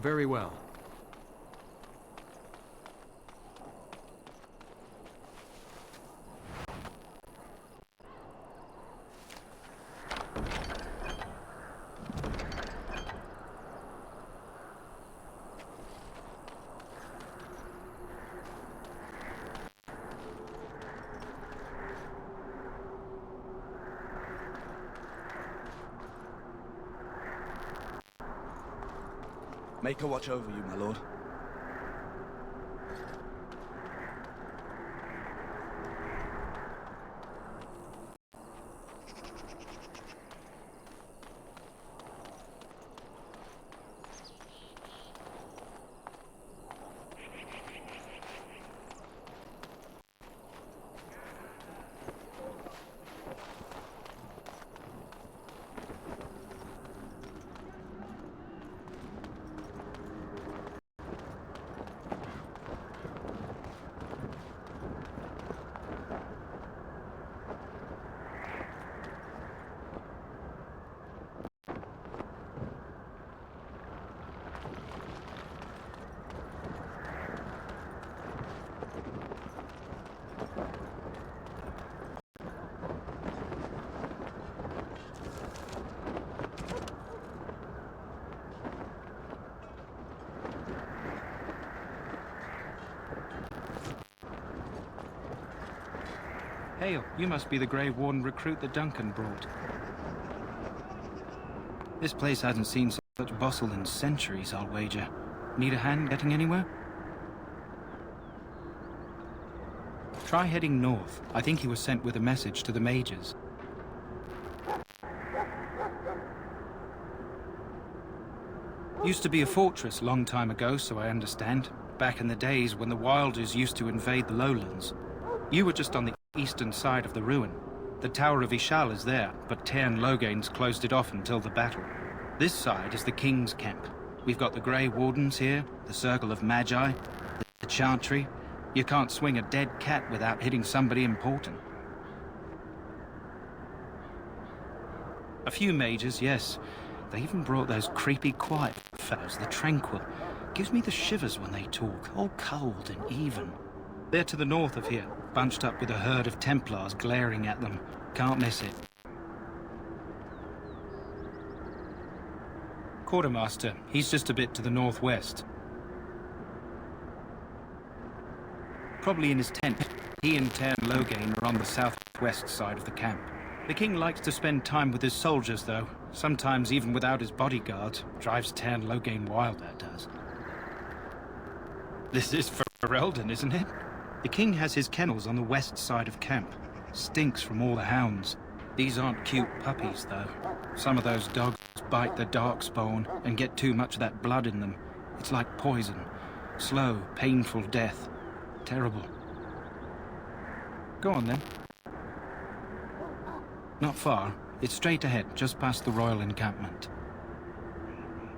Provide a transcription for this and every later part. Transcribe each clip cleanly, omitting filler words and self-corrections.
Very well. Make her watch over you, my lord. Hail, you must be the Grey Warden recruit that Duncan brought. This place hasn't seen such bustle in centuries, I'll wager. Need a hand getting anywhere? Try heading north. I think he was sent with a message to the mages. Used to be a fortress long time ago, so I understand. Back in the days when the Wilders used to invade the lowlands. You were just on the eastern side of the ruin. The Tower of Ishal is there, but Tairn Logain's closed it off until the battle. This side is the King's camp. We've got the Grey Wardens here, the Circle of Magi, the Chantry. You can't swing a dead cat without hitting somebody important. A few mages, yes. They even brought those creepy quiet fellows, the Tranquil. Gives me the shivers when they talk, all cold and even. They're to the north of here, bunched up with a herd of Templars glaring at them. Can't miss it. Quartermaster, he's just a bit to the northwest. Probably in his tent. He and Tairn Logain are on the southwest side of the camp. The king likes to spend time with his soldiers, though. Sometimes even without his bodyguards. Drives Tairn Logain wild, that does. This is for Eldon, isn't it? The king has his kennels on the west side of camp. Stinks from all the hounds. These aren't cute puppies, though. Some of those dogs bite the darkspawn and get too much of that blood in them. It's like poison. Slow, painful death. Terrible. Go on, then. Not far. It's straight ahead, just past the royal encampment.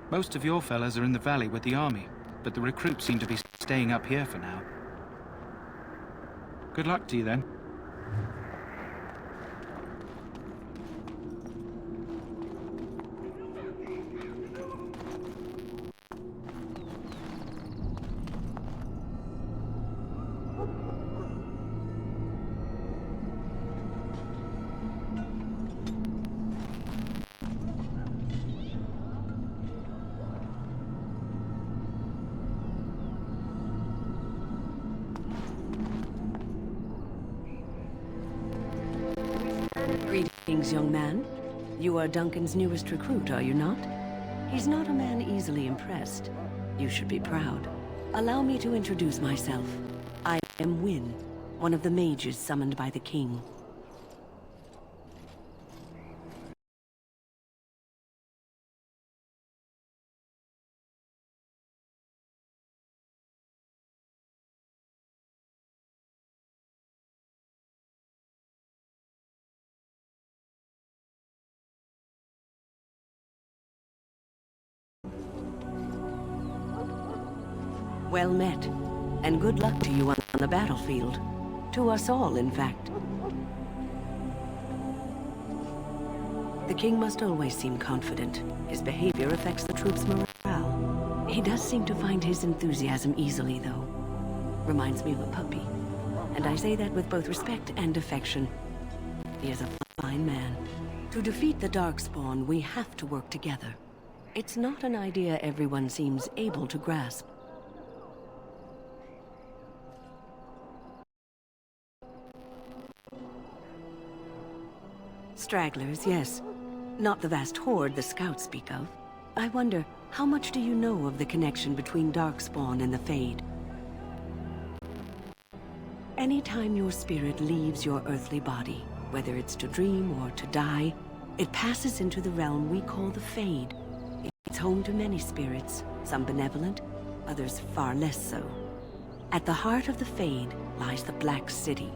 Most of your fellas are in the valley with the army, but the recruits seem to be staying up here for now. Good luck to you, then. Greetings, young man. You are Duncan's newest recruit, are you not? He's not a man easily impressed. You should be proud. Allow me to introduce myself. I am Whyyyy, one of the mages summoned by the king. Well met, and good luck to you on the battlefield. To us all, in fact. The king must always seem confident. His behavior affects the troops' morale. He does seem to find his enthusiasm easily, though. Reminds me of a puppy. And I say that with both respect and affection. He is a fine man. To defeat the Darkspawn, we have to work together. It's not an idea everyone seems able to grasp. Stragglers, yes. Not the vast horde the scouts speak of. I wonder, how much do you know of the connection between Darkspawn and the Fade? Anytime your spirit leaves your earthly body, whether it's to dream or to die, it passes into the realm we call the Fade. It's home to many spirits, some benevolent, others far less so. At the heart of the Fade lies the Black City.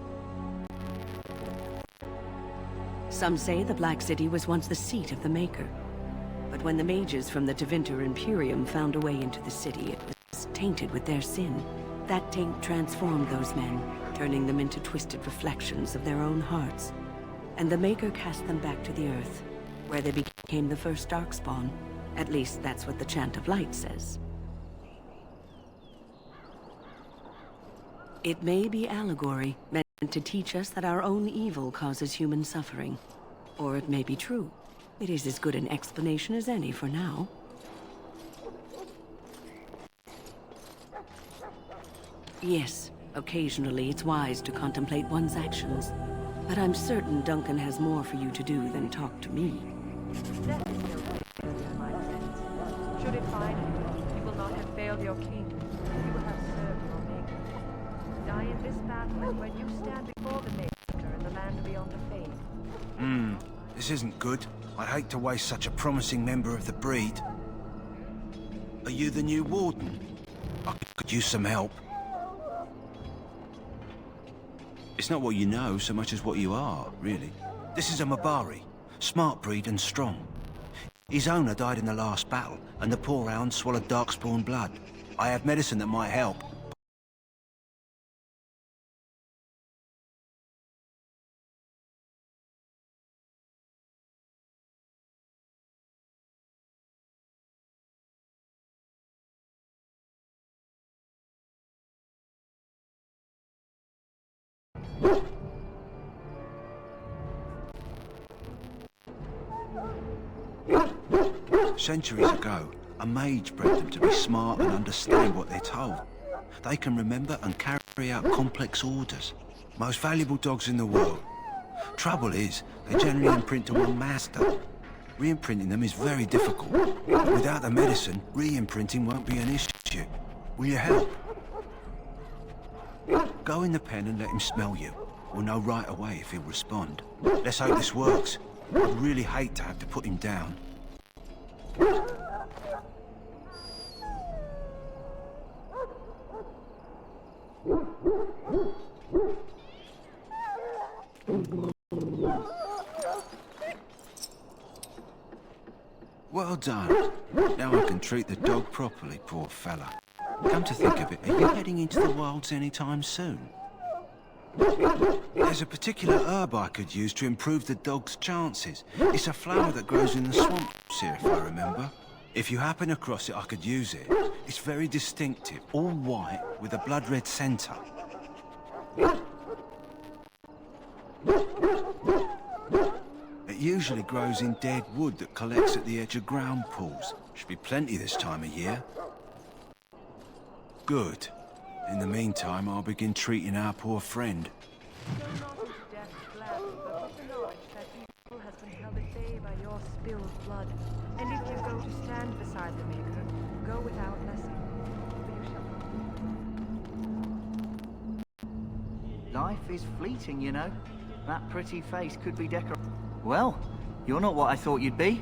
Some say the Black City was once the seat of the Maker. But when the mages from the Tevinter Imperium found a way into the city, it was tainted with their sin. That taint transformed those men, turning them into twisted reflections of their own hearts. And the Maker cast them back to the Earth, where they became the first Darkspawn. At least that's what the Chant of Light says. It may be allegory, meant to teach us that our own evil causes human suffering. Or it may be true. It is as good an explanation as any for now. Yes, occasionally it's wise to contemplate one's actions. But I'm certain Duncan has more for you to do than talk to me. Death is no failure, my friends. Should it find you, you will not have failed your king. You will have served your maker. Die in this battle, and when you stand before the Maker in the land beyond the Fade. This isn't good. I hate to waste such a promising member of the breed. Are you the new warden? I could use some help. It's not what you know so much as what you are, really. This is a Mabari, smart breed and strong. His owner died in the last battle, and the poor hound swallowed Darkspawn blood. I have medicine that might help. Centuries ago, a mage bred them to be smart and understand what they're told. They can remember and carry out complex orders. Most valuable dogs in the world. Trouble is, they generally imprint to one master. Re-imprinting them is very difficult. Without the medicine, re-imprinting won't be an issue. Will you help? Go in the pen and let him smell you. We'll know right away if he'll respond. Let's hope this works. I'd really hate to have to put him down. Well done. Now I can treat the dog properly, poor fella. Come to think of it, are you heading into the wilds anytime soon? There's a particular herb I could use to improve the dog's chances. It's a flower that grows in the swamps here, if I remember. If you happen across it, I could use it. It's very distinctive, all white with a blood-red centre. It usually grows in dead wood that collects at the edge of ground pools. Should be plenty this time of year. Good. In the meantime, I'll begin treating our poor friend. Go not into death gladly, but with the knowledge that evil has been held at bay by your spilled blood. And if you go to stand beside the Maker, go without blessing, for you shall... Life is fleeting, you know. That pretty face could be decorated. Well, you're not what I thought you'd be.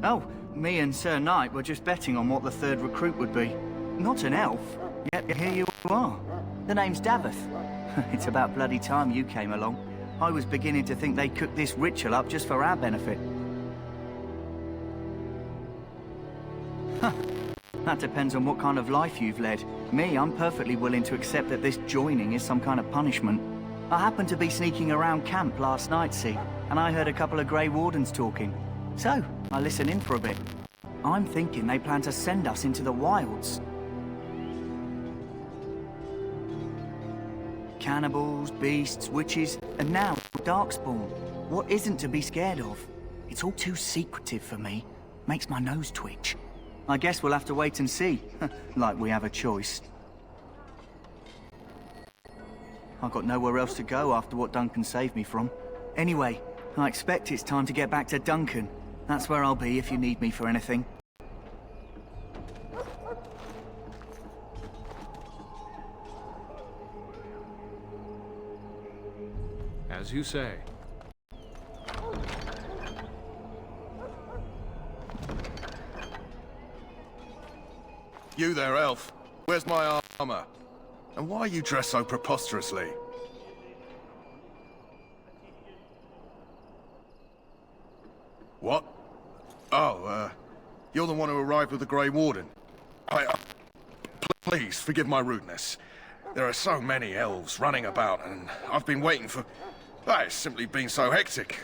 Oh, me and Sir Knight were just betting on what the third recruit would be. Not an elf, yet here you are. The name's Daveth. It's about bloody time you came along. I was beginning to think they cooked this ritual up just for our benefit. Huh. That depends on what kind of life you've led. Me, I'm perfectly willing to accept that this joining is some kind of punishment. I happened to be sneaking around camp last night, see, and I heard a couple of Grey Wardens talking. So, I listened in for a bit. I'm thinking they plan to send us into the wilds. Cannibals, beasts, witches, and now Darkspawn. What isn't to be scared of? It's all too secretive for me. Makes my nose twitch. I guess we'll have to wait and see. Like we have a choice. I've got nowhere else to go after what Duncan saved me from. Anyway, I expect it's time to get back to Duncan. That's where I'll be if you need me for anything. As you say. You there, elf. Where's my armor? And why are you dressed so preposterously? What? Oh, you're the one who arrived with the Grey Warden. Please, forgive my rudeness. There are so many elves running about, and I've been waiting for... It's simply been so hectic.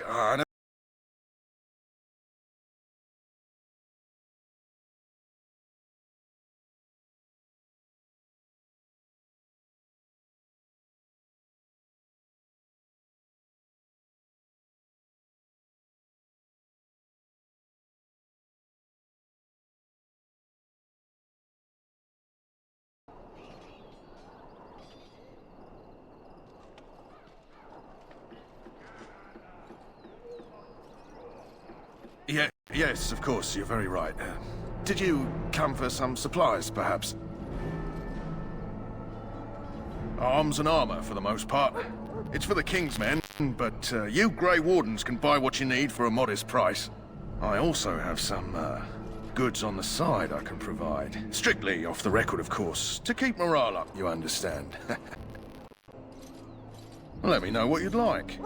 Yes, of course, you're very right. Did you come for some supplies, perhaps? Arms and armor, for the most part. It's for the King's men, but you Grey Wardens can buy what you need for a modest price. I also have some, goods on the side I can provide. Strictly off the record, of course, to keep morale up, you understand. Let me know what you'd like.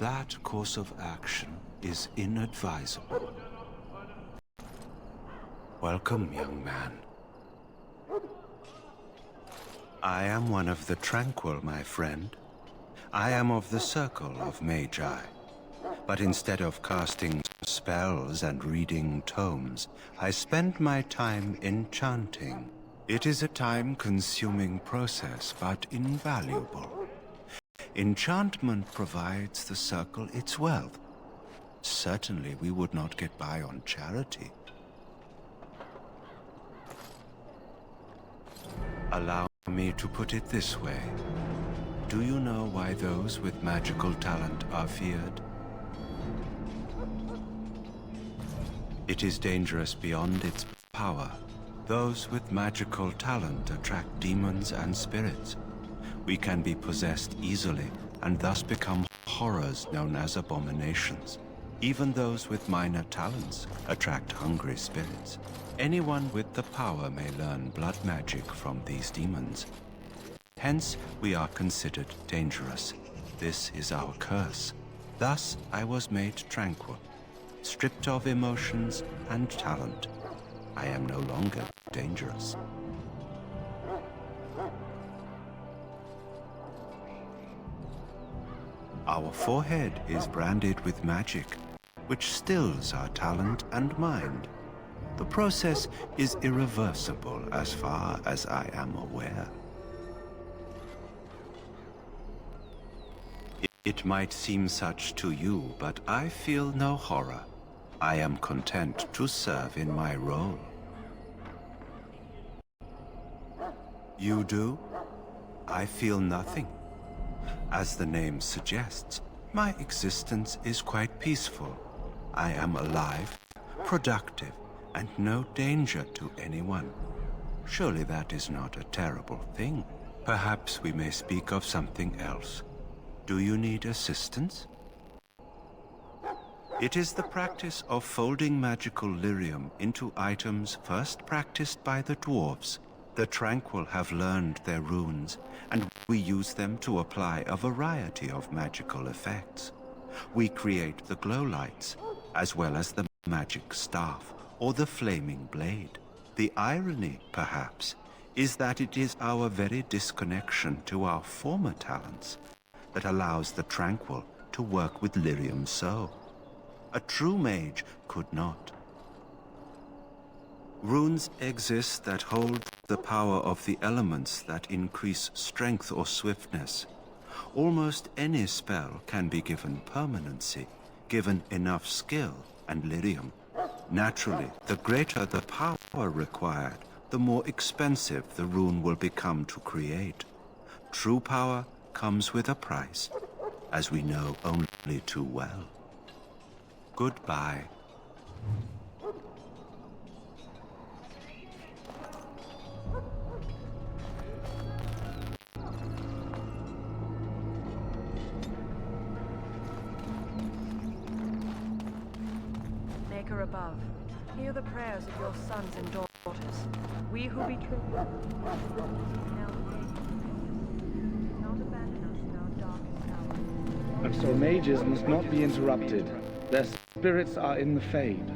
That course of action is inadvisable. Welcome, young man. I am one of the tranquil, my friend. I am of the circle of Magi. But instead of casting spells and reading tomes, I spend my time enchanting. It is a time-consuming process, but invaluable. Enchantment provides the circle its wealth. Certainly we would not get by on charity. Allow me to put it this way. Do you know why those with magical talent are feared? It is dangerous beyond its power. Those with magical talent attract demons and spirits. We can be possessed easily, and thus become horrors known as abominations. Even those with minor talents attract hungry spirits. Anyone with the power may learn blood magic from these demons. Hence, we are considered dangerous. This is our curse. Thus, I was made tranquil, stripped of emotions and talent. I am no longer dangerous. Our forehead is branded with magic, which stills our talent and mind. The process is irreversible as far as I am aware. It might seem such to you, but I feel no horror. I am content to serve in my role. You do? I feel nothing. As the name suggests, my existence is quite peaceful. I am alive, productive, and no danger to anyone. Surely that is not a terrible thing. Perhaps we may speak of something else. Do you need assistance? It is the practice of folding magical lyrium into items first practiced by the dwarves. The Tranquil have learned their runes, and we use them to apply a variety of magical effects. We create the glow lights, as well as the magic staff, or the flaming blade. The irony, perhaps, is that it is our very disconnection to our former talents that allows the Tranquil to work with lyrium so. A true mage could not. Runes exist that hold the power of the elements that increase strength or swiftness. Almost any spell can be given permanency, given enough skill and lyrium. Naturally, the greater the power required, the more expensive the rune will become to create. True power comes with a price, as we know only too well. Goodbye. Maker above, hear the prayers of your sons and daughters. daughters. We who betrayed you now pay. Do not abandon us in our darkest hour. And so mages must not be interrupted. Their spirits are in the Fade.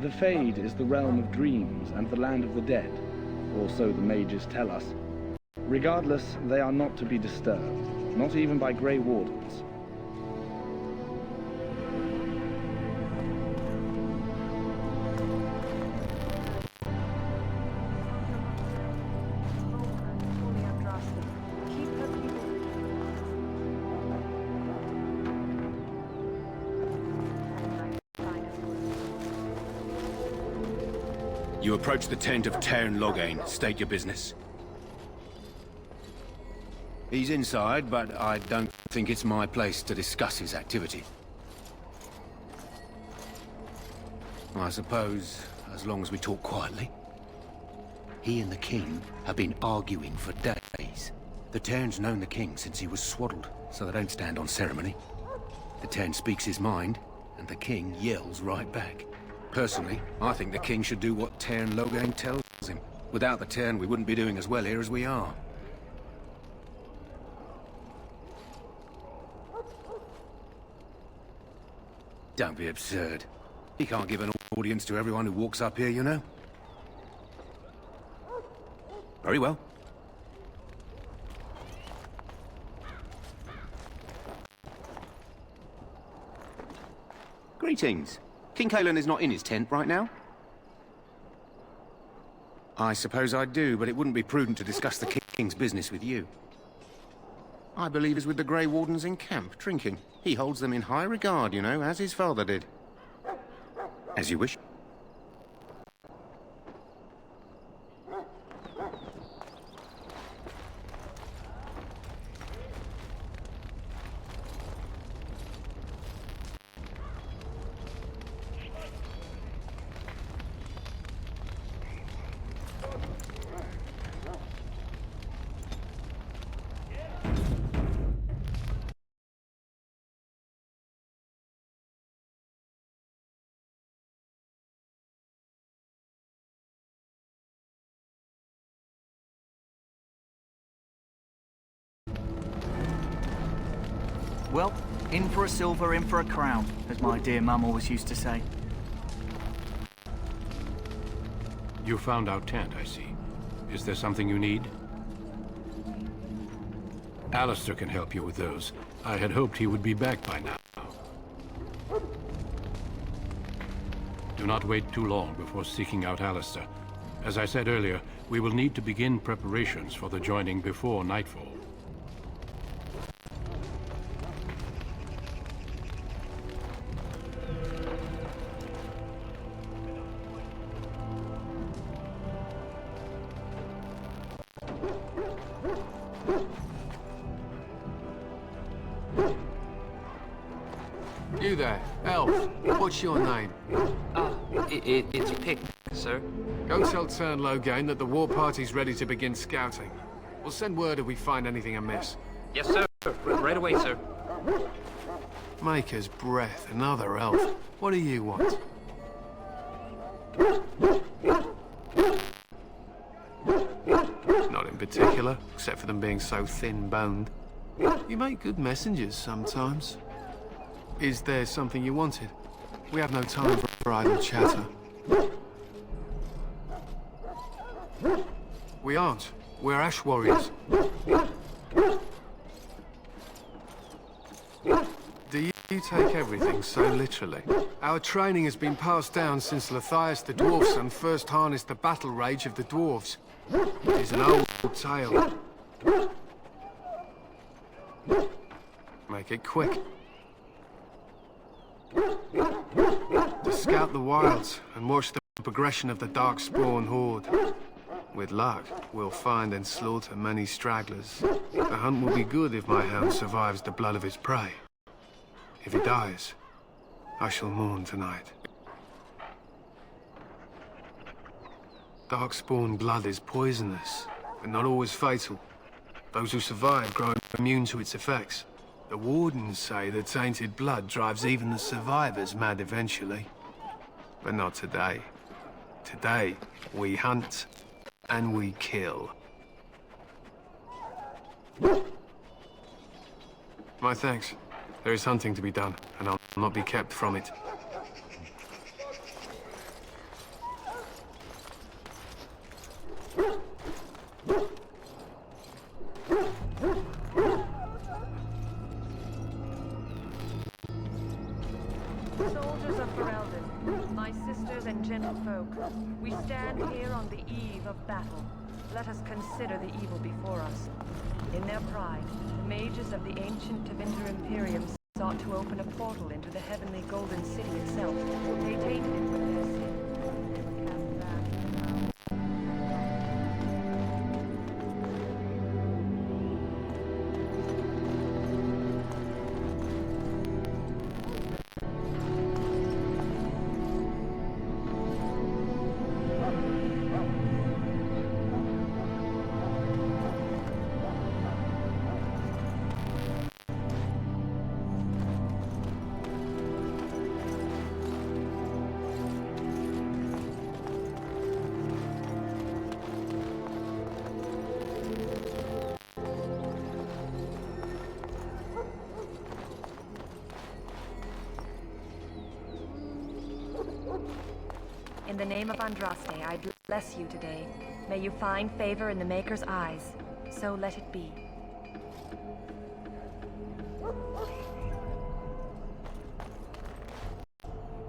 The Fade is the realm of dreams and the land of the dead, or so the mages tell us. Regardless, they are not to be disturbed, not even by Grey Wardens. You approach the tent of Tairn Loghain. State your business. He's inside, but I don't think it's my place to discuss his activity. I suppose, as long as we talk quietly. He and the king have been arguing for days. The Tairn's known the king since he was swaddled, so they don't stand on ceremony. The Tairn speaks his mind, and the king yells right back. Personally, I think the king should do what Tairn Loghain tells him. Without the Tairn, we wouldn't be doing as well here as we are. Don't be absurd. He can't give an audience to everyone who walks up here, you know. Very well. Greetings. King Cailan is not in his tent right now? I suppose I do, but it wouldn't be prudent to discuss the king's business with you. I believe he's with the Grey Wardens in camp, drinking. He holds them in high regard, you know, as his father did. As you wish. Well, in for a silver, in for a crown, as my dear mum always used to say. You found our tent, I see. Is there something you need? Allistar can help you with those. I had hoped he would be back by now. Do not wait too long before seeking out Allistar. As I said earlier, we will need to begin preparations for the joining before nightfall. You there, elf. What's your name? It's Pick, sir. Go tell Tairn Loghain that the war party's ready to begin scouting. We'll send word if we find anything amiss. Yes, sir. Right away, sir. Maker's breath, another elf. What do you want? Not in particular, except for them being so thin-boned. You make good messengers sometimes. Is there something you wanted? We have no time for idle chatter. We aren't. We're ash warriors. Do you take everything so literally? Our training has been passed down since Lathias the Dwarf's son first harnessed the battle rage of the dwarves. It is an old tale. Make it quick. To scout the wilds and watch the progression of the Darkspawn horde. With luck, we'll find and slaughter many stragglers. The hunt will be good if my hound survives the blood of his prey. If he dies, I shall mourn tonight. Darkspawn blood is poisonous, but not always fatal. Those who survive grow immune to its effects. The Wardens say that tainted blood drives even the survivors mad eventually. But not today. Today, we hunt and we kill. My thanks. There is hunting to be done, and I'll not be kept from it. Soldiers of Ferelden, my sisters and gentlefolk, we stand here on the eve of battle. Let us consider the evil before us. In their pride, the mages of the ancient Tevinter Imperium sought to open a portal into the heavenly Golden City itself. They tainted it with their sin. And cast back In the name of Andraste, I bless you today. May you find favor in the Maker's eyes. So let it be.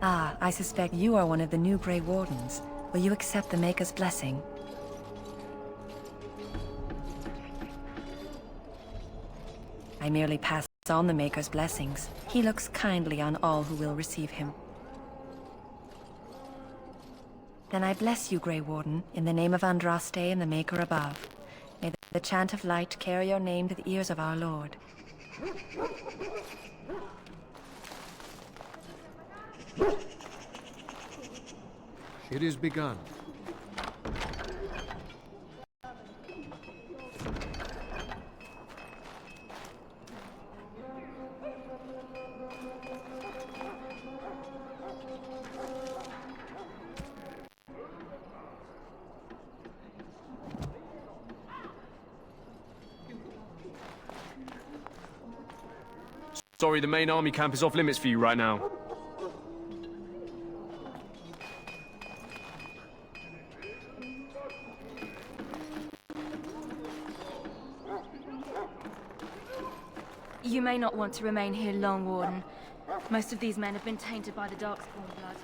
Ah, I suspect you are one of the new Grey Wardens. Will you accept the Maker's blessing? I merely pass on the Maker's blessings. He looks kindly on all who will receive him. Then I bless you, Grey Warden, in the name of Andraste and the Maker above. May the chant of light carry your name to the ears of our Lord. It is begun. Sorry, the main army camp is off limits for you right now. You may not want to remain here long, Warden. Most of these men have been tainted by the Darkspawn blood.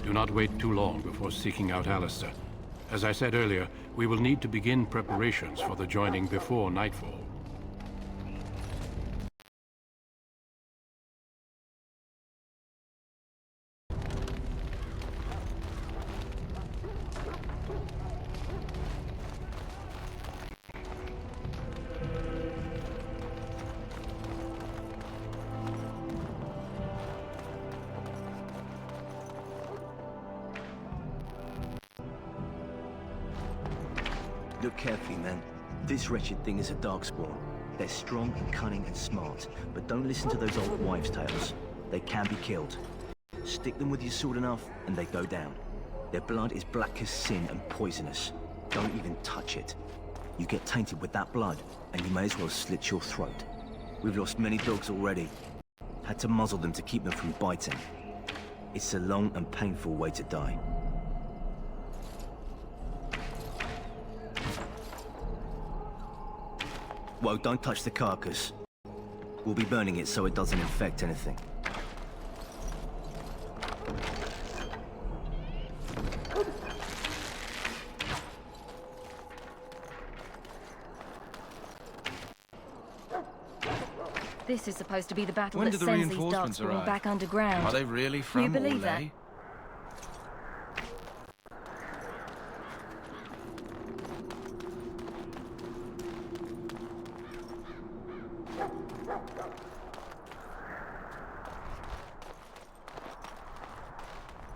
Do not wait too long before seeking out Allistar. As I said earlier, we will need to begin preparations for the joining before nightfall. Look carefully, man. This wretched thing is a Darkspawn. They're strong and cunning and smart, but don't listen to those old wives' tales. They can be killed. Stick them with your sword enough, and they go down. Their blood is black as sin and poisonous. Don't even touch it. You get tainted with that blood, and you may as well slit your throat. We've lost many dogs already. Had to muzzle them to keep them from biting. It's a long and painful way to die. Well, don't touch the carcass. We'll be burning it so it doesn't infect anything. This is supposed to be the battle When that do the sends these reinforcements Darkspawn arrive? back underground. Are they really from you believe Whyyyy? that?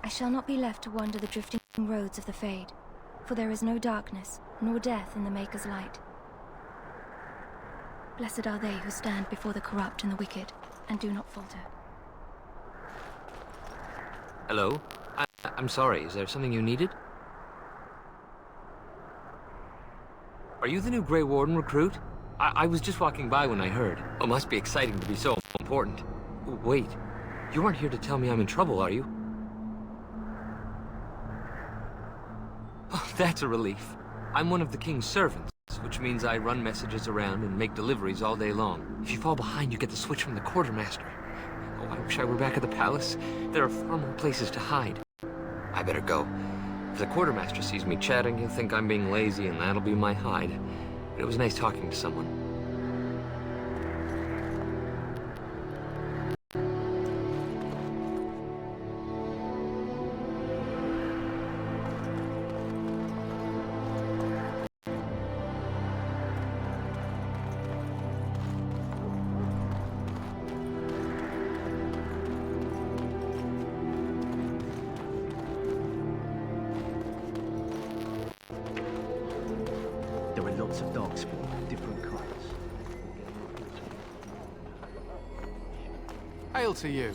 I shall not be left to wander the drifting roads of the Fade, for there is no darkness, nor death in the Maker's light. Blessed are they who stand before the corrupt and the wicked, and do not falter. Hello? I'm sorry, is there something you needed? Are you the new Grey Warden recruit? I was just walking by when I heard. Oh, must be exciting to be so important. Wait, you aren't here to tell me I'm in trouble, are you? Oh, that's a relief. I'm one of the King's servants, which means I run messages around and make deliveries all day long. If you fall behind, you get the switch from the quartermaster. Oh, I wish I were back at the palace. There are far more places to hide. I better go. If the quartermaster sees me chatting, he'll think I'm being lazy, and that'll be my hide. But it was nice talking to someone. There are lots of darkspawn, different colours. Hail to you.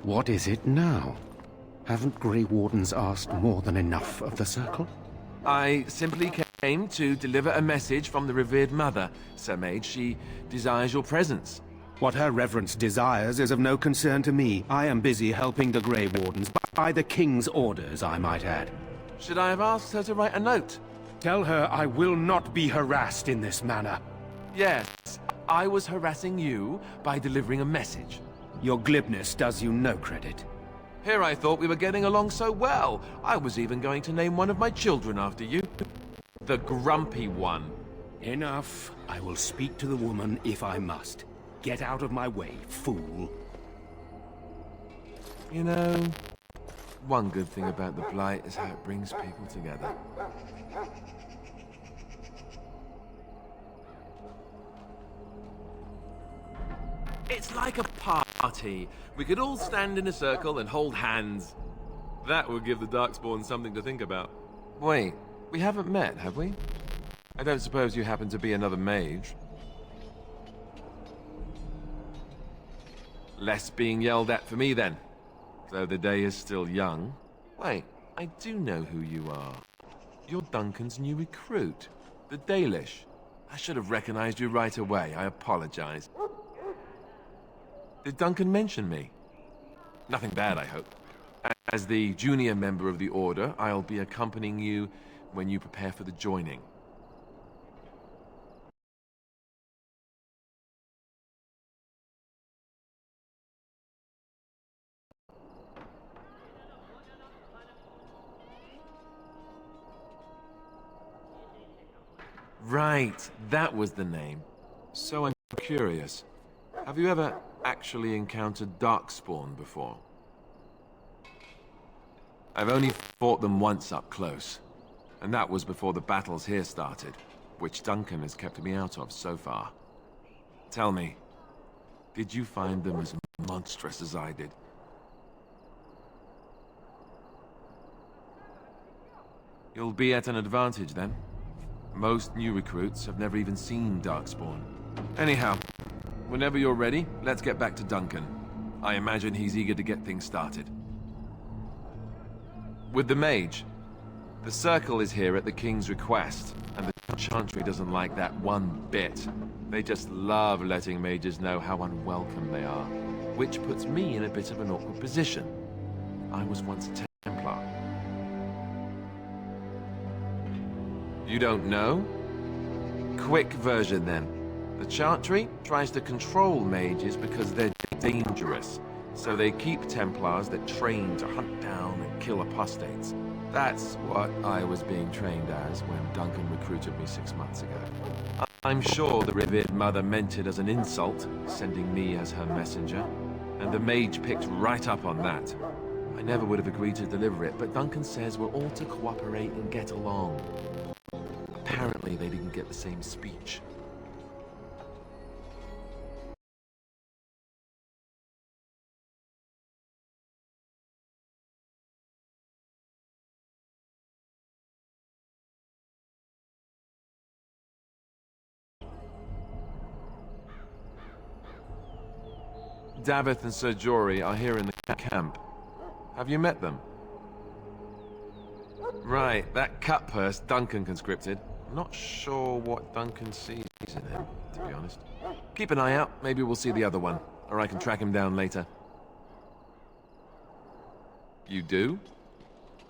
What is it now? Haven't Grey Wardens asked more than enough of the Circle? I simply came to deliver a message from the revered mother, Sir Mage. She desires your presence. What her reverence desires is of no concern to me. I am busy helping the Grey Wardens, by the King's orders, I might add. Should I have asked her to write a note? Tell her I will not be harassed in this manner. Yes, I was harassing you by delivering a message. Your glibness does you no credit. Here I thought we were getting along so well. I was even going to name one of my children after you. The Grumpy One. Enough. I will speak to the woman if I must. Get out of my way, fool. You know, one good thing about the Blight is how it brings people together. It's like a party. We could all stand in a circle and hold hands. That would give the Darkspawn something to think about. Wait, we haven't met, have we? I don't suppose you happen to be another mage. Less being yelled at for me, then. Though the day is still young. Wait, I do know who you are. You're Duncan's new recruit, the Dalish. I should have recognized you right away. I apologize. Did Duncan mention me? Nothing bad, I hope. As the junior member of the Order, I'll be accompanying you when you prepare for the joining. Right, that was the name. So I'm curious. Have you ever actually encountered Darkspawn before? I've only fought them once up close. And that was before the battles here started, which Duncan has kept me out of so far. Tell me, did you find them as monstrous as I did? You'll be at an advantage then. Most new recruits have never even seen Darkspawn. Anyhow, whenever you're ready, let's get back to Duncan. I imagine he's eager to get things started. With the mage, the circle is here at the king's request, and the chantry doesn't like that one bit. They just love letting mages know how unwelcome they are, which puts me in a bit of an awkward position. I was once a Templar. You don't know? Quick version then. The chantry tries to control mages because they're dangerous, so they keep Templars that train to hunt down and kill apostates. That's what I was being trained as when Duncan recruited me 6 months ago. I'm sure the revered mother meant it as an insult, sending me as her messenger, and the mage picked right up on that. I never would have agreed to deliver it, but Duncan says we're all to cooperate and get along. Apparently they didn't get the same speech. Davith and Sir Jory are here in the camp. Have you met them? Right, that cut purse Duncan conscripted. I'm not sure what Duncan sees in him, to be honest. Keep an eye out, maybe we'll see the other one, or I can track him down later. You do?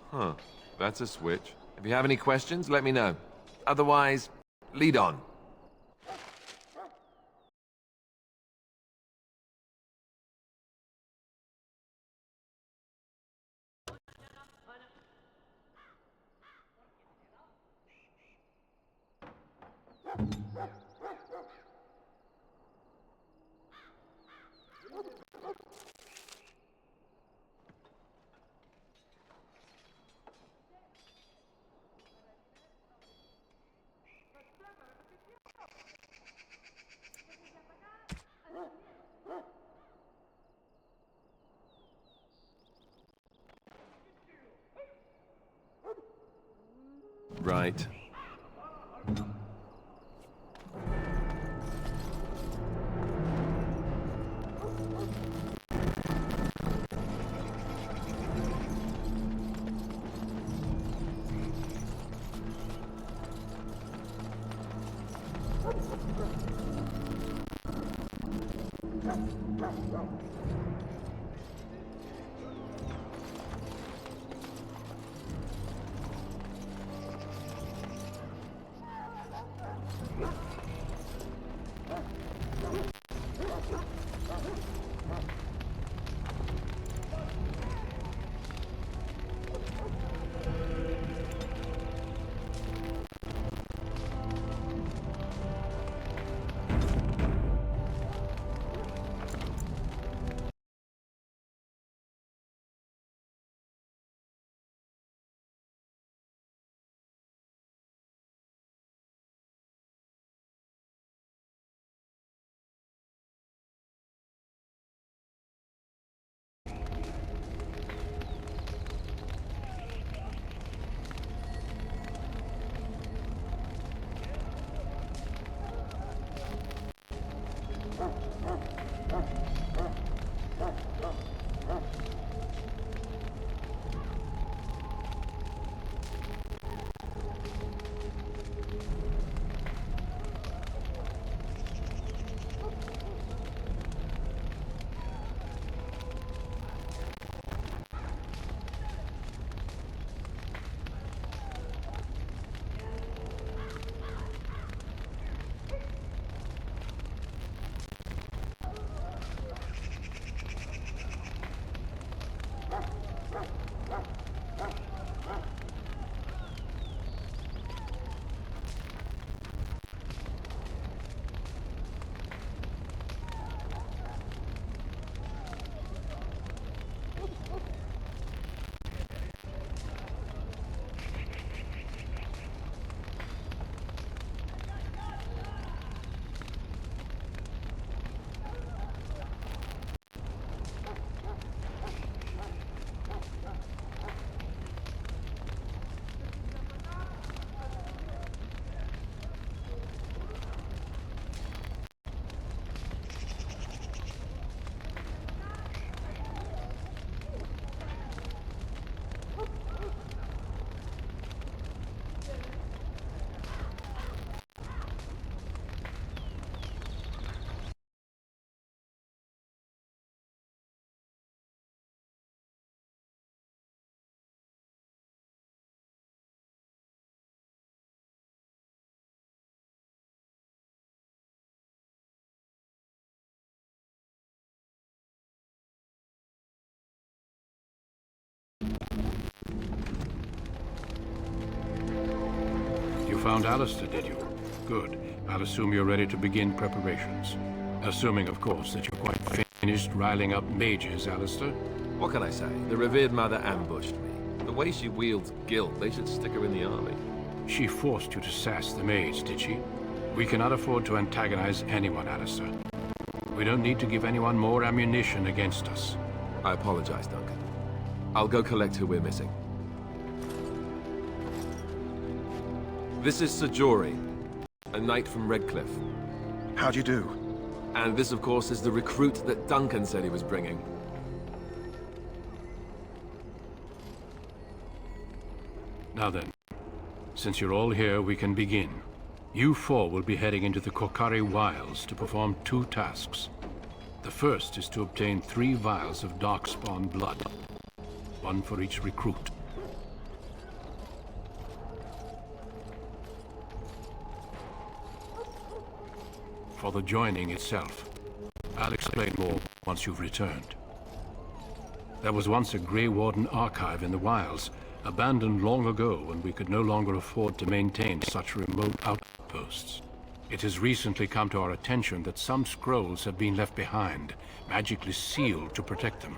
Huh, that's a switch. If you have any questions, let me know. Otherwise, lead on. Right. found Allistar, did you? Good. I'll assume you're ready to begin preparations. Assuming, of course, that you're quite finished riling up mages, Allistar. What can I say? The revered mother ambushed me. The way she wields guilt, they should stick her in the army. She forced you to sass the mage, did she? We cannot afford to antagonize anyone, Allistar. We don't need to give anyone more ammunition against us. I apologize, Duncan. I'll go collect who we're missing. This is Sir Jory, a knight from Redcliffe. How'd you do? And this, of course, is the recruit that Duncan said he was bringing. Now then, since you're all here, we can begin. You four will be heading into the Korcari Wilds to perform 2 tasks. The first is to obtain 3 vials of Darkspawn blood, 1 for each recruit. For the joining itself, I'll explain more once you've returned. There was once a Grey Warden archive in the wilds, abandoned long ago when we could no longer afford to maintain such remote outposts. It has recently come to our attention that some scrolls have been left behind, magically sealed to protect them.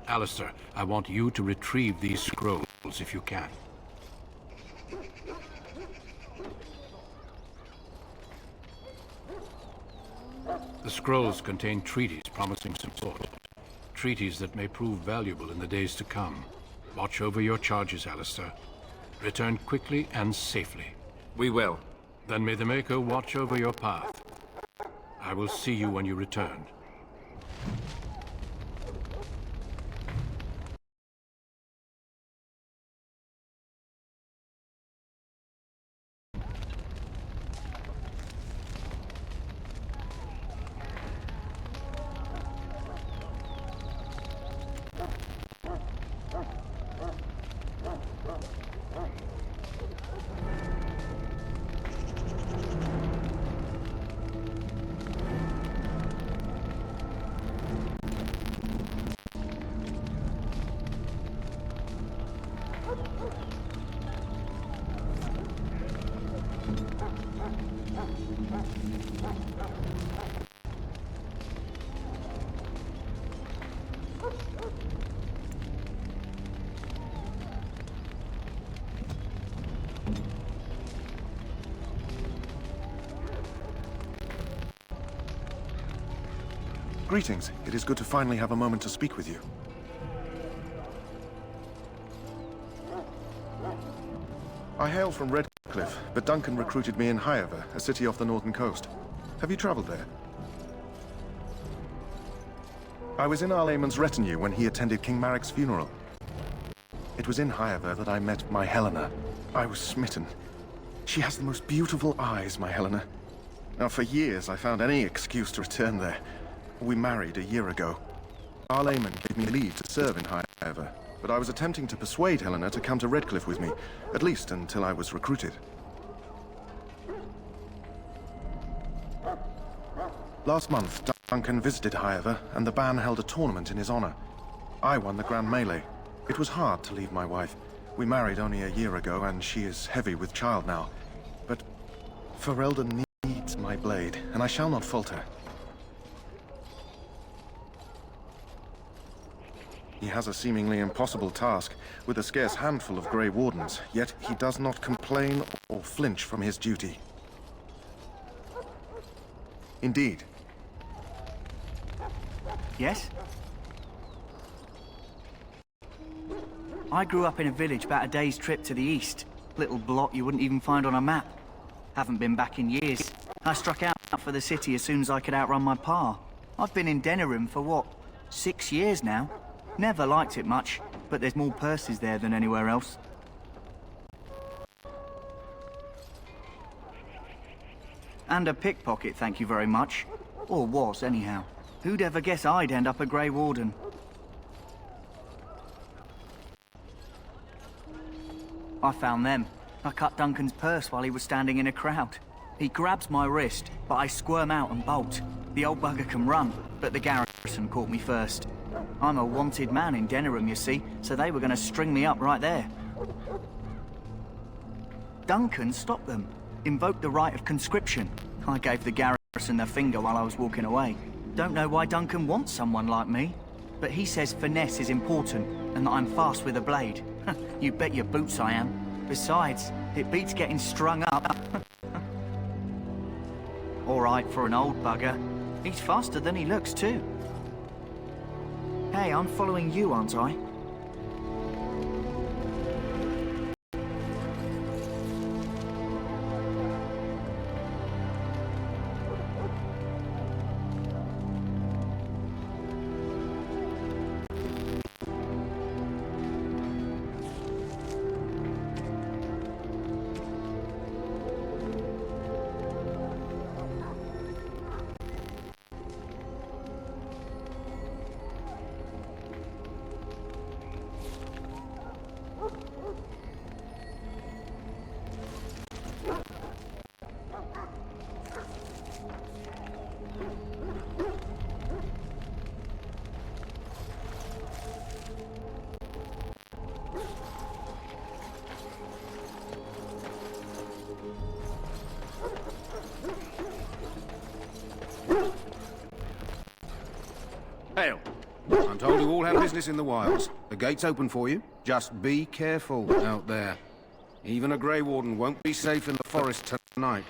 Allistar, I want you to retrieve these scrolls if you can. The scrolls contain treaties promising support. Treaties that may prove valuable in the days to come. Watch over your charges, Allistar. Return quickly and safely. We will. Then may the Maker watch over your path. I will see you when you return. Greetings. It is good to finally have a moment to speak with you. I hail from Redcliffe, but Duncan recruited me in Whyyyy, a city off the northern coast. Have you traveled there? I was in Arlayman's retinue when he attended King Maric's funeral. It was in Whyyyy that I met my Helena. I was smitten. She has the most beautiful eyes, my Helena. Now, for years, I found any excuse to return there. We married a year ago. Arlayman gave me leave to serve in Whyyyy, but I was attempting to persuade Helena to come to Redcliffe with me, at least until I was recruited. Last month, Duncan visited Whyyyy, and the Ban held a tournament in his honor. I won the Grand Melee. It was hard to leave my wife. We married only a year ago, and she is heavy with child now. But Ferelden needs my blade, and I shall not falter. He has a seemingly impossible task, with a scarce handful of Grey Wardens, yet he does not complain or flinch from his duty. Indeed. Yes? I grew up in a village about a day's trip to the east. Little blot you wouldn't even find on a map. Haven't been back in years. I struck out for the city as soon as I could outrun my pa. I've been in Denerim for what, 6 years now? Never liked it much, but there's more purses there than anywhere else. And a pickpocket, thank you very much. Or was, anyhow. Who'd ever guess I'd end up a Grey Warden? I found them. I cut Duncan's purse while he was standing in a crowd. He grabs my wrist, but I squirm out and bolt. The old bugger can run, but the garrison caught me first. I'm a wanted man in Denerim, you see, so they were going to string me up right there. Duncan stopped them. Invoked the right of conscription. I gave the garrison the finger while I was walking away. Don't know why Duncan wants someone like me, but he says finesse is important and that I'm fast with a blade. You bet your boots I am. Besides, it beats getting strung up. All right for an old bugger. He's faster than he looks too. Hey, I'm following you, aren't I? Hail. I'm told you all have business in the wilds. The gate's open for you. Just be careful out there. Even a Grey Warden won't be safe in the forest tonight.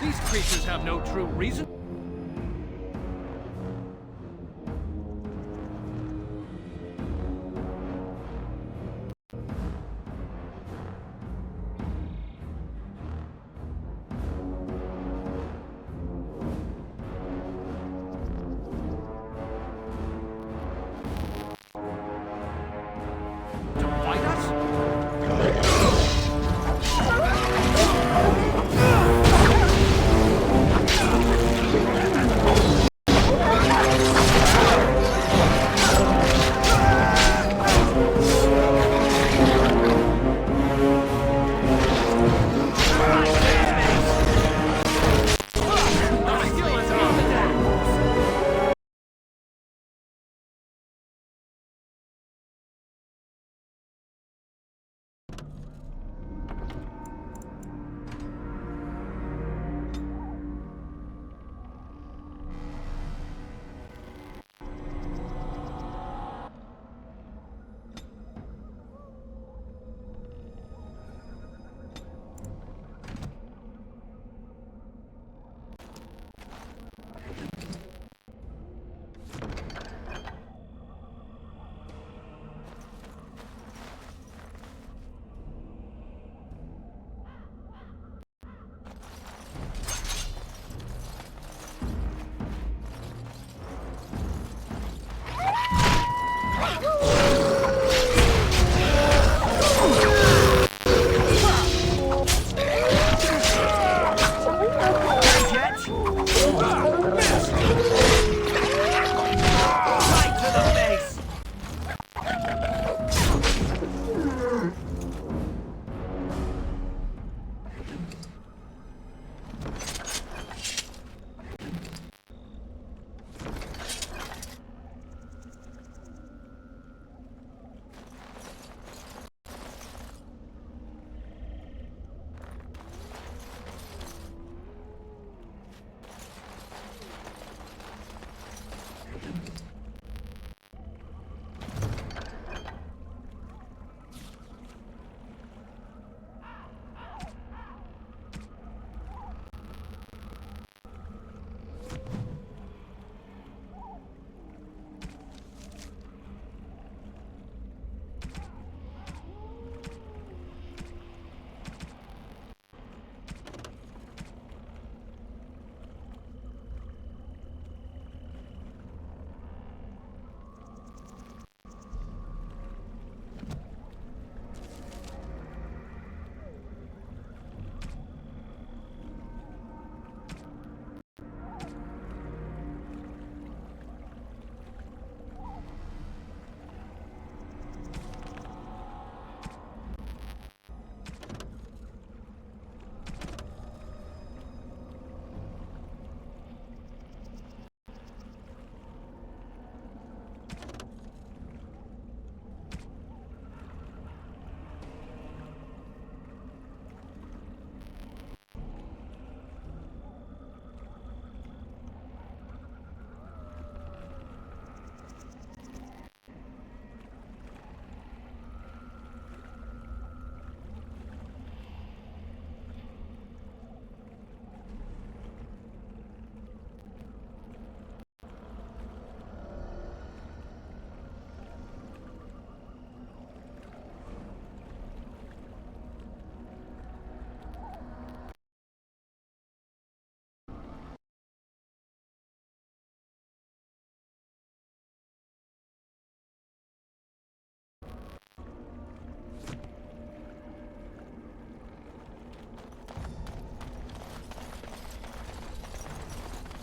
These creatures have no true reason. To fight us?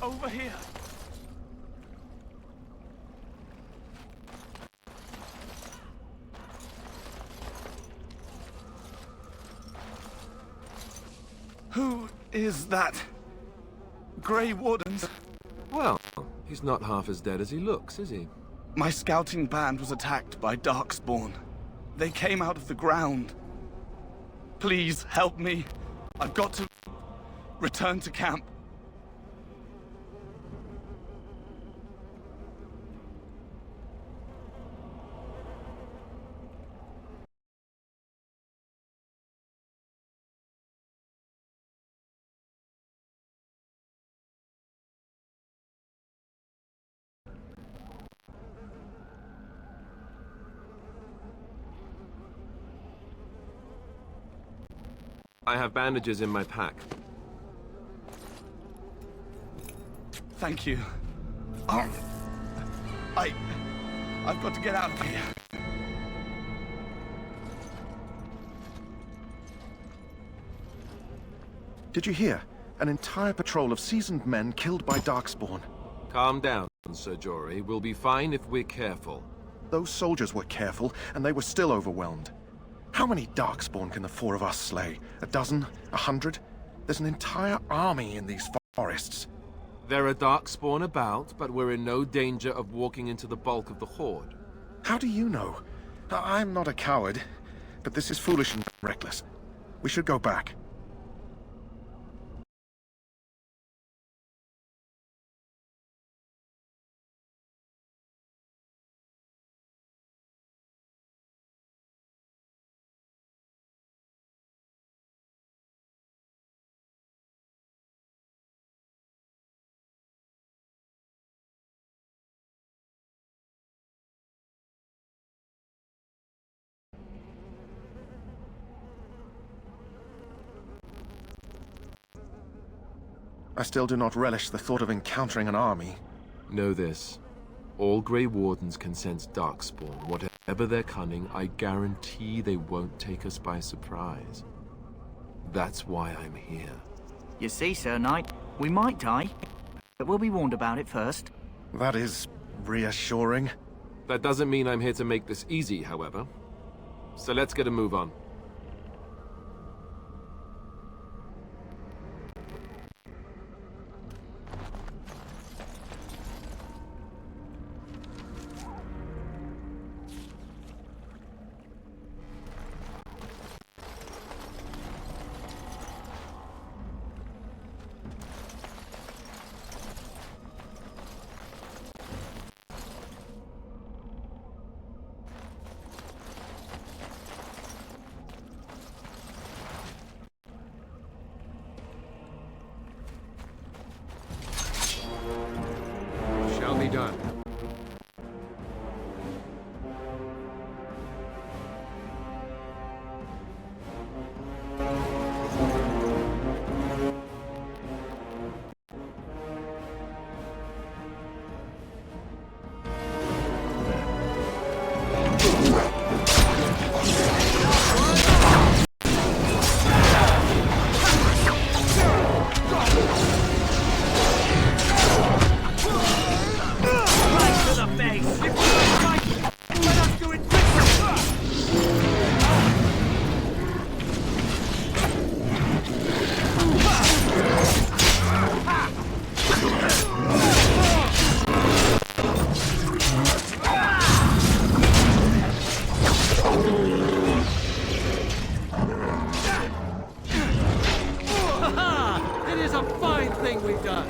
Over here. Who is that? Grey Wardens? Well, he's not half as dead as he looks, is he? My scouting band was attacked by Darkspawn. They came out of the ground. Please help me. I've got to return to camp. I have bandages in my pack. Thank you. I've got to get out of here. Did you hear? An entire patrol of seasoned men killed by Darkspawn. Calm down, Sir Jory. We'll be fine if we're careful. Those soldiers were careful, and they were still overwhelmed. How many Darkspawn can the four of us slay? A dozen? 100? There's an entire army in these forests. There are Darkspawn about, but we're in no danger of walking into the bulk of the Horde. How do you know? I'm not a coward, but this is foolish and reckless. We should go back. I still do not relish the thought of encountering an army. Know this. All Grey Wardens can sense Darkspawn. Whatever their cunning, I guarantee they won't take us by surprise. That's why I'm here. You see, Sir Knight, we might die, but we'll be warned about it first. That is reassuring. That doesn't mean I'm here to make this easy, however. So let's get a move on. Shall be done. It is a fine thing we've done.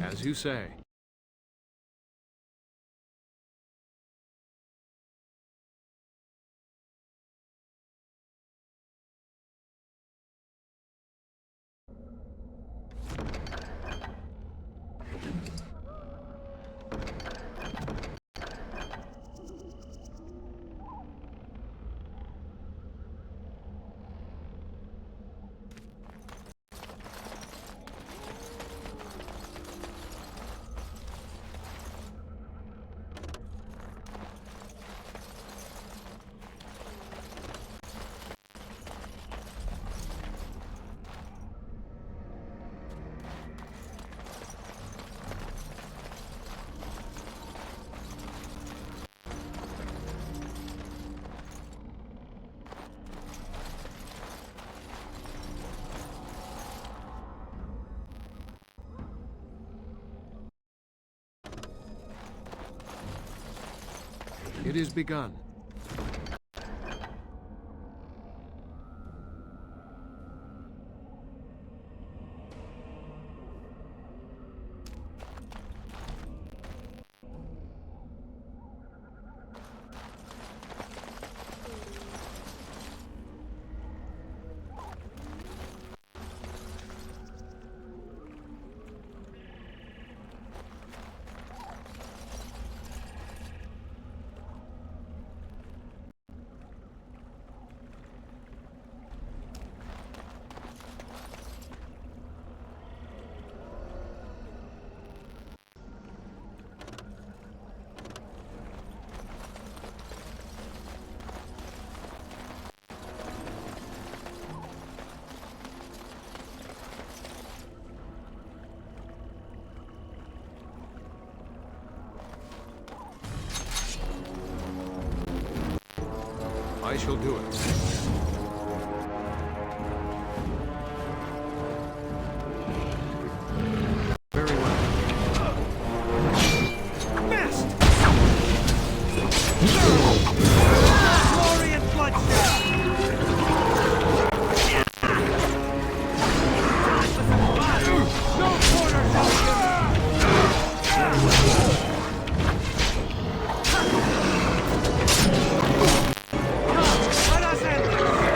As you say. It is begun. I shall do it. Very well. Missed! Glory and bloodshed! No quarter Let us end this!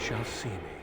Shall see me.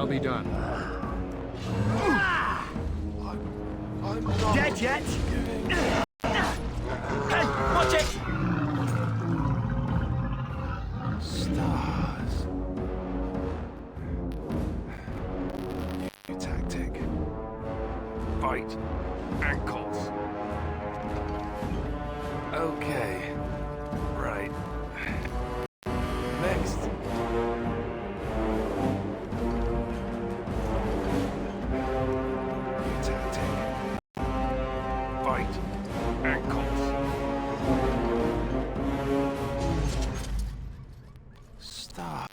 Shall be done. I'm not dead yet? Hey, watch it! Stars. New tactic. Bite ankles. Okay. Right. Next. New tactic. Bite ankles. Stars.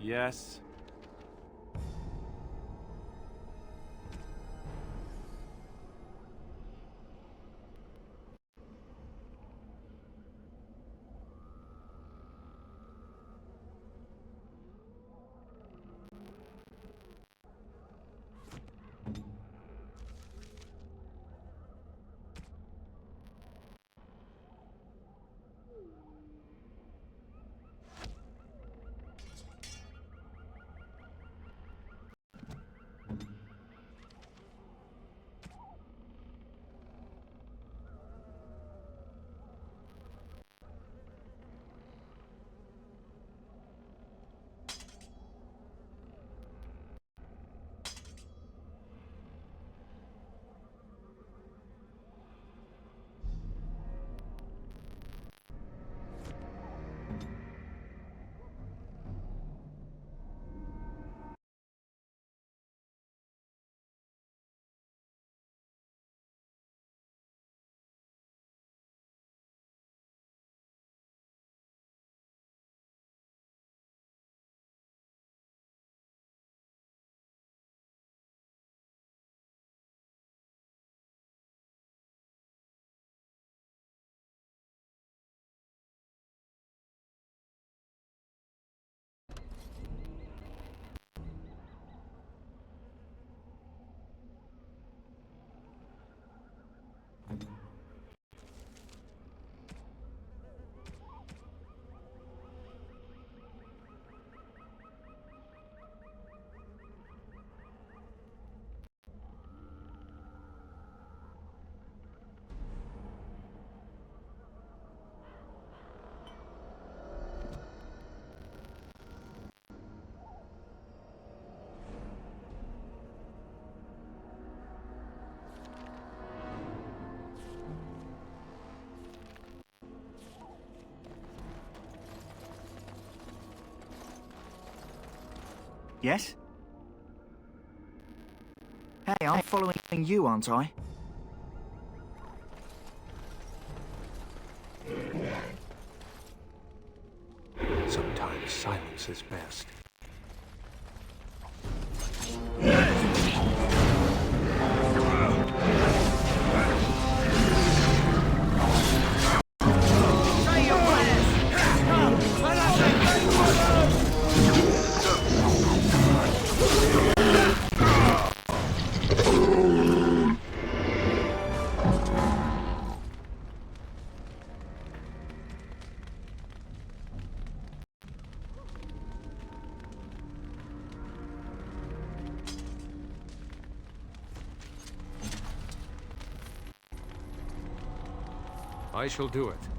Yes. Yes? Hey, I'm following you, aren't I? Sometimes silence is best. I shall do it.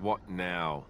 What now?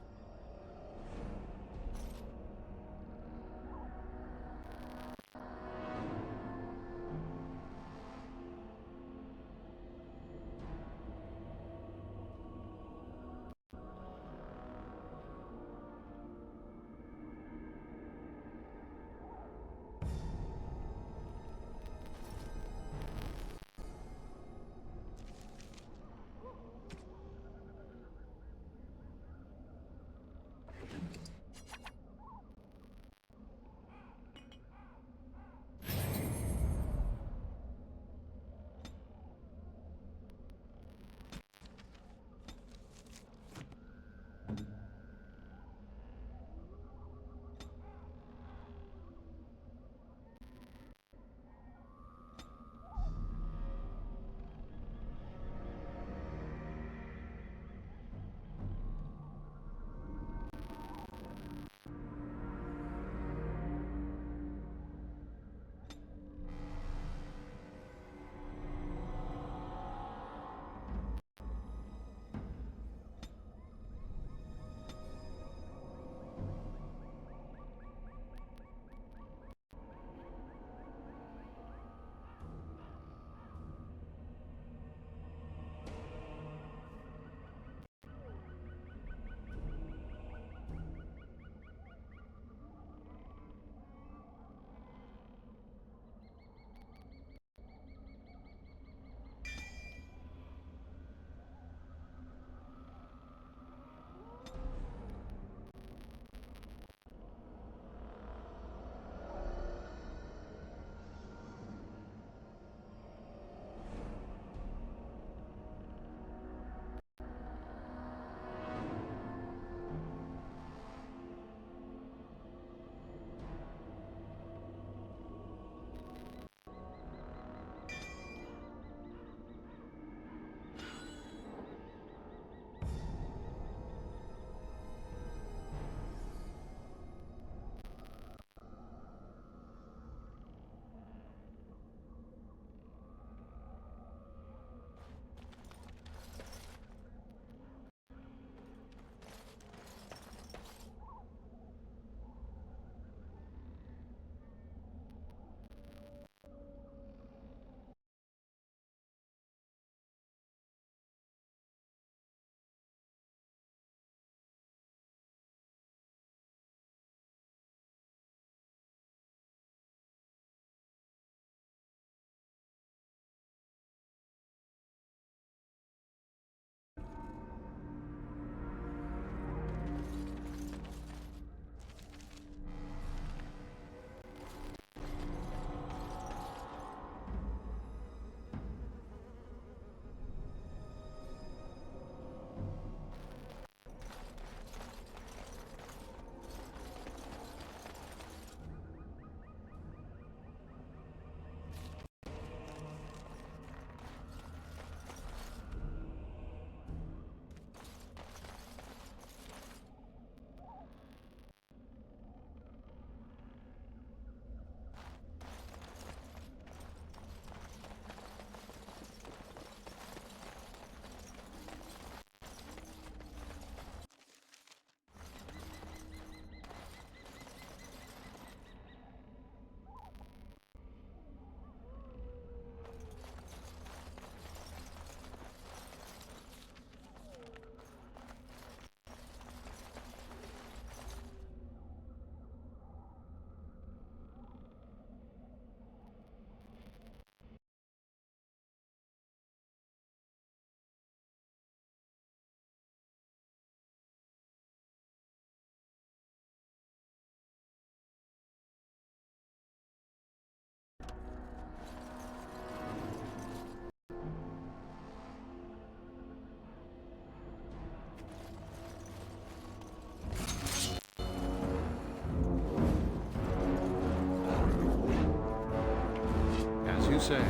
say?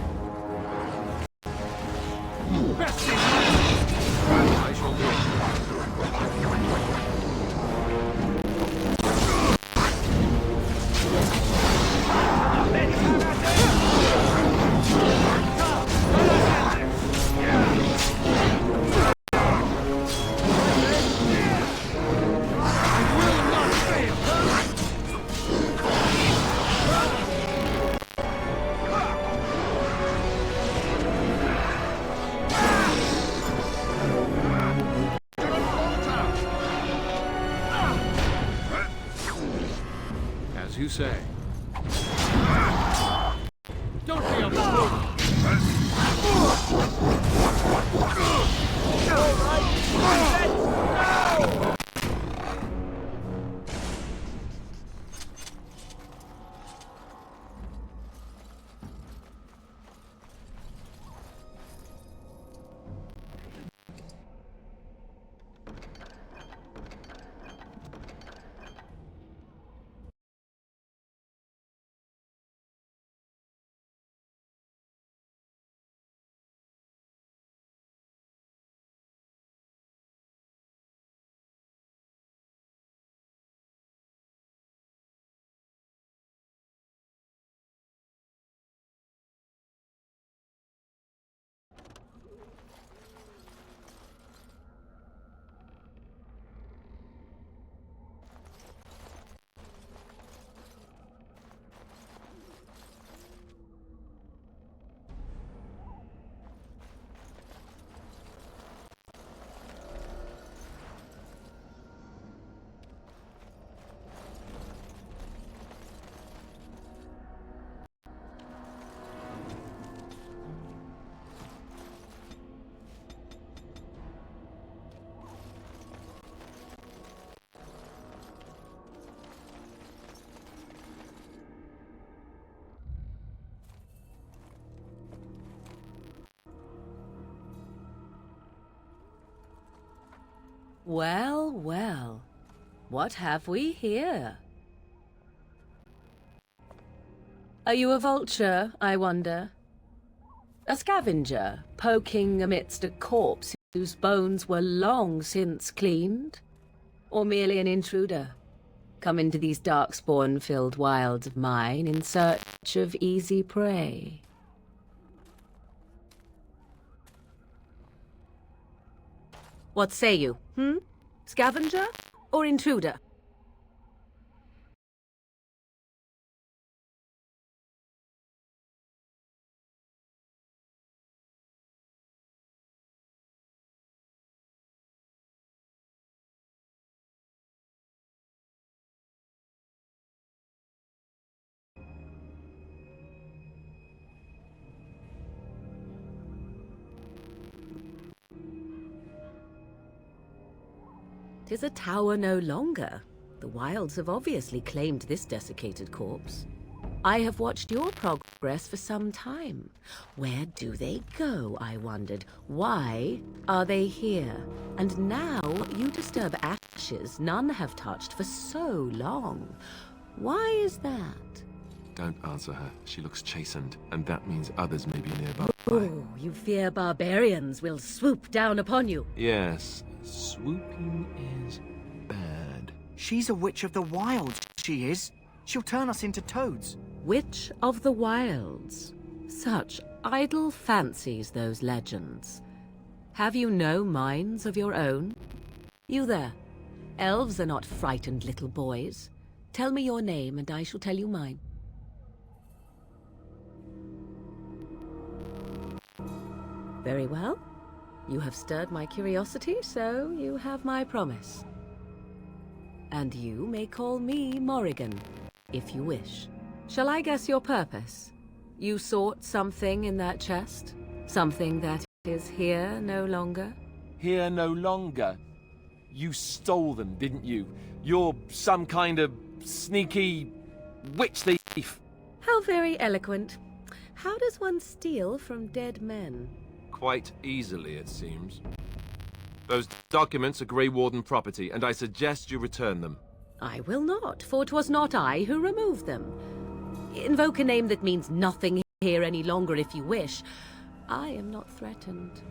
Best in I shall do it. As you say. Don't be a fool! Well, well. What have we here? Are you a vulture, I wonder? A scavenger, poking amidst a corpse whose bones were long since cleaned? Or merely an intruder, come into these darkspawn-filled wilds of mine in search of easy prey? What say you, Scavenger or intruder? Tis a tower no longer. The wilds have obviously claimed this desiccated corpse. I have watched your progress for some time. Where do they go, I wondered? Why are they here? And now you disturb ashes none have touched for so long. Why is that? Don't answer her. She looks chastened, and that means others may be nearby. Oh, you fear barbarians will swoop down upon you. Yes, swooping is bad. She's a witch of the wilds, she is. She'll turn us into toads. Witch of the wilds. Such idle fancies, those legends. Have you no minds of your own? You there. Elves are not frightened little boys. Tell me your name and I shall tell you mine. Very well. You have stirred my curiosity, so you have my promise. And you may call me Morrigan, if you wish. Shall I guess your purpose? You sought something in that chest? Something that is here no longer? Here no longer? You stole them, didn't you? You're some kind of sneaky witch thief. How very eloquent. How does one steal from dead men? Quite easily, it seems. Those documents are Grey Warden property, and I suggest you return them. I will not, for 'twas not I who removed them. Invoke a name that means nothing here any longer if you wish. I am not threatened.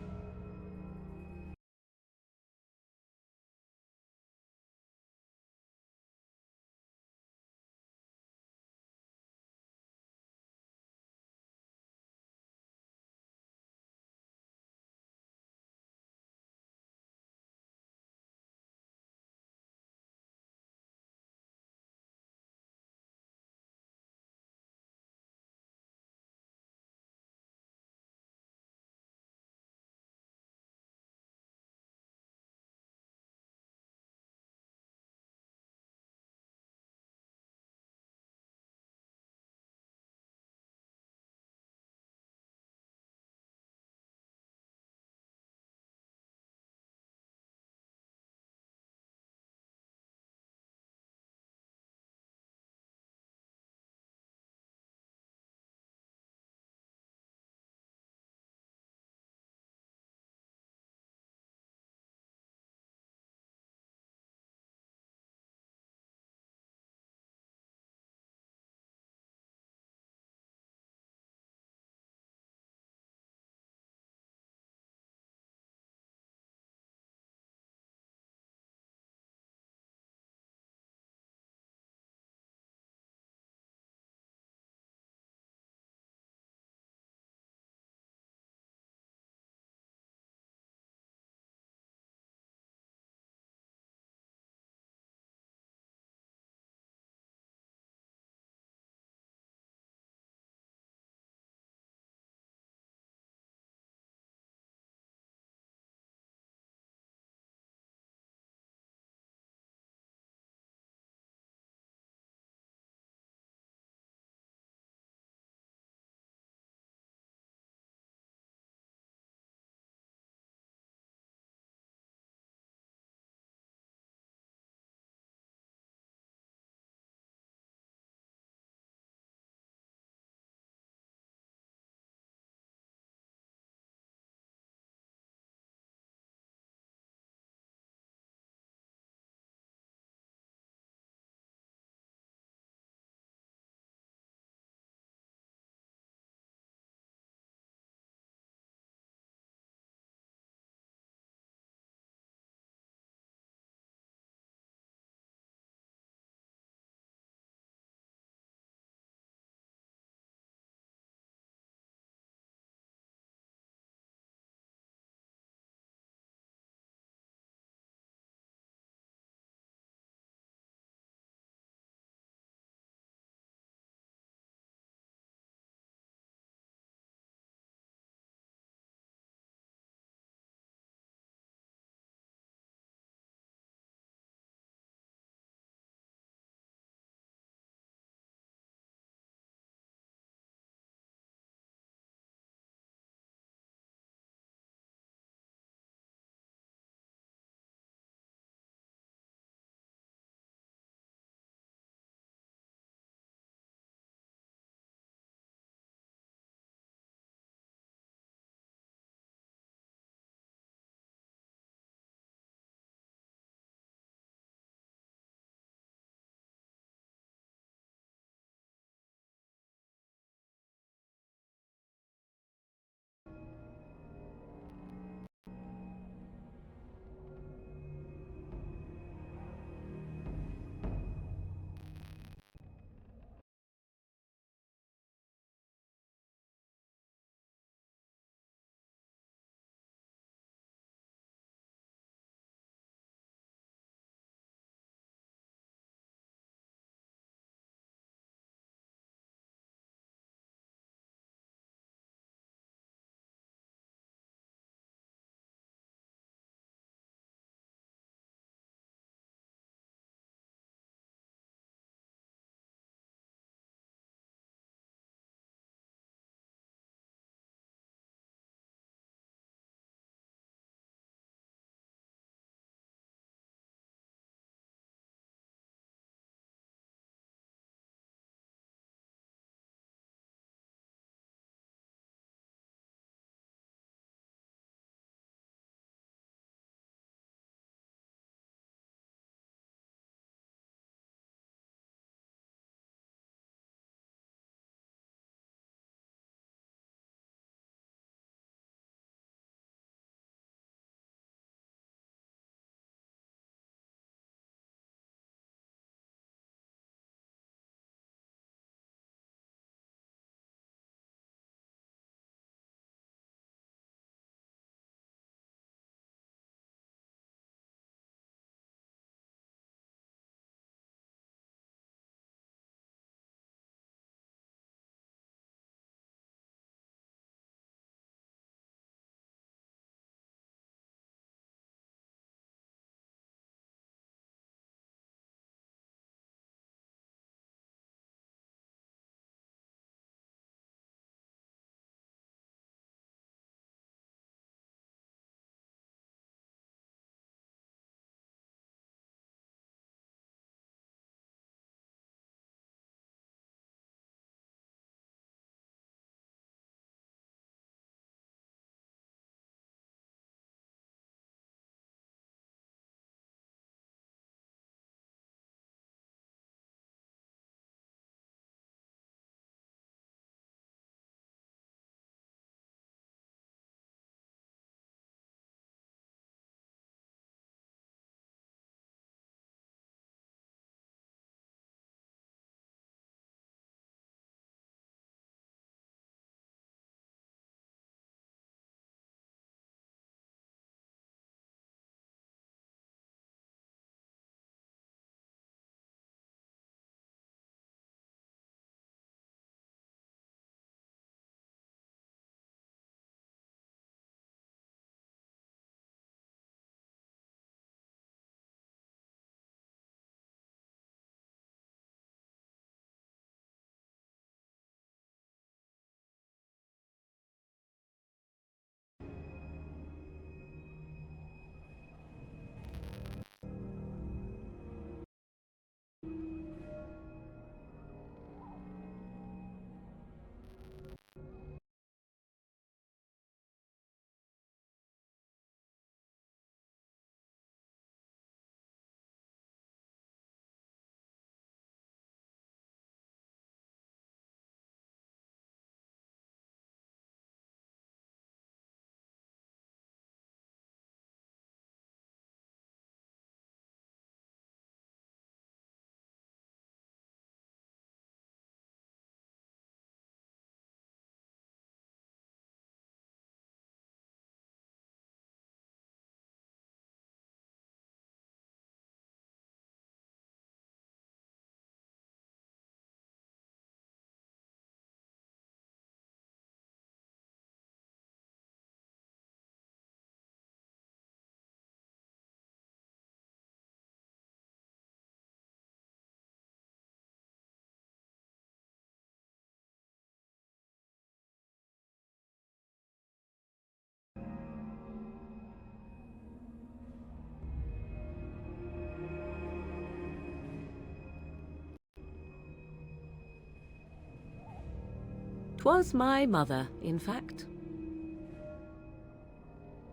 It was my mother, in fact.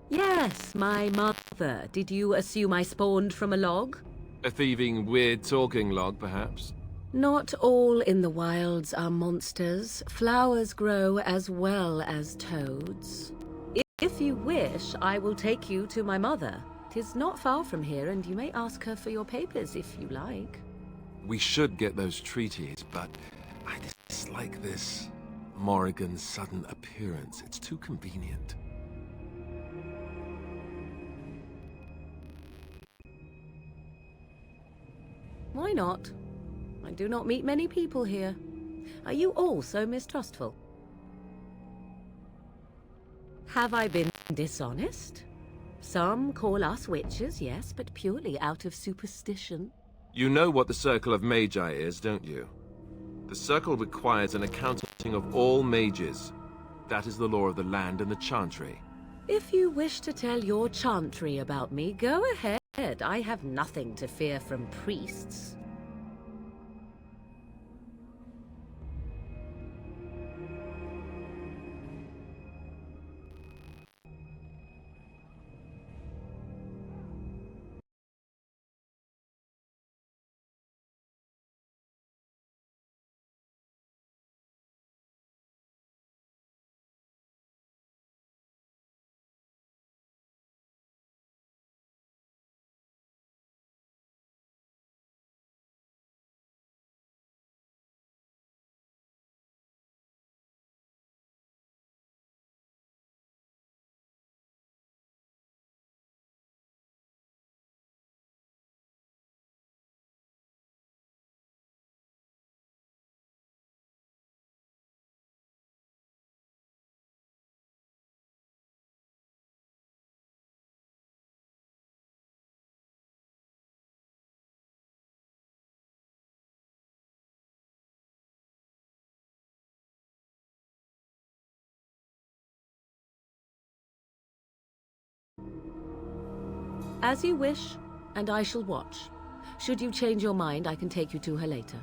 Yes, my mother. Did you assume I spawned from a log? A thieving, weird-talking log, perhaps? Not all in the wilds are monsters. Flowers grow as well as toads. If you wish, I will take you to my mother. 'Tis not far from here, and you may ask her for your papers if you like. We should get those treaties, but I dislike this Morrigan's sudden appearance. It's too convenient. Why not? I do not meet many people here. Are you all so mistrustful? Have I been dishonest? Some call us witches, yes, but purely out of superstition. You know what the Circle of Magi is, don't you? The Circle requires an accounting of all mages. That is the law of the land and the Chantry. If you wish to tell your chantry about me, go ahead. I have nothing to fear from priests. As you wish, and I shall watch. Should you change your mind, I can take you to her later.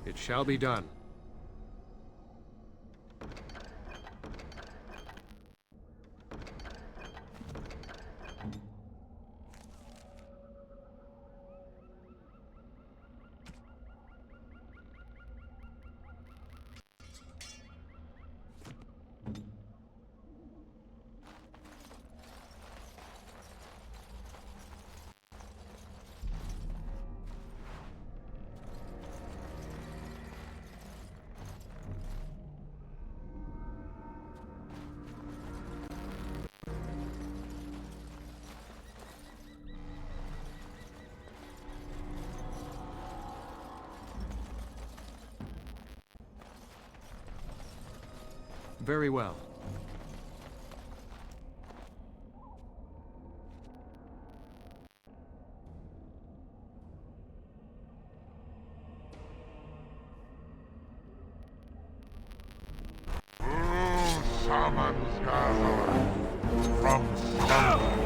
It shall be done. Very well. Summons gatherer from somewhere.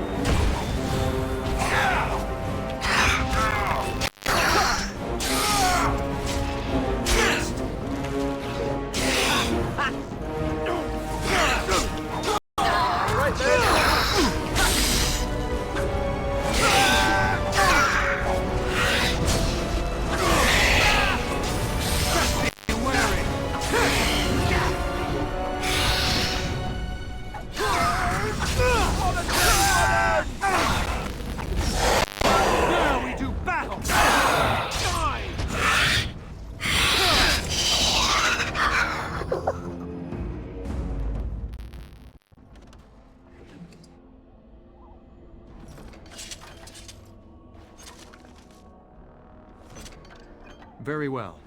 Very well.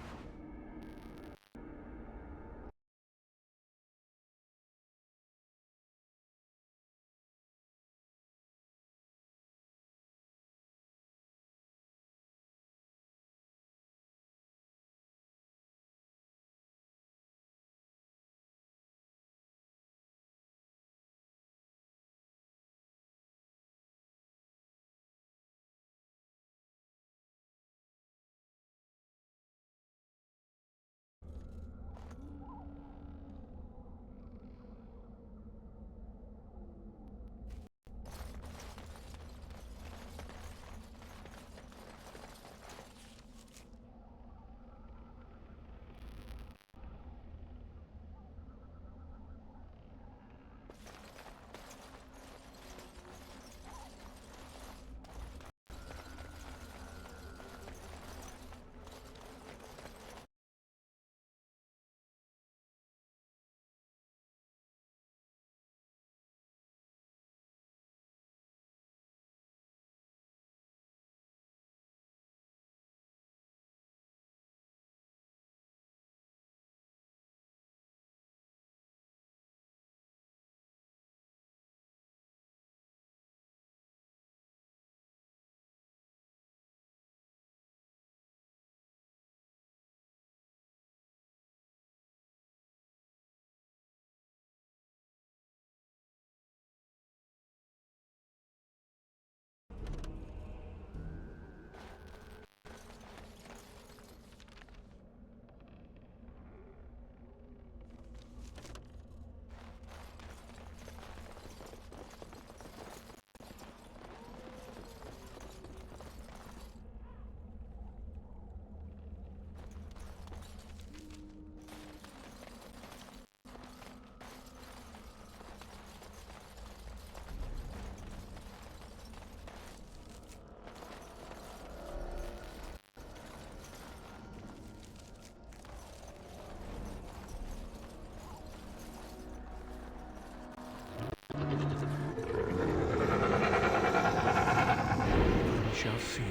Shall see.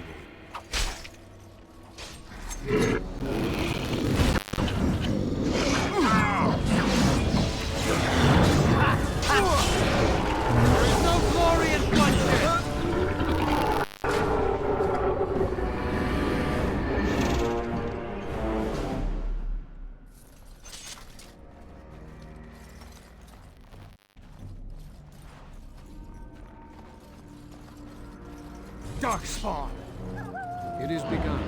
There's no glory in bloodshed! Darkspawn! It is begun.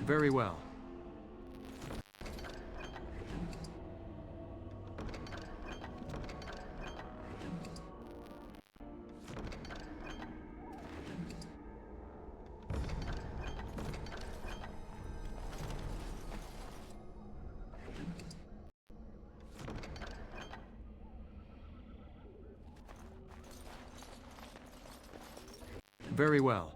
Very well. Very well.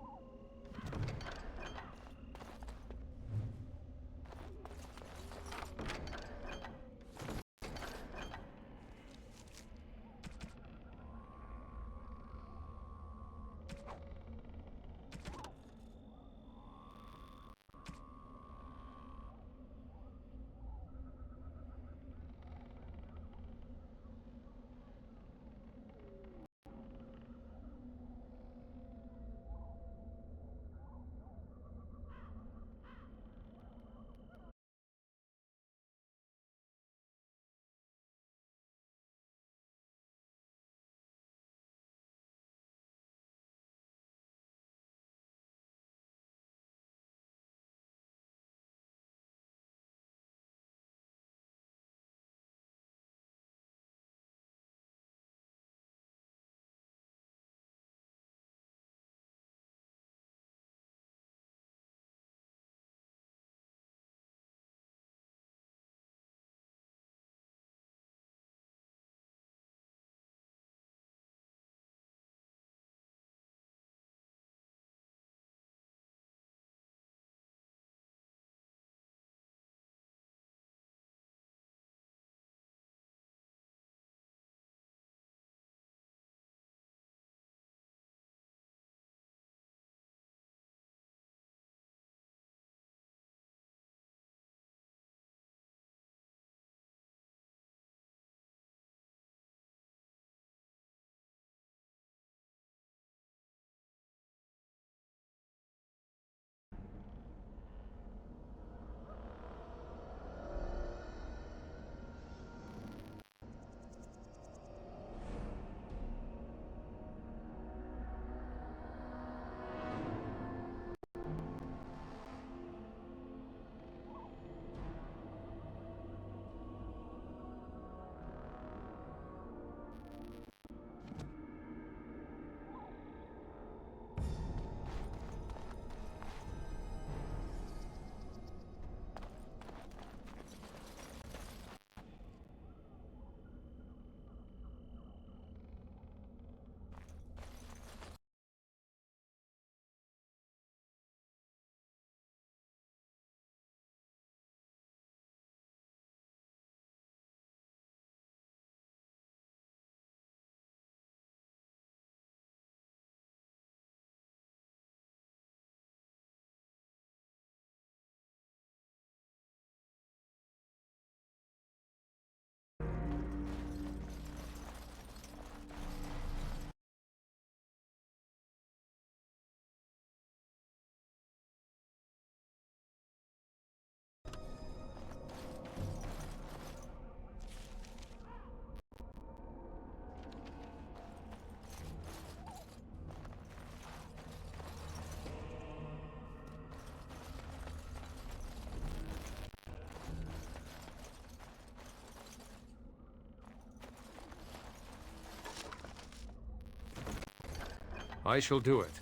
I shall do it.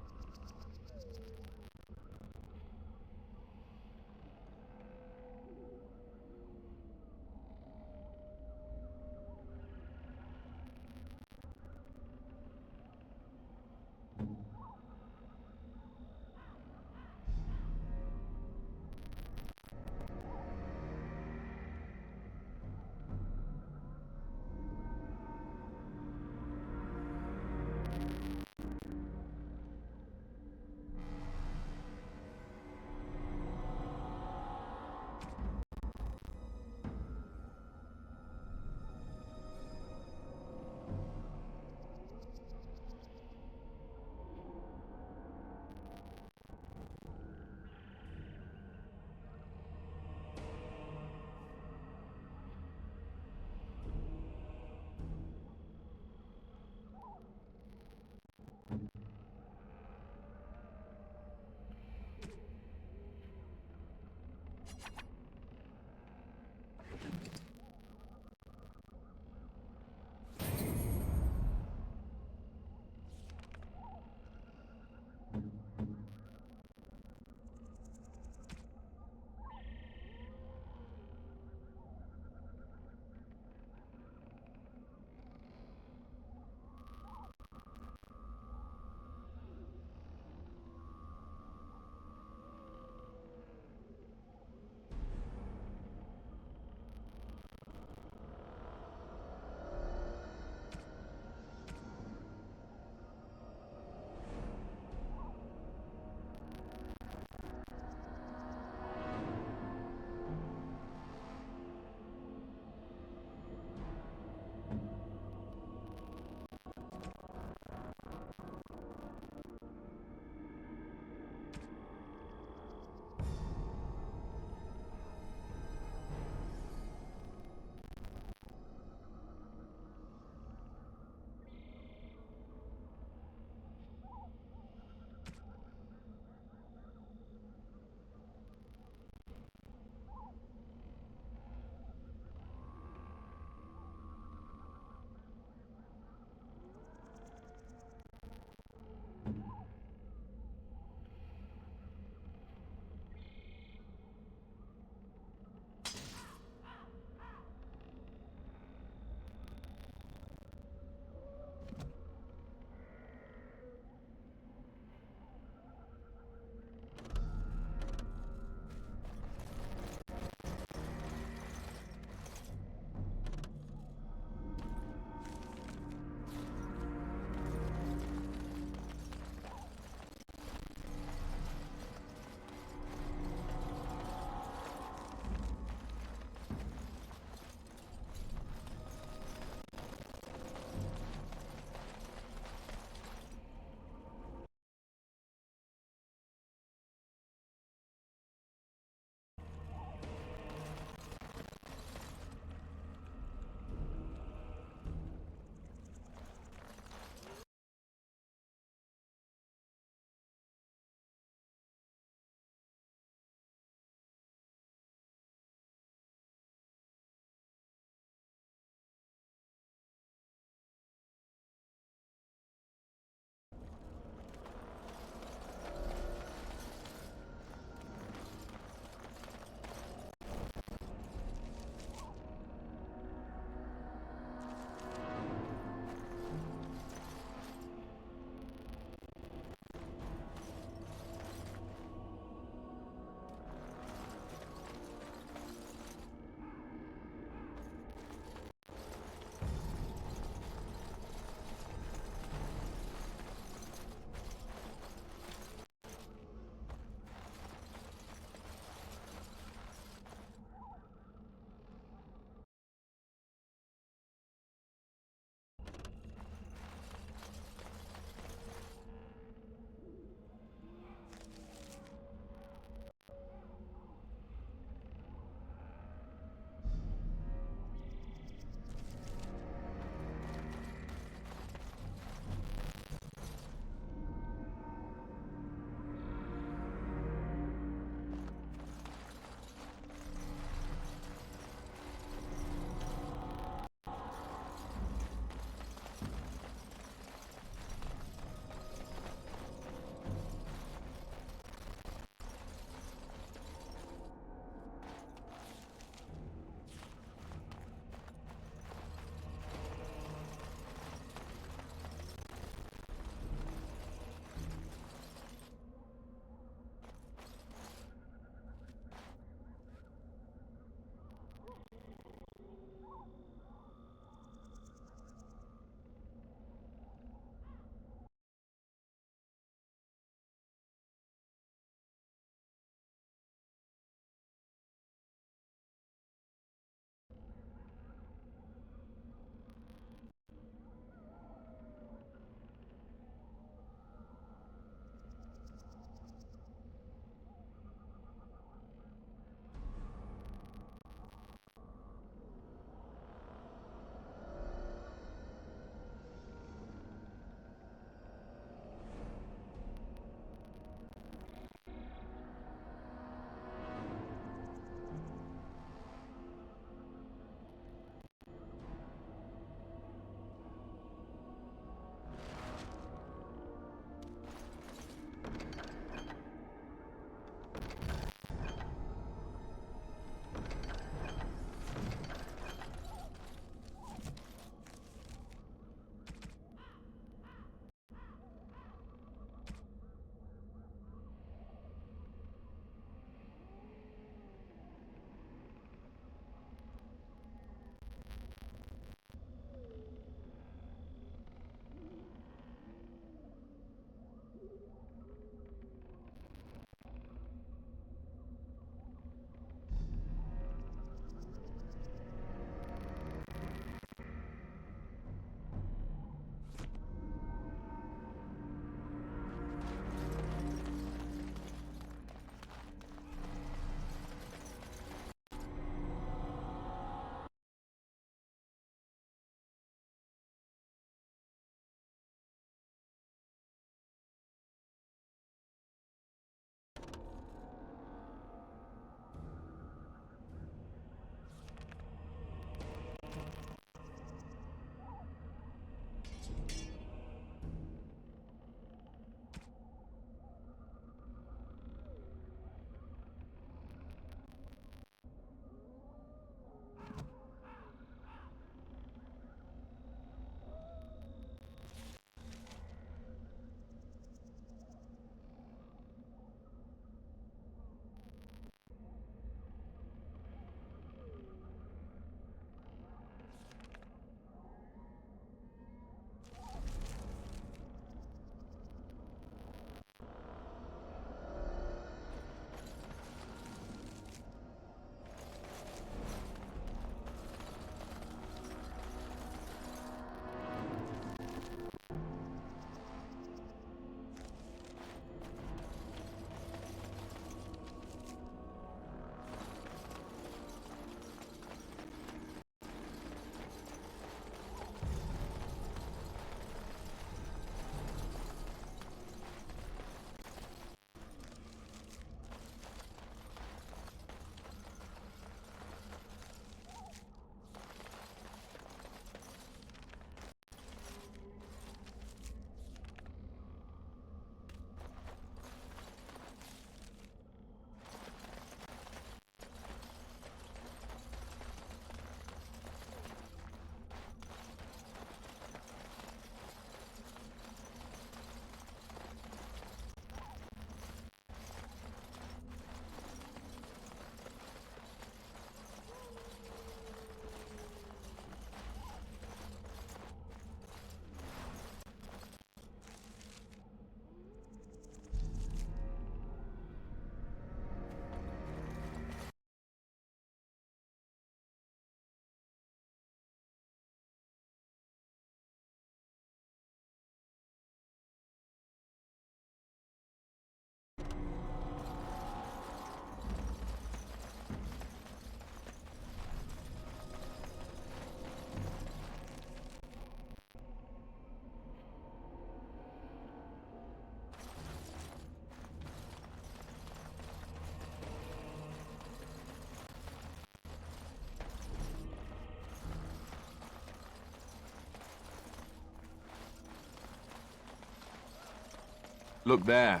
Look there.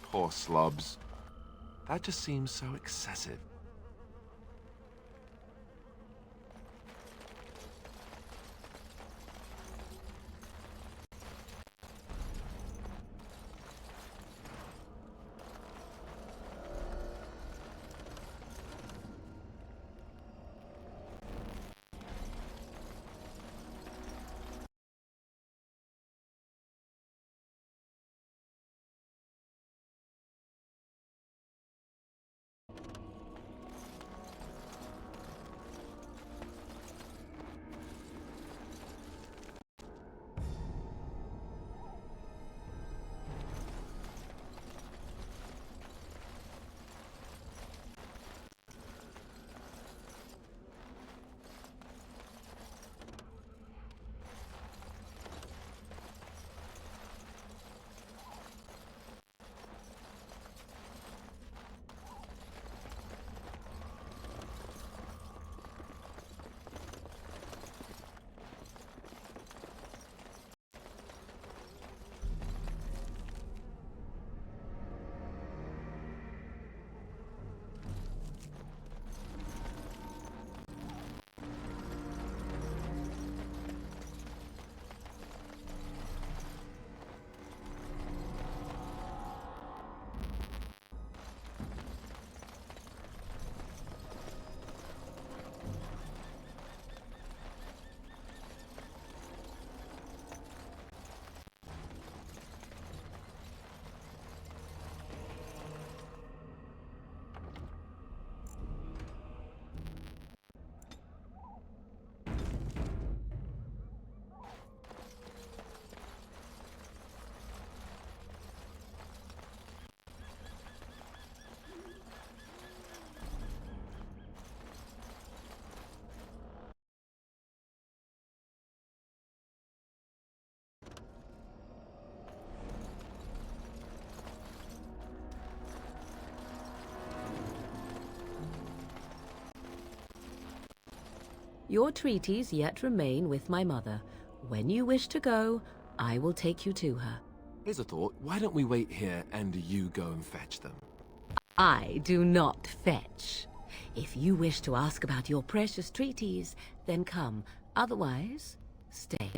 Poor slobs. That just seems so excessive. Your treaties yet remain with my mother. When you wish to go, I will take you to her. Here's a thought. Why don't we wait here and you go and fetch them? I do not fetch. If you wish to ask about your precious treaties, then come. Otherwise, stay.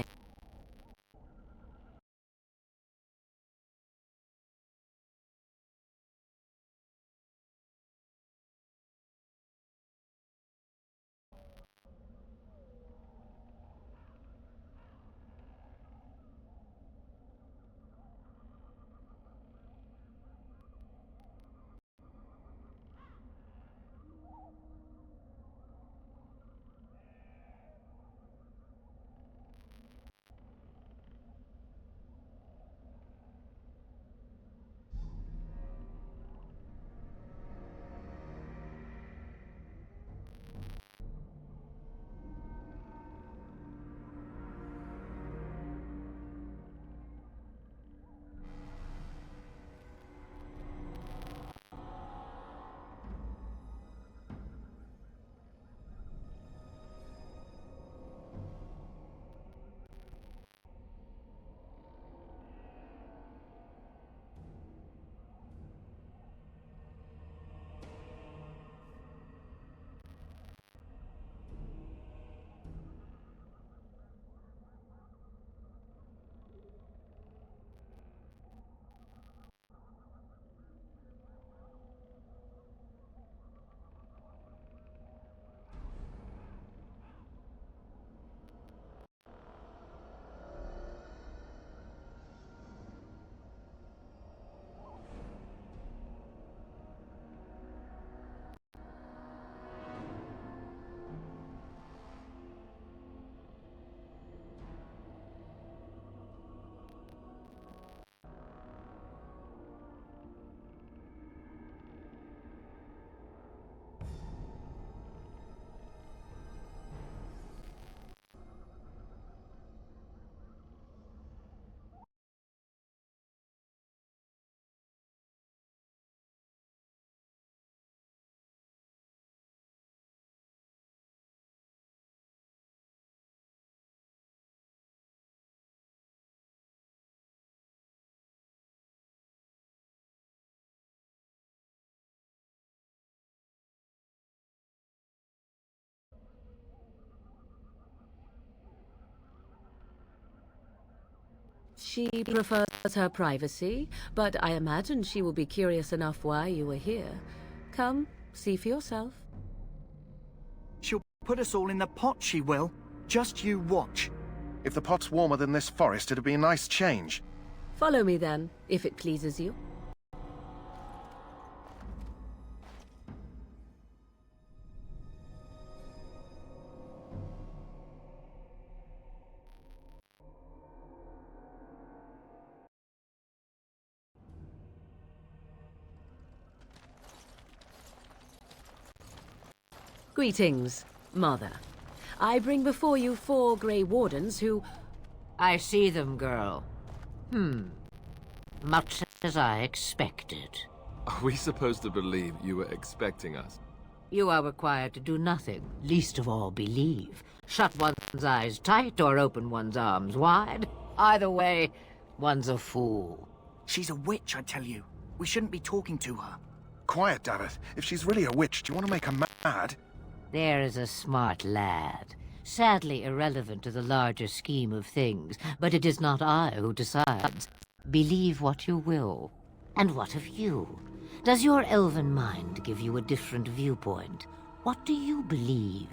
She prefers her privacy, but I imagine she will be curious enough why you are here. Come, see for yourself. She'll put us all in the pot, she will. Just you watch. If the pot's warmer than this forest, it'd be a nice change. Follow me then, if it pleases you. Greetings, Mother. I bring before you 4 Grey Wardens who... I see them, girl. Much as I expected. Are we supposed to believe you were expecting us? You are required to do nothing, least of all believe. Shut one's eyes tight or open one's arms wide. Either way, one's a fool. She's a witch, I tell you. We shouldn't be talking to her. Quiet, Davith. If she's really a witch, do you want to make her mad? There is a smart lad. Sadly irrelevant to the larger scheme of things, but it is not I who decides. Believe what you will. And what of you? Does your elven mind give you a different viewpoint? What do you believe?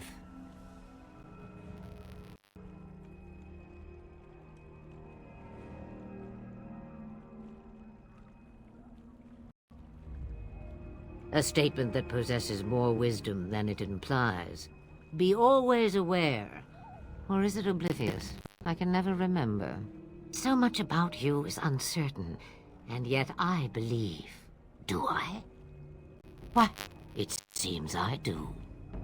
A statement that possesses more wisdom than it implies. Be always aware. Or is it oblivious? I can never remember. So much about you is uncertain, and yet I believe. Do I? Why, it seems I do.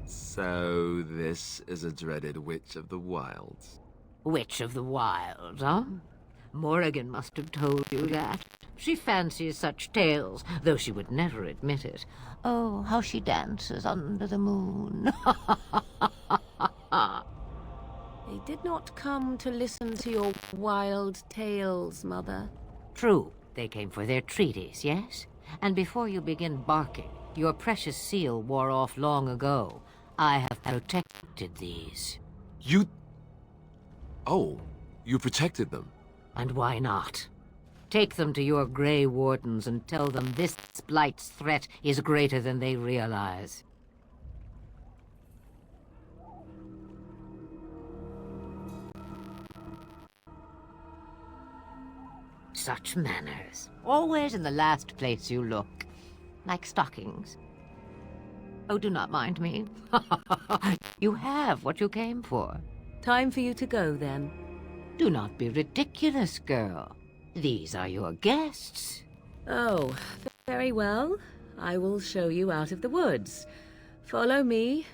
So this is a dreaded Witch of the Wilds. Witch of the Wilds, huh? Morrigan must have told you that. She fancies such tales, though she would never admit it. Oh, how she dances under the moon. A did not come to listen to your wild tales, Mother. True, they came for their treaties, yes? And before you begin barking, your precious seal wore off long ago. I have protected these. You... Oh, you protected them? And why not? Take them to your Grey Wardens and tell them this Blight's threat is greater than they realize. Such manners. Always in the last place you look. Like stockings. Oh, do not mind me. You have what you came for. Time for you to go, then. Do not be ridiculous, girl. These are your guests. Oh, very well. I will show you out of the woods. Follow me.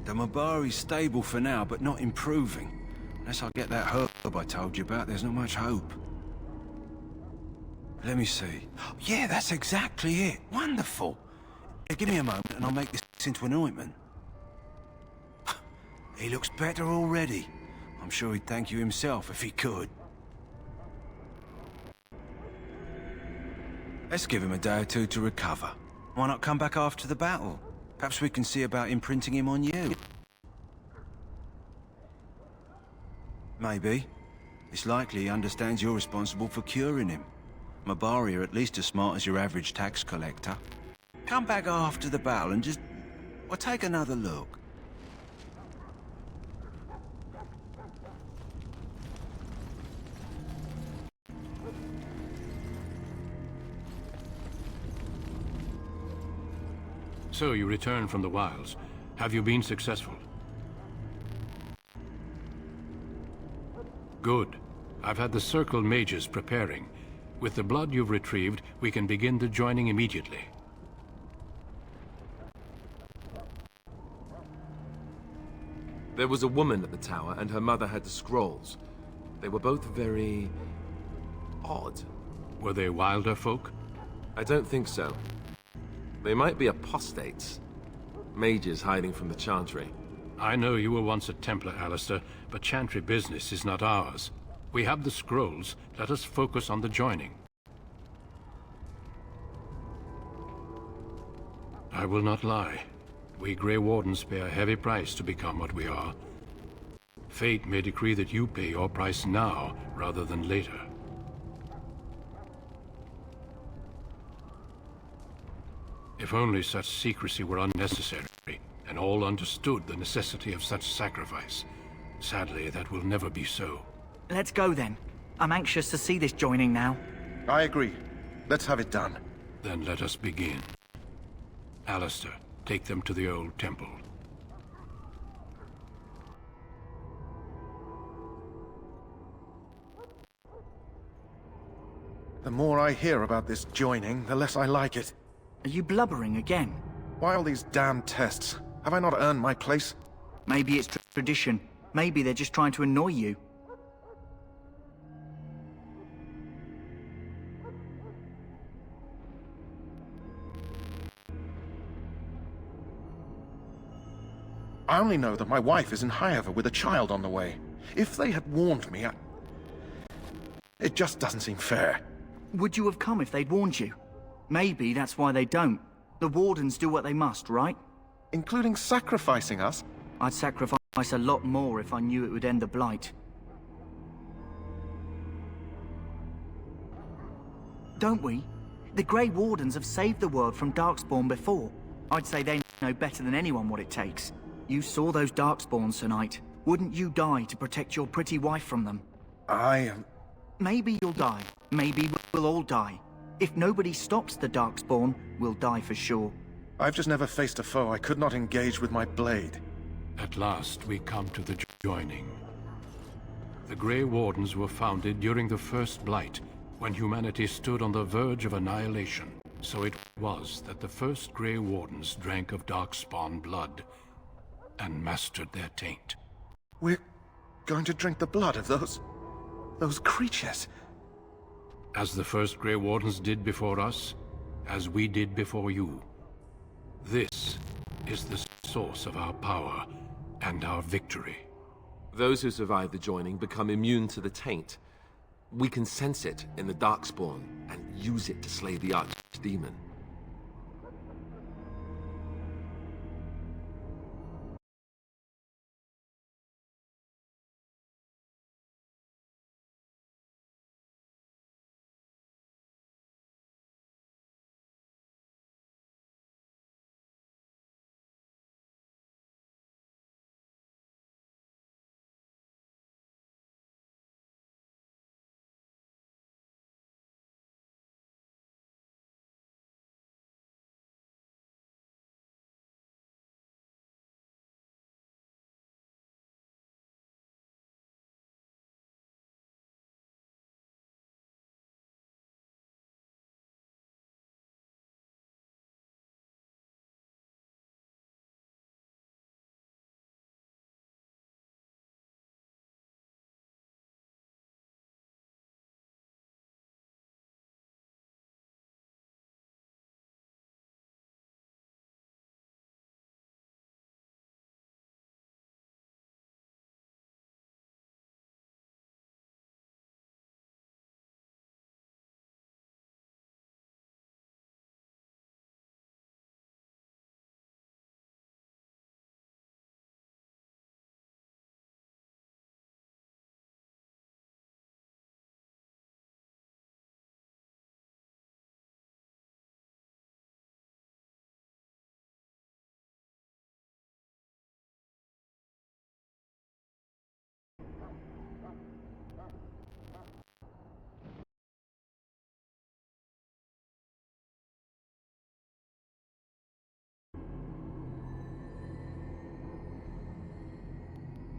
The Mabari's stable for now, but not improving. Unless I get that herb I told you about, there's not much hope. Let me see. Yeah, that's exactly it. Wonderful. Give me a moment and I'll make this into an ointment. He looks better already. I'm sure he'd thank you himself if he could. Let's give him a day or two to recover. Why not come back after the battle? Perhaps we can see about imprinting him on you. Maybe. It's likely he understands you're responsible for curing him. Mabari are at least as smart as your average tax collector. Come back after the battle and just... well, take another look. So you returned from the wilds. Have you been successful? Good. I've had the Circle mages preparing. With the blood you've retrieved, we can begin the joining immediately. There was a woman at the tower, and her mother had the scrolls. They were both very... odd. Were they wilder folk? I don't think so. They might be apostates. Mages hiding from the Chantry. I know you were once a Templar, Allistar, but Chantry business is not ours. We have the scrolls. Let us focus on the joining. I will not lie. We Grey Wardens pay a heavy price to become what we are. Fate may decree that you pay your price now, rather than later. If only such secrecy were unnecessary, and all understood the necessity of such sacrifice. Sadly, that will never be so. Let's go then. I'm anxious to see this joining now. I agree. Let's have it done. Then let us begin. Allistar, take them to the old temple. The more I hear about this joining, the less I like it. Are you blubbering again? Why all these damn tests? Have I not earned my place? Maybe it's tradition. Maybe they're just trying to annoy you. I only know that my wife is in Whyyyy with a child on the way. If they had warned me, it just doesn't seem fair. Would you have come if they'd warned you? Maybe that's why they don't. The Wardens do what they must, right? Including sacrificing us? I'd sacrifice a lot more if I knew it would end the Blight. Don't we? The Grey Wardens have saved the world from Darkspawn before. I'd say they know better than anyone what it takes. You saw those Darkspawns tonight. Wouldn't you die to protect your pretty wife from them? Maybe you'll die. Maybe we'll all die. If nobody stops the Darkspawn, we'll die for sure. I've just never faced a foe I could not engage with my blade. At last, we come to the joining. The Grey Wardens were founded during the First Blight, when humanity stood on the verge of annihilation. So it was that the first Grey Wardens drank of Darkspawn blood and mastered their taint. We're going to drink the blood of those creatures. As the first Grey Wardens did before us, as we did before you. This is the source of our power and our victory. Those who survive the joining become immune to the taint. We can sense it in the Darkspawn and use it to slay the Archdemon.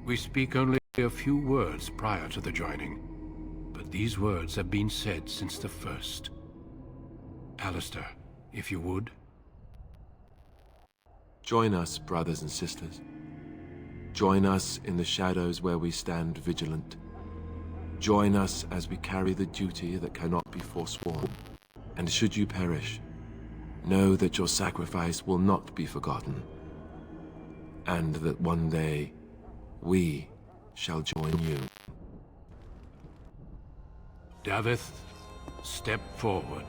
We speak only a few words prior to the joining, but these words have been said since the first. Allistar, if you would. Join us, brothers and sisters. Join us in the shadows where we stand vigilant. Join us as we carry the duty that cannot be forsworn. And should you perish, know that your sacrifice will not be forgotten, and that one day we shall join you. Davith, step forward.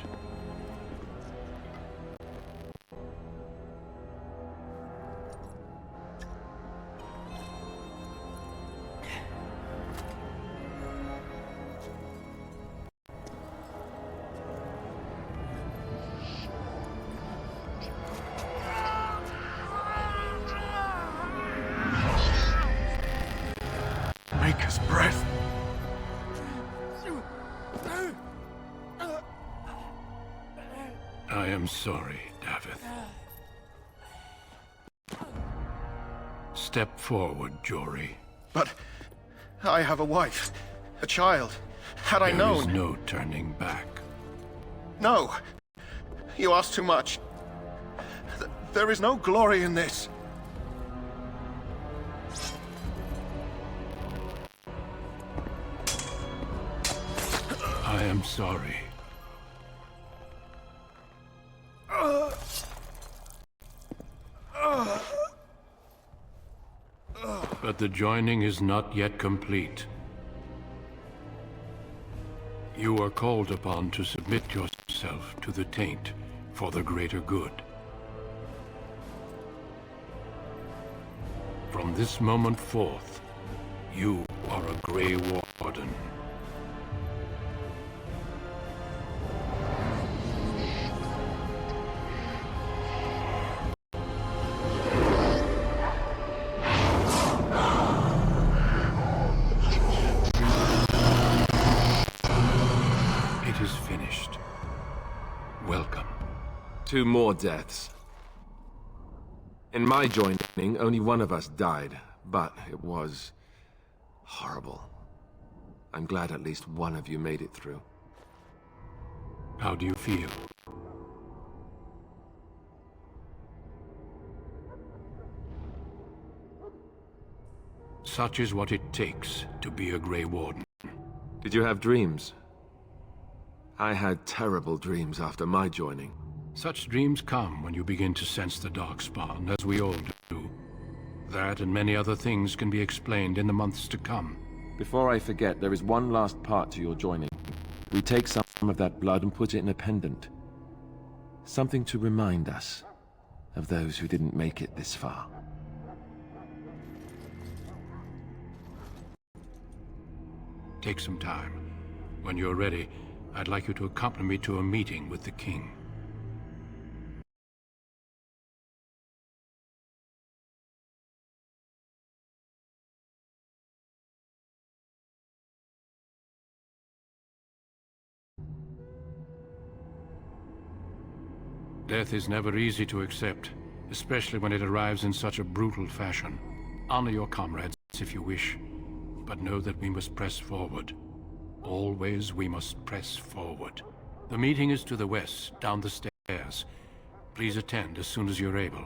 Maker's breath. I am sorry, Davith. Step forward, Jory. But I have a wife, a child. Had I known... There is no turning back. No! You ask too much. There is no glory in this. I am sorry. But the joining is not yet complete. You are called upon to submit yourself to the taint for the greater good. From this moment forth, you are a Grey Warden. 2 more deaths. In my joining, only one of us died, but it was horrible. I'm glad at least one of you made it through. How do you feel? Such is what it takes to be a Grey Warden. Did you have dreams? I had terrible dreams after my joining. Such dreams come when you begin to sense the Darkspawn, as we all do. That and many other things can be explained in the months to come. Before I forget, there is one last part to your joining. We take some of that blood and put it in a pendant. Something to remind us of those who didn't make it this far. Take some time. When you're ready, I'd like you to accompany me to a meeting with the king. Death is never easy to accept, especially when it arrives in such a brutal fashion. Honor your comrades if you wish, but know that we must press forward. Always we must press forward. The meeting is to the west, down the stairs. Please attend as soon as you're able.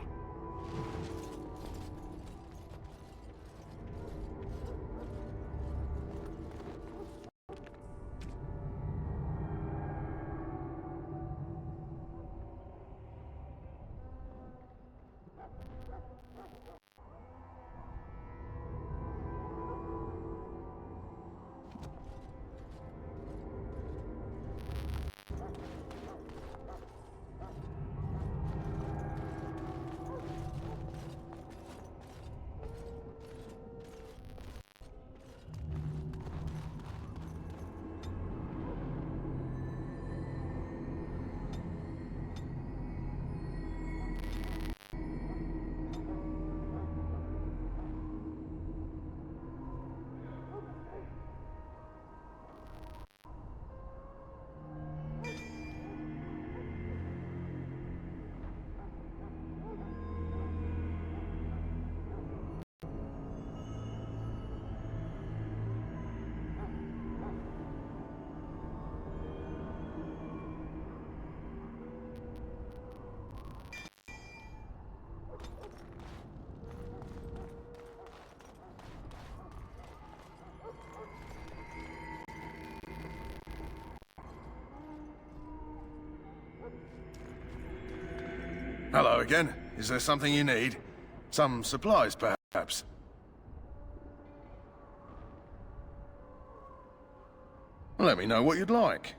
Hello again. Is there something you need? Some supplies, perhaps? Let me know what you'd like.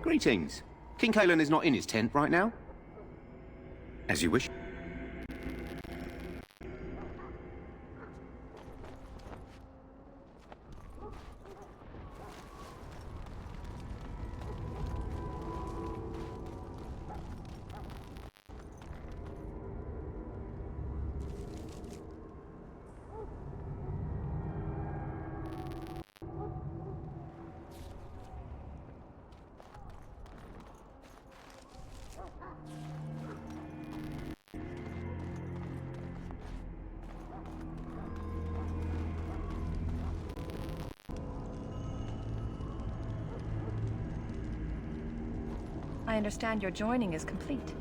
Greetings. King Kalen is not in his tent right now. As you wish. I understand your joining is complete.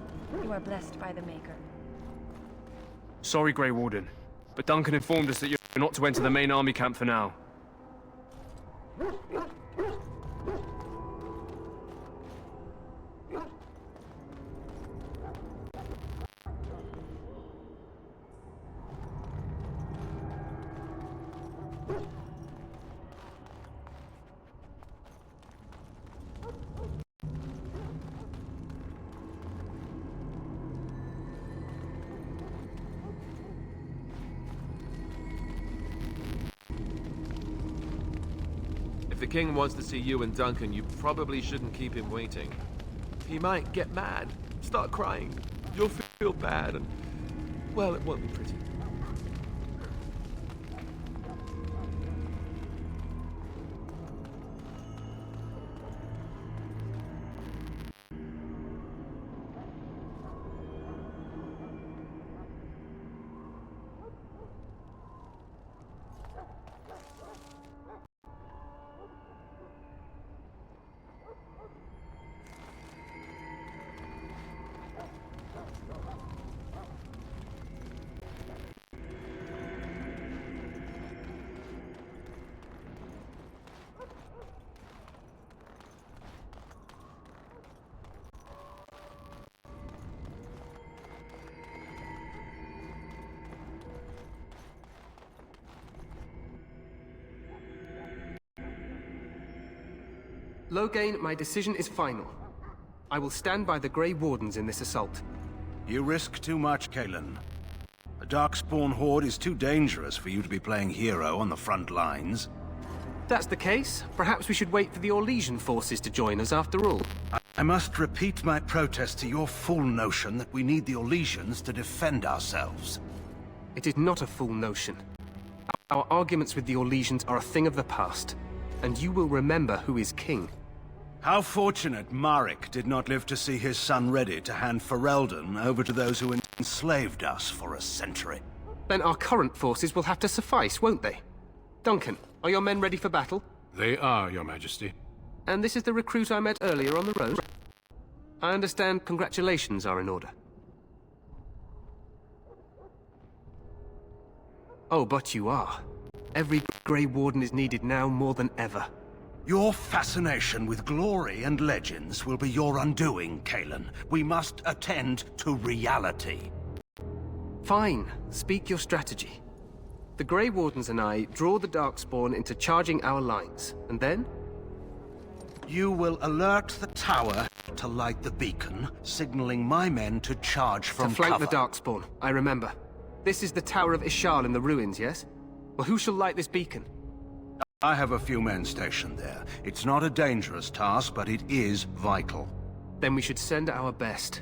You are blessed by the Maker. Sorry, Grey Warden, but Duncan informed us that you're not to enter the main army camp for now. If the king wants to see you and Duncan, you probably shouldn't keep him waiting. He might get mad, start crying. You'll feel bad, and, well, it won't be pretty. Loghain, my decision is final. I will stand by the Grey Wardens in this assault. You risk too much, Kalen. The Darkspawn Horde is too dangerous for you to be playing hero on the front lines. If that's the case, perhaps we should wait for the Orlesian forces to join us after all. I must repeat my protest to your fool notion that we need the Orlesians to defend ourselves. It is not a fool notion. Our arguments with the Orlesians are a thing of the past, and you will remember who is king. How fortunate Marek did not live to see his son ready to hand Ferelden over to those who enslaved us for a century. Then our current forces will have to suffice, won't they? Duncan, are your men ready for battle? They are, Your Majesty. And this is the recruit I met earlier on the road? I understand congratulations are in order. Oh, but you are. Every Grey Warden is needed now more than ever. Your fascination with glory and legends will be your undoing, Kalen. We must attend to reality. Fine. Speak your strategy. The Grey Wardens and I draw the Darkspawn into charging our lines, and then? You will alert the tower to light the beacon, signaling my men to charge from cover. To flank the cover. Darkspawn, I remember. This is the Tower of Ishal in the ruins, yes? Well, who shall light this beacon? I have a few men stationed there. It's not a dangerous task, but it is vital. Then we should send our best.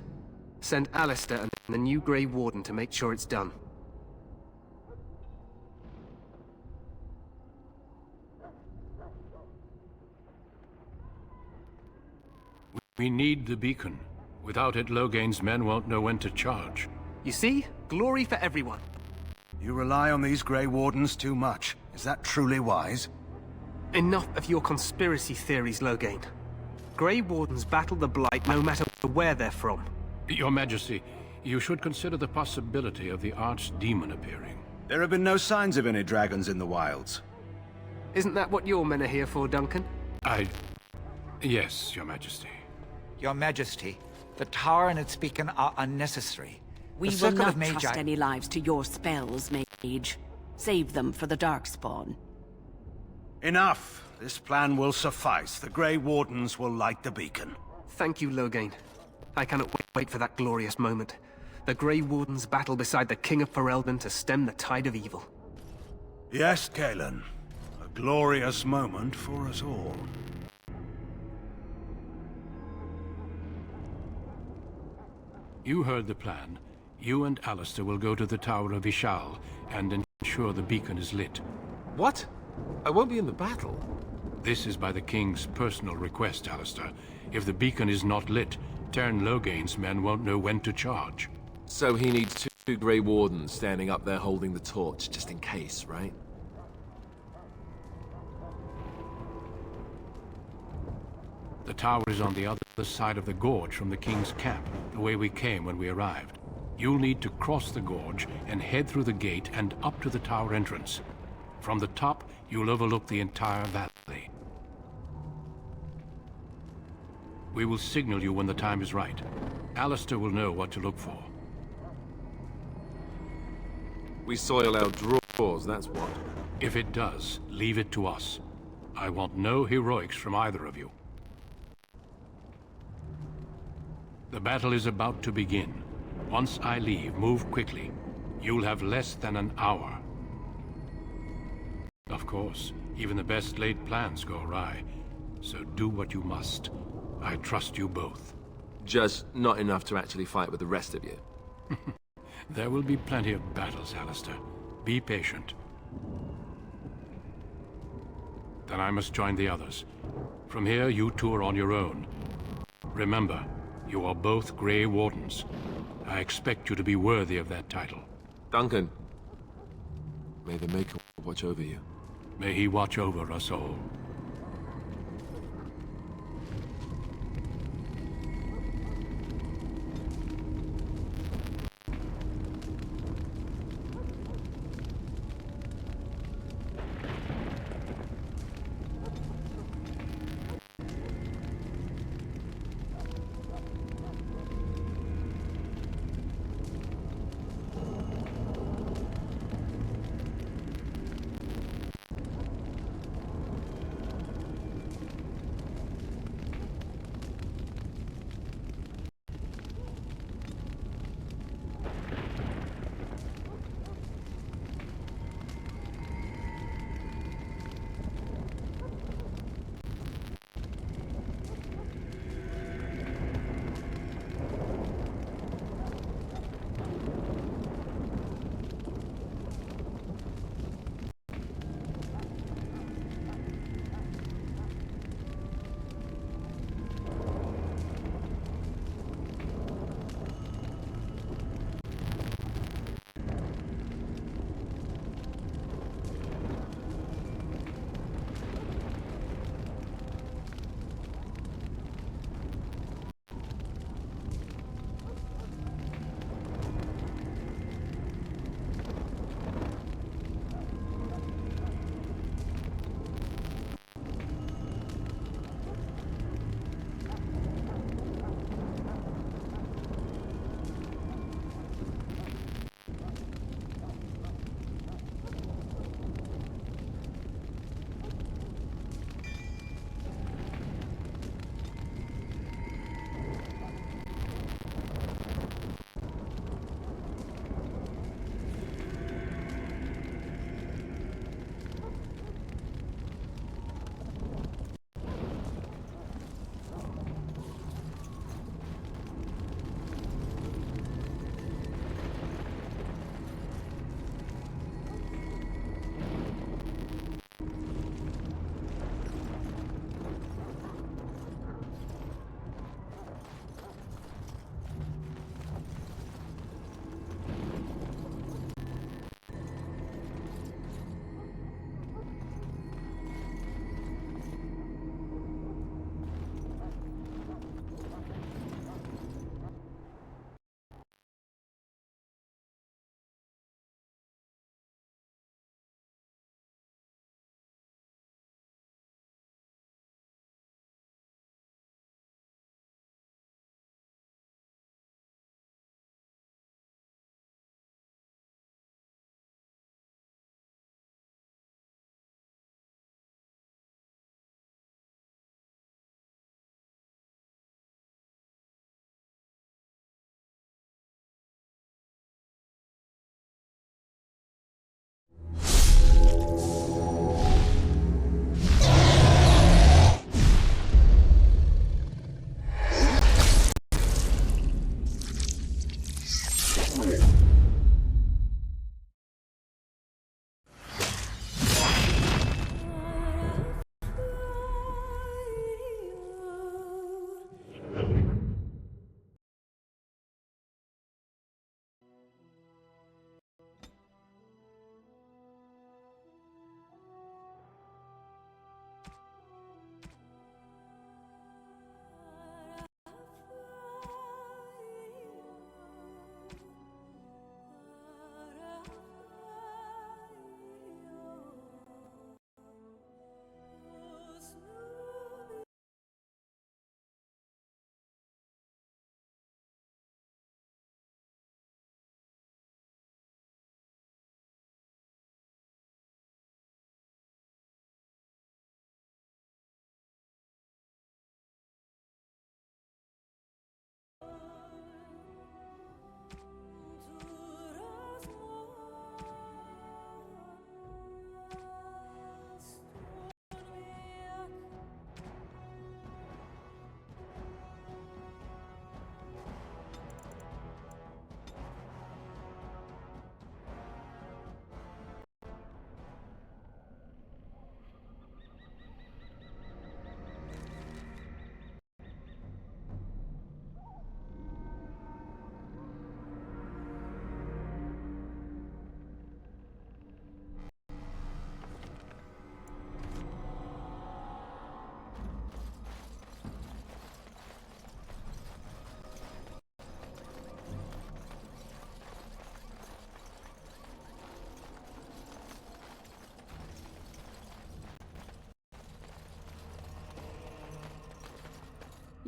Send Allistar and the new Grey Warden to make sure it's done. We need the beacon. Without it, Loghain's men won't know when to charge. You see? Glory for everyone. You rely on these Grey Wardens too much. Is that truly wise? Enough of your conspiracy theories, Loghain. Grey Wardens battle the Blight no matter where they're from. Your Majesty, you should consider the possibility of the Archdemon appearing. There have been no signs of any dragons in the wilds. Isn't that what your men are here for, Duncan? Yes, Your Majesty. Your Majesty, the tower and its beacon are unnecessary. We will not trust any lives to your spells, mage. Save them for the Darkspawn. Enough! This plan will suffice. The Grey Wardens will light the beacon. Thank you, Loghain. I cannot wait for that glorious moment. The Grey Wardens battle beside the King of Ferelden to stem the tide of evil. Yes, Galen. A glorious moment for us all. You heard the plan. You and Allistar will go to the Tower of Ishal and ensure the beacon is lit. What? I won't be in the battle. This is by the King's personal request, Allistar. If the beacon is not lit, Tern Loghain's men won't know when to charge. So he needs two Grey Wardens standing up there holding the torch, just in case, right? The tower is on the other side of the gorge from the King's camp, the way we came when we arrived. You'll need to cross the gorge and head through the gate and up to the tower entrance. From the top, you'll overlook the entire valley. We will signal you when the time is right. Allistar will know what to look for. We soil our drawers, that's what. If it does, leave it to us. I want no heroics from either of you. The battle is about to begin. Once I leave, move quickly. You'll have less than an hour. Of course, even the best laid plans go awry. So do what you must. I trust you both. Just not enough to actually fight with the rest of you. There will be plenty of battles, Allistar. Be patient. Then I must join the others. From here, you two are on your own. Remember, you are both Grey Wardens. I expect you to be worthy of that title. Duncan, may the Maker watch over you. May he watch over us all.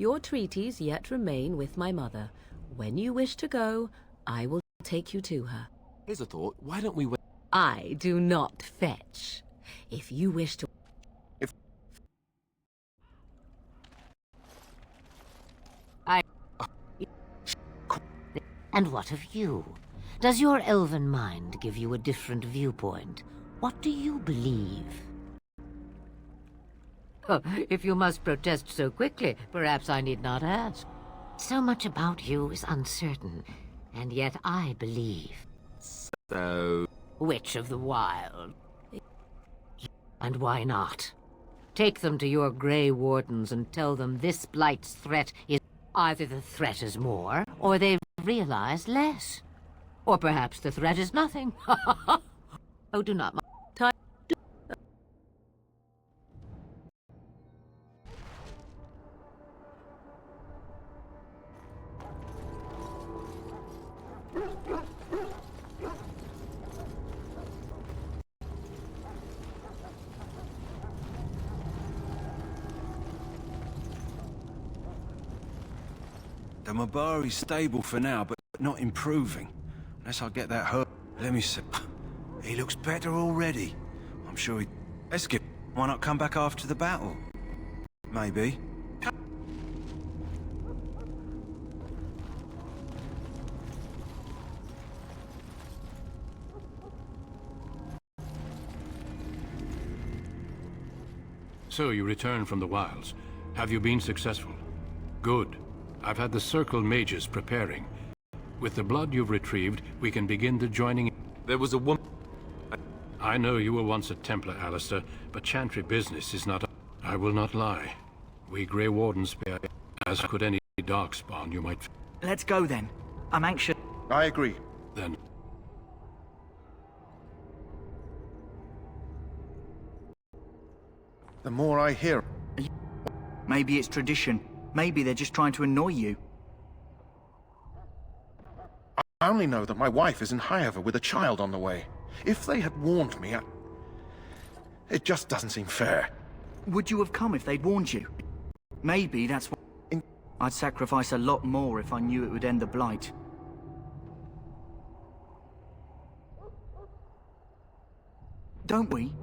Your treaties yet remain with my mother. When you wish to go, I will take you to her. Here's a thought. Why don't we wait? I do not fetch. If you wish to... And what of you? Does your elven mind give you a different viewpoint? What do you believe? Oh, if you must protest so quickly, perhaps I need not ask. So much about you is uncertain, and yet I believe. So... Witch of the Wild. And why not? Take them to your Grey Wardens and tell them this Blight's threat is... Either the threat is more, or they've realized less. Or perhaps the threat is nothing. Oh, do not... The Mabari's stable for now, but not improving. Unless I get that hurt. Let me see. He looks better already. I'm sure he... Let's get... Why not come back after the battle? Maybe. So you return from the wilds. Have you been successful? Good. I've had the Circle mages preparing. With the blood you've retrieved, we can begin the joining... There was a woman... I know you were once a Templar, Allistar, but Chantry business is not... I will not lie. We Grey Wardens bear... As could any Darkspawn you might... Let's go then. I'm anxious. I agree. Then... The more I hear... Maybe it's tradition. Maybe they're just trying to annoy you. I only know that my wife is in Whyyyy with a child on the way. If they had warned me, it just doesn't seem fair. Would you have come if they'd warned you? Maybe that's what... I'd sacrifice a lot more if I knew it would end the Blight. Don't we?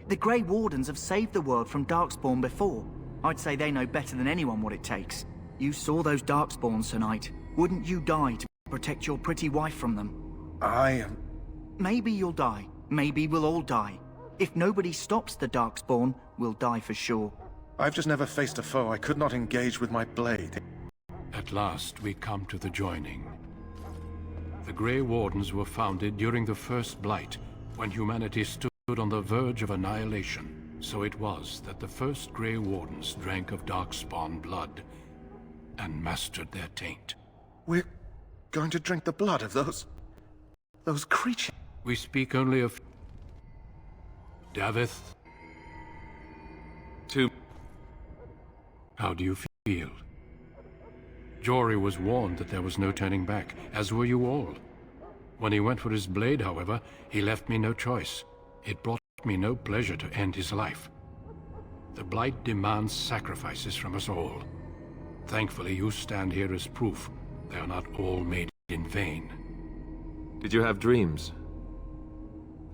The Grey Wardens have saved the world from Darkspawn before. I'd say they know better than anyone what it takes. You saw those Darkspawns tonight. Wouldn't you die to protect your pretty wife from them? Maybe you'll die. Maybe we'll all die. If nobody stops the Darkspawn, we'll die for sure. I've just never faced a foe I could not engage with my blade. At last, we come to the joining. The Grey Wardens were founded during the First Blight, when humanity stood on the verge of annihilation. So it was that the first Grey Wardens drank of Darkspawn blood and mastered their taint. We're going to drink the blood of those creatures? We speak only of... Davith? How do you feel? Jory was warned that there was no turning back, as were you all. When he went for his blade, however, he left me no choice. It brought me no pleasure to end his life. The Blight demands sacrifices from us all. Thankfully, you stand here as proof they are not all made in vain. Did you have dreams?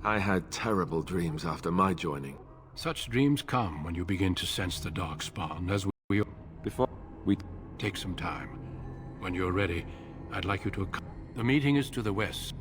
I had terrible dreams after my joining. Such dreams come when you begin to sense the Darkspawn, as we... Before we... Take some time. When you're ready, I'd like you to... The meeting is to the west.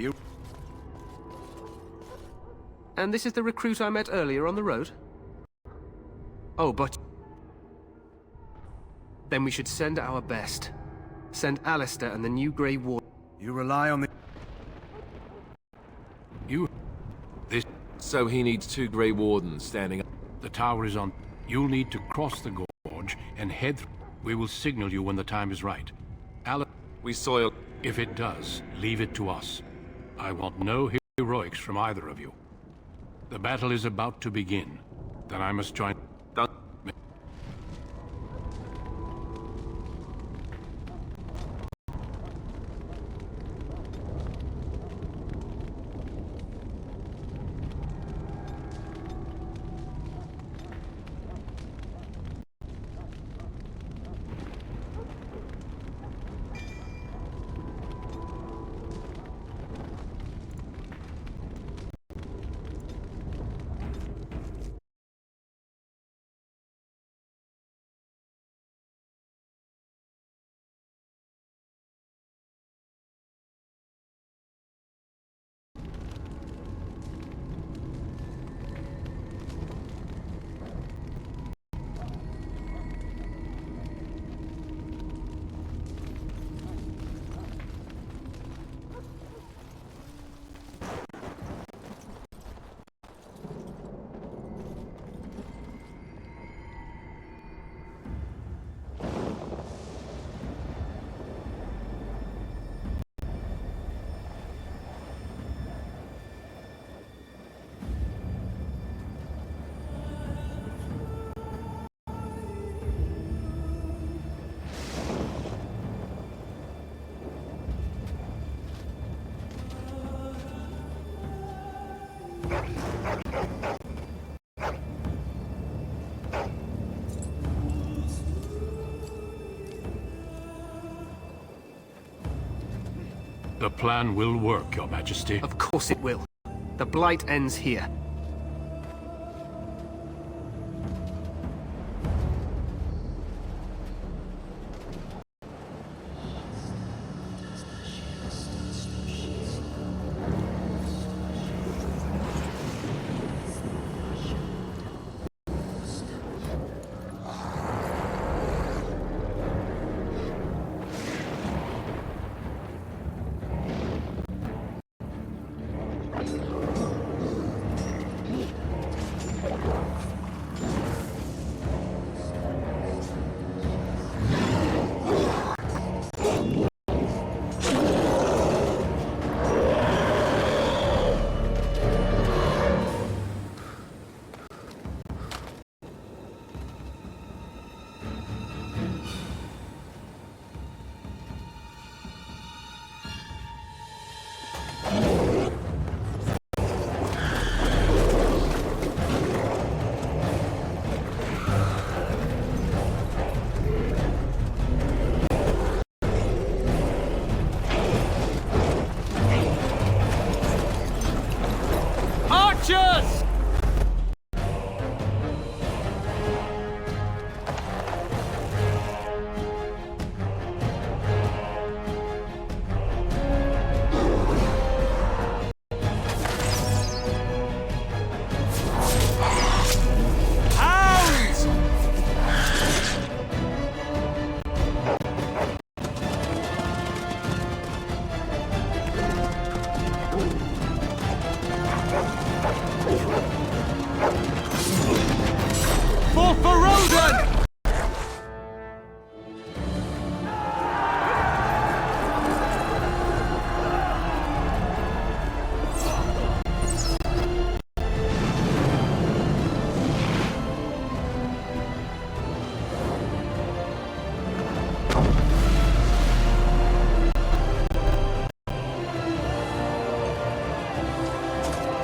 You... And this is the recruit I met earlier on the road? Oh, but... Then we should send our best. Send Allistar and the new Grey Warden. You rely on the... You... This... So he needs 2 Grey Wardens standing up. The tower is on. You'll need to cross the gorge and head through. We will signal you when the time is right. We soil... If it does, leave it to us. I want no heroics from either of you. The battle is about to begin. Then I must join... The plan will work, Your Majesty. Of course it will. The Blight ends here.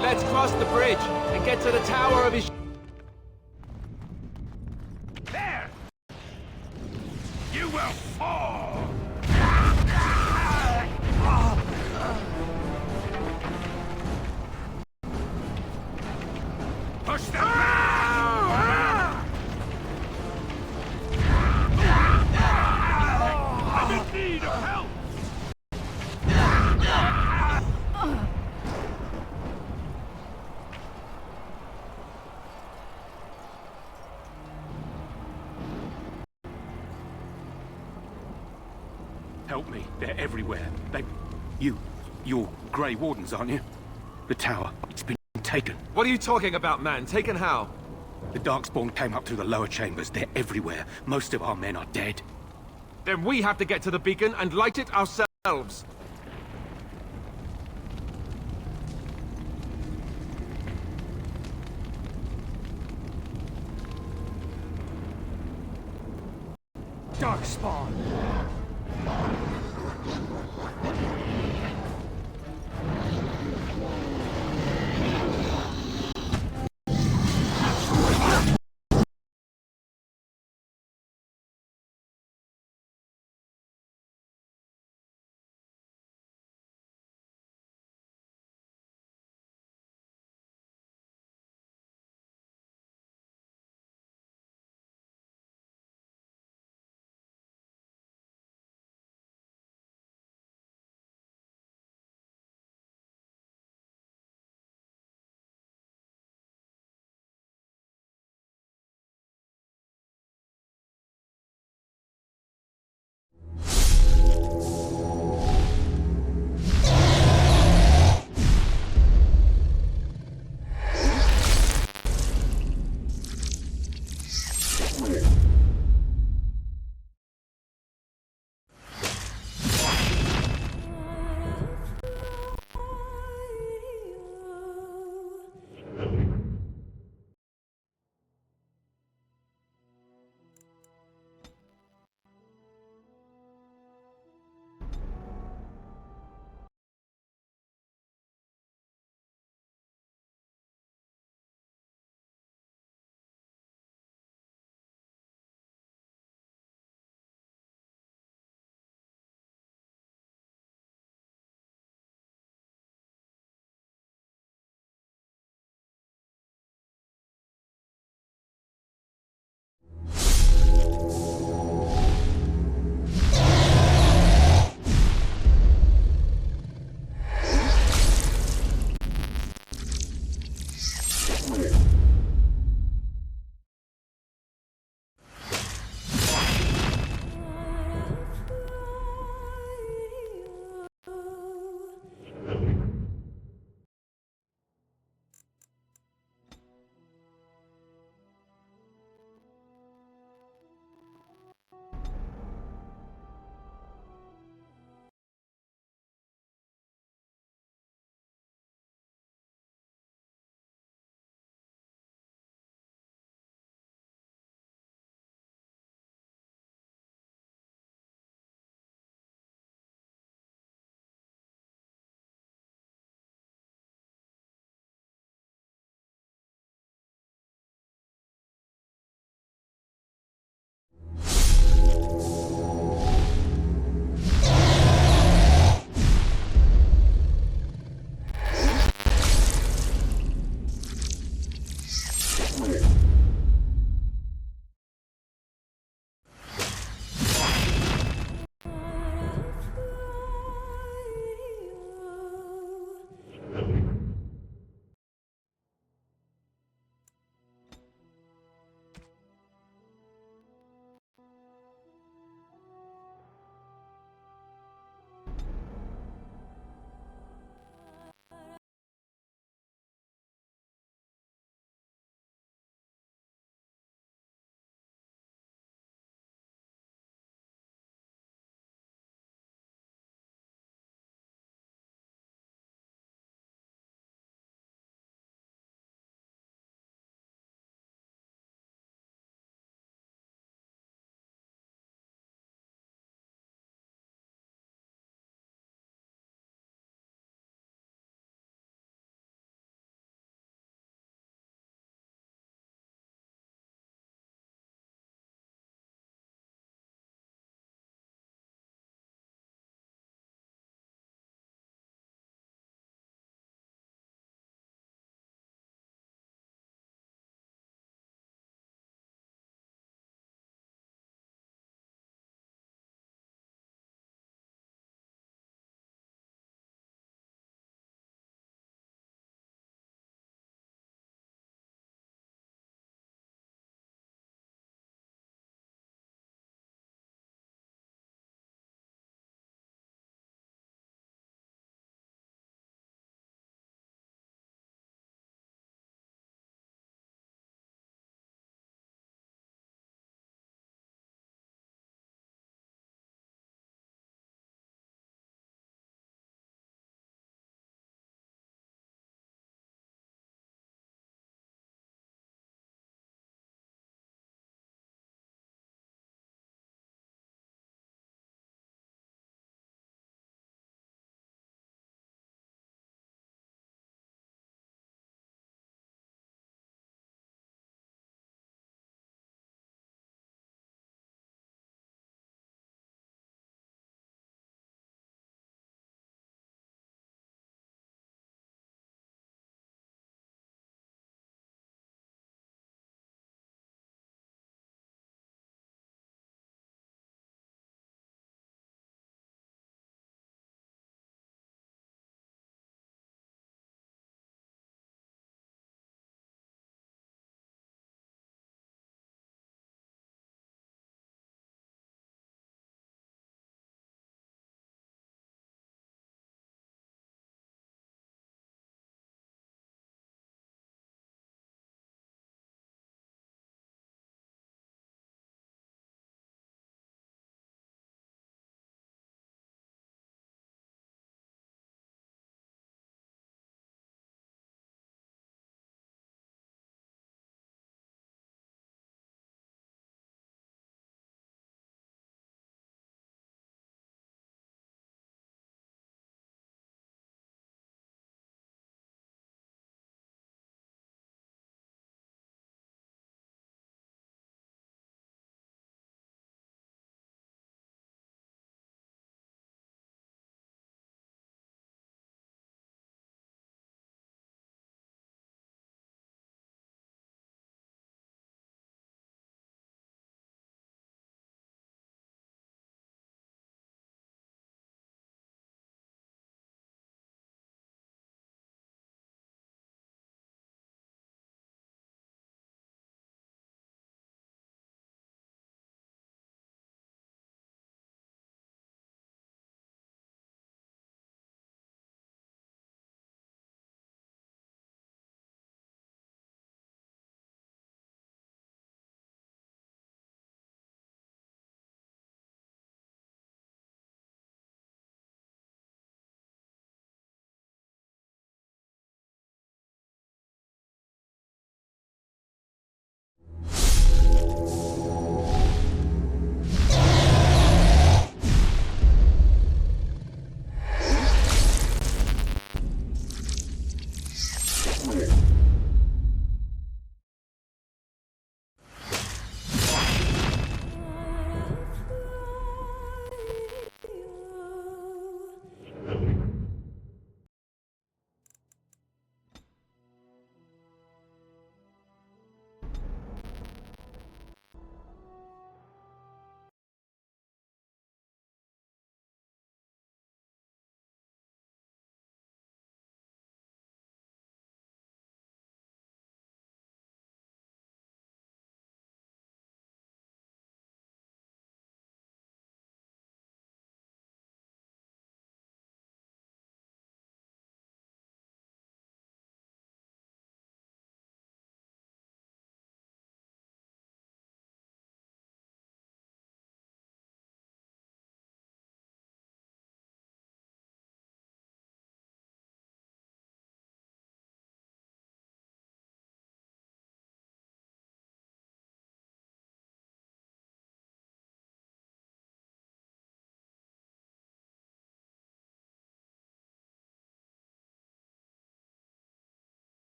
Let's cross the bridge and get to the tower of his... There! You will fall! Push them back! I'm in need of help! Help me. They're everywhere. You're Grey Wardens, aren't you? The tower, it's been taken. What are you talking about, man? Taken how? The Darkspawn came up through the lower chambers. They're everywhere. Most of our men are dead. Then we have to get to the beacon and light it ourselves. Darkspawn!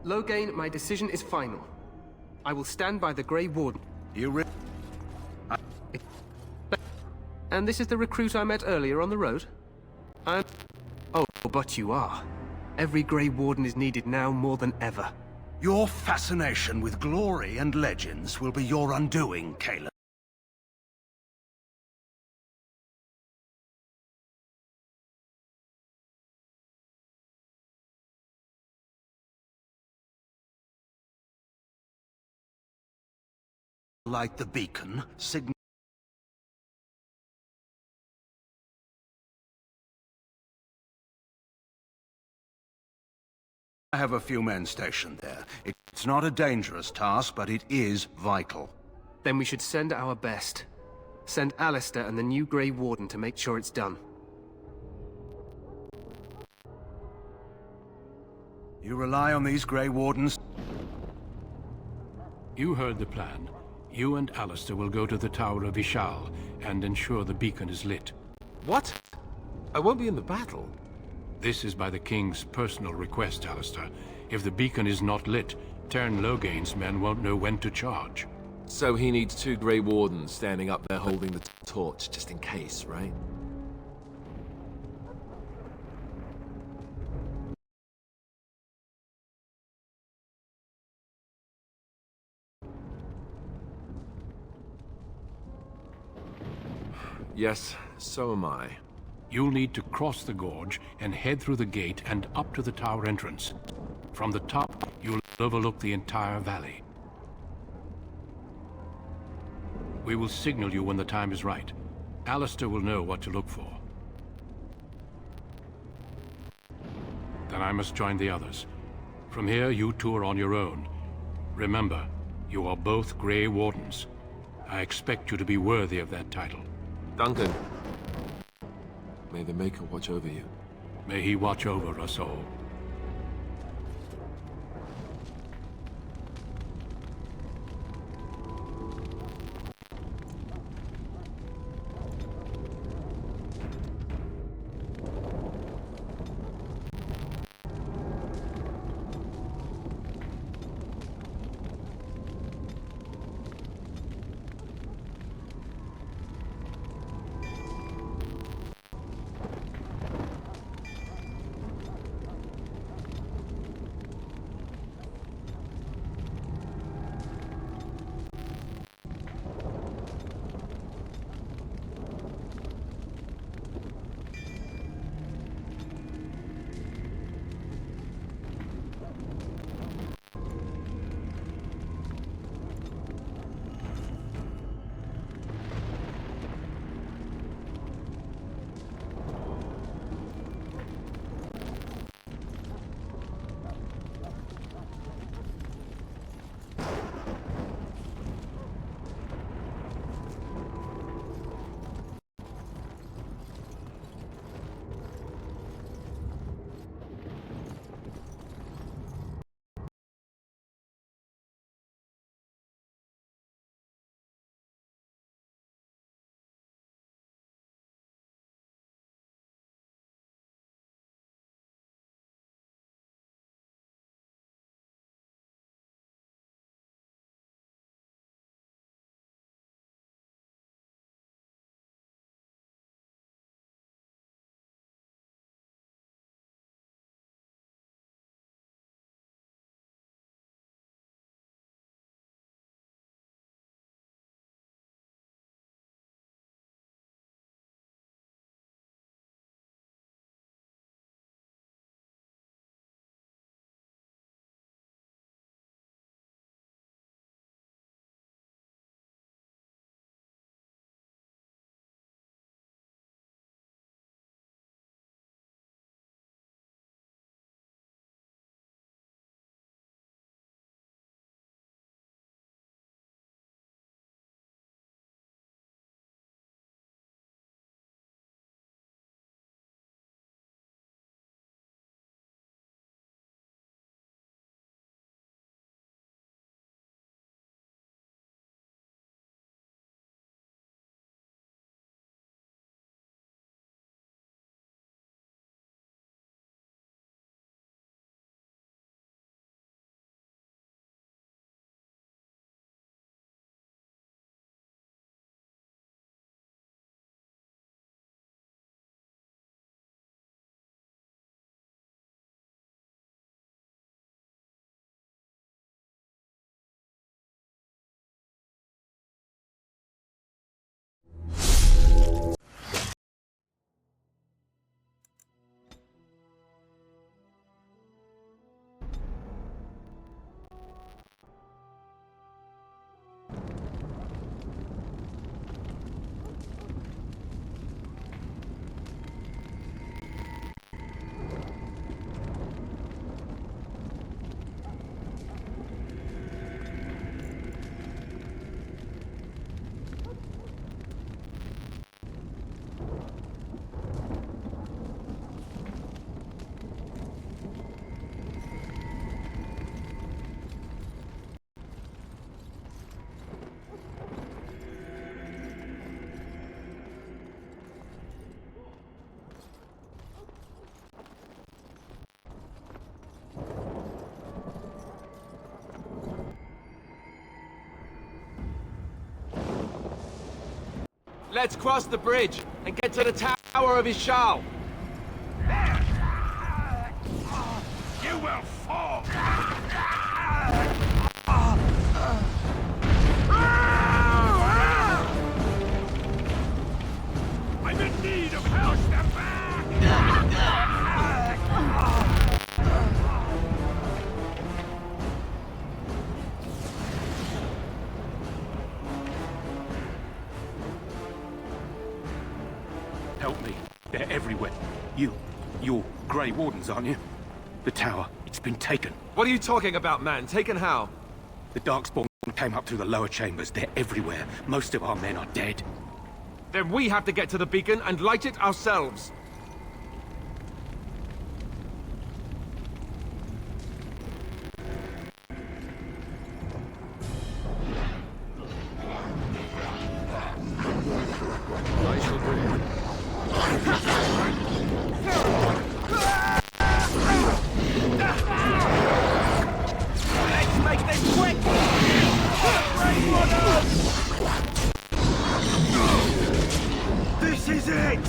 Loghain, my decision is final. I will stand by the Grey Warden. And this is the recruit I met earlier on the road? Oh, but you are. Every Grey Warden is needed now more than ever. Your fascination with glory and legends will be your undoing, Caleb. Light the beacon, signal. I have a few men stationed there. It's not a dangerous task, but it is vital. Then we should send our best. Send Allistar and the new Grey Warden to make sure it's done. You rely on these Grey Wardens? You heard the plan. You and Allistar will go to the Tower of Ishal and ensure the beacon is lit. What? I won't be in the battle. This is by the King's personal request, Allistar. If the beacon is not lit, Tern Loghain's men won't know when to charge. So he needs 2 Grey Wardens standing up there holding the torch, just in case, right? Yes, so am I. You'll need to cross the gorge and head through the gate and up to the tower entrance. From the top, you'll overlook the entire valley. We will signal you when the time is right. Allistar will know what to look for. Then I must join the others. From here, you two are on your own. Remember, you are both Grey Wardens. I expect you to be worthy of that title. Duncan. May the Maker watch over you. May he watch over us all. Let's cross the bridge and get to the tower of Ishal. You will fall! I'm in need of help! Step back! Help me. They're everywhere. You're Grey Wardens, aren't you? The tower, it's been taken. What are you talking about, man? Taken how? The Darkspawn came up through the lower chambers. They're everywhere. Most of our men are dead. Then we have to get to the beacon and light it ourselves. I shall do it. Let's make this quick! This is it!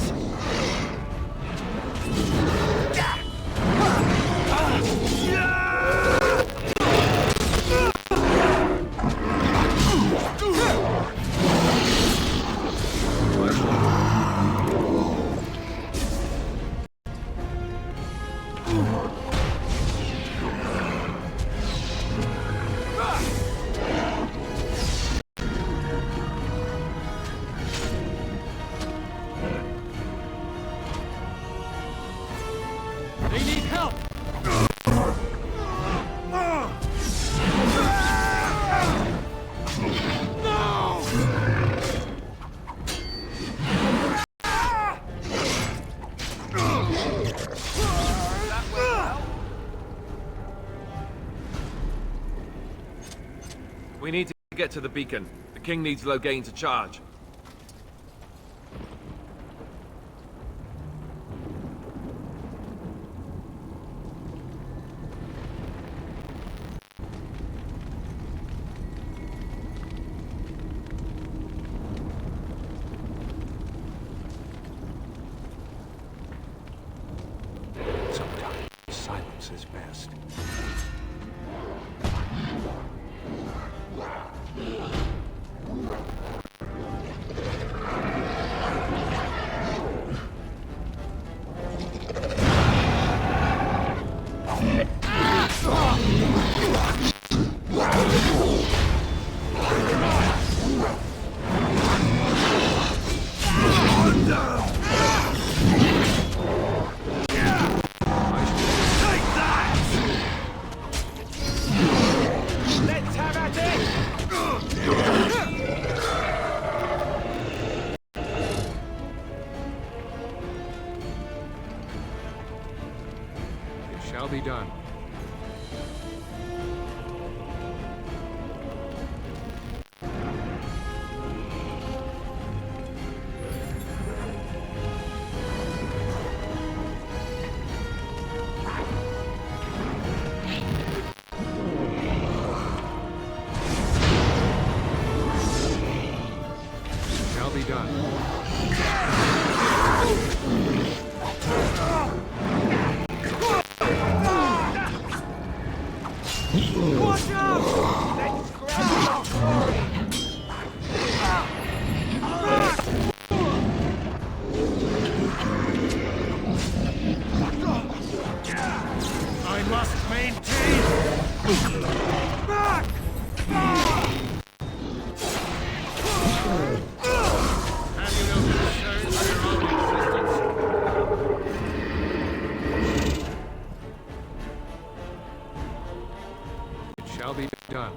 They need help! We need to get to the beacon. The king needs Loghain to charge. Sometimes silence is best. Let's have at it! It shall be done. Shall be done. Watch out! Let's grab I must maintain... back! Have you no concern for your own existence? It shall be done.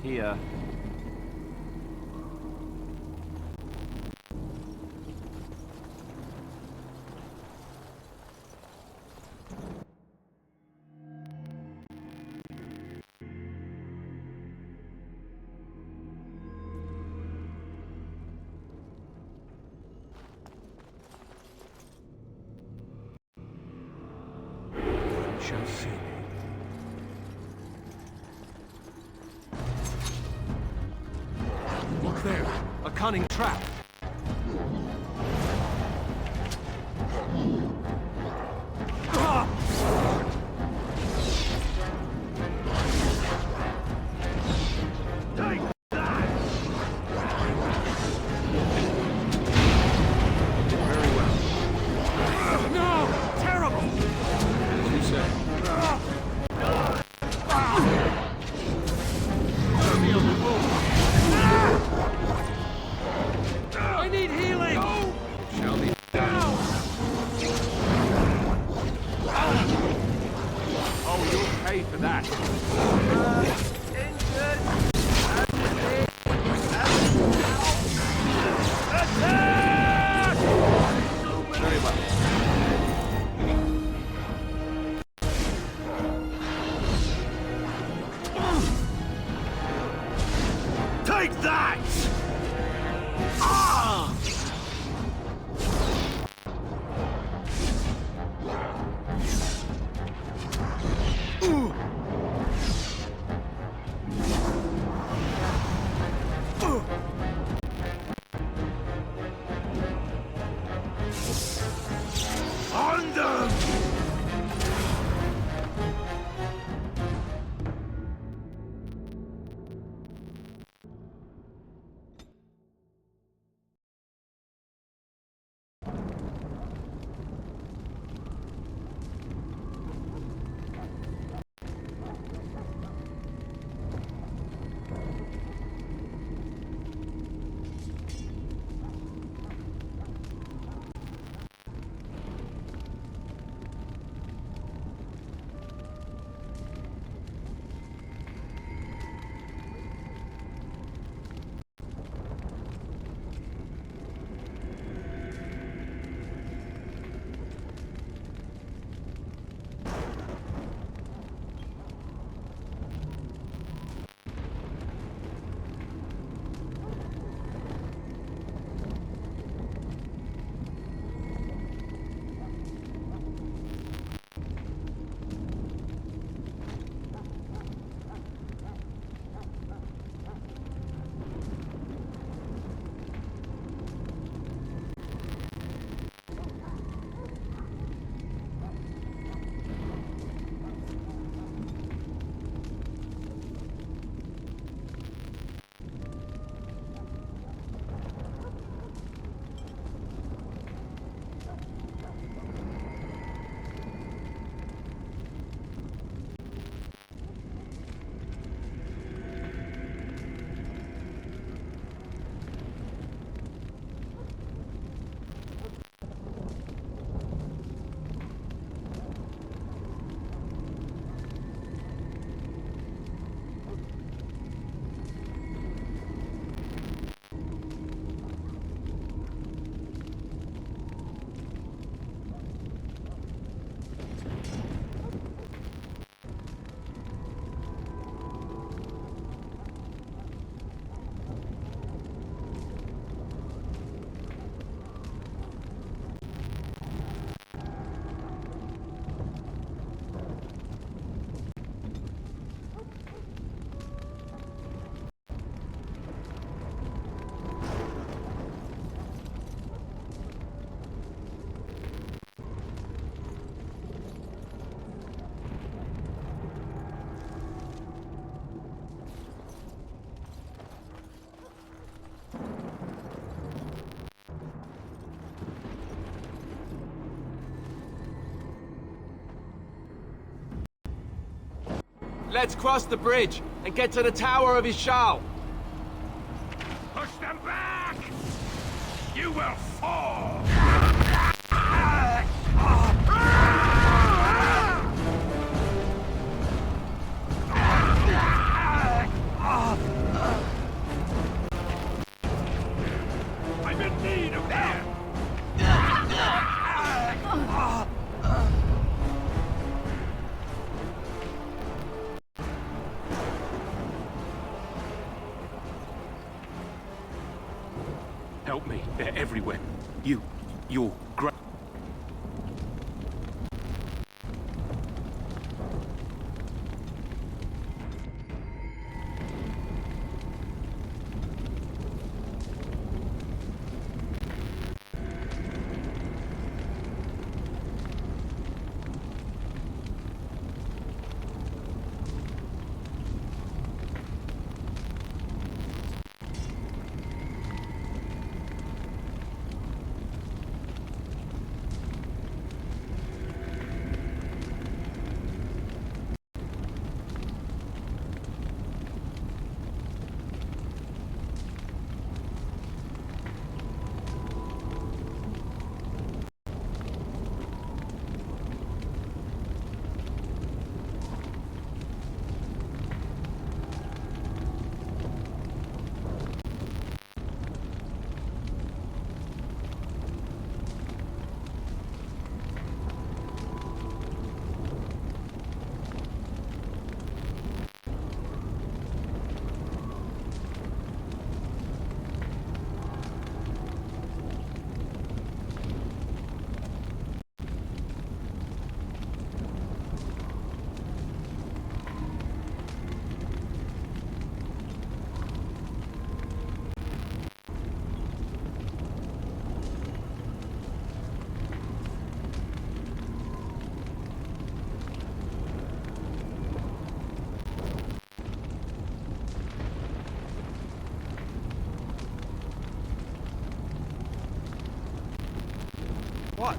Here. Shall see. Look there! A cunning trap! I need healing! Shall be done. Oh, you'll pay for that. Very well. Take that! Ah! On them! Let's cross the bridge and get to the Tower of Ishal. Push them back! You will fall! They're everywhere. You're great. What?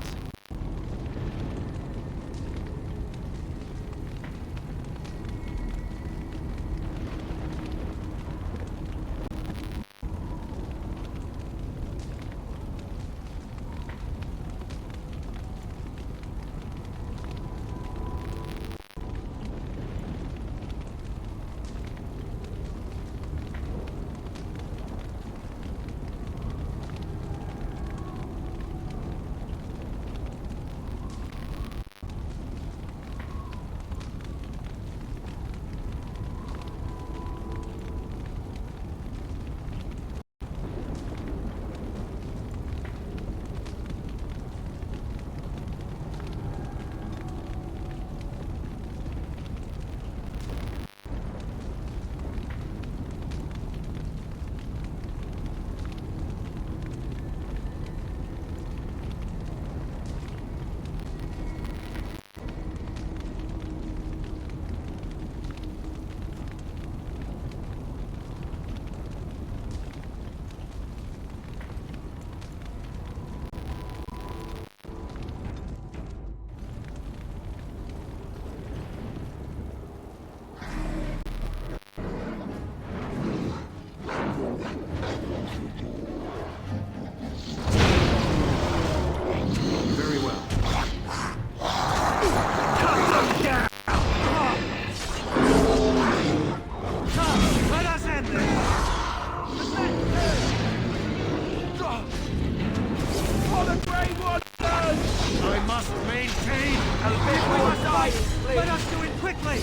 Let us do it quickly!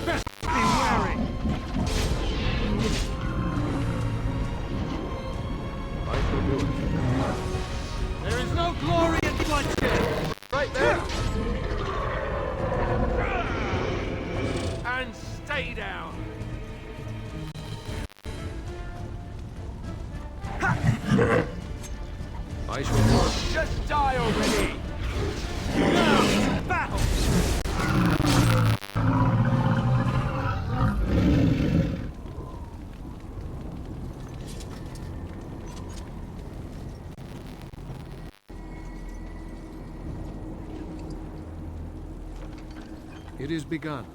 Best be wary! There is no glory in bloodshed! Right there! And stay down! I shall just die already! Now, battle! It is begun.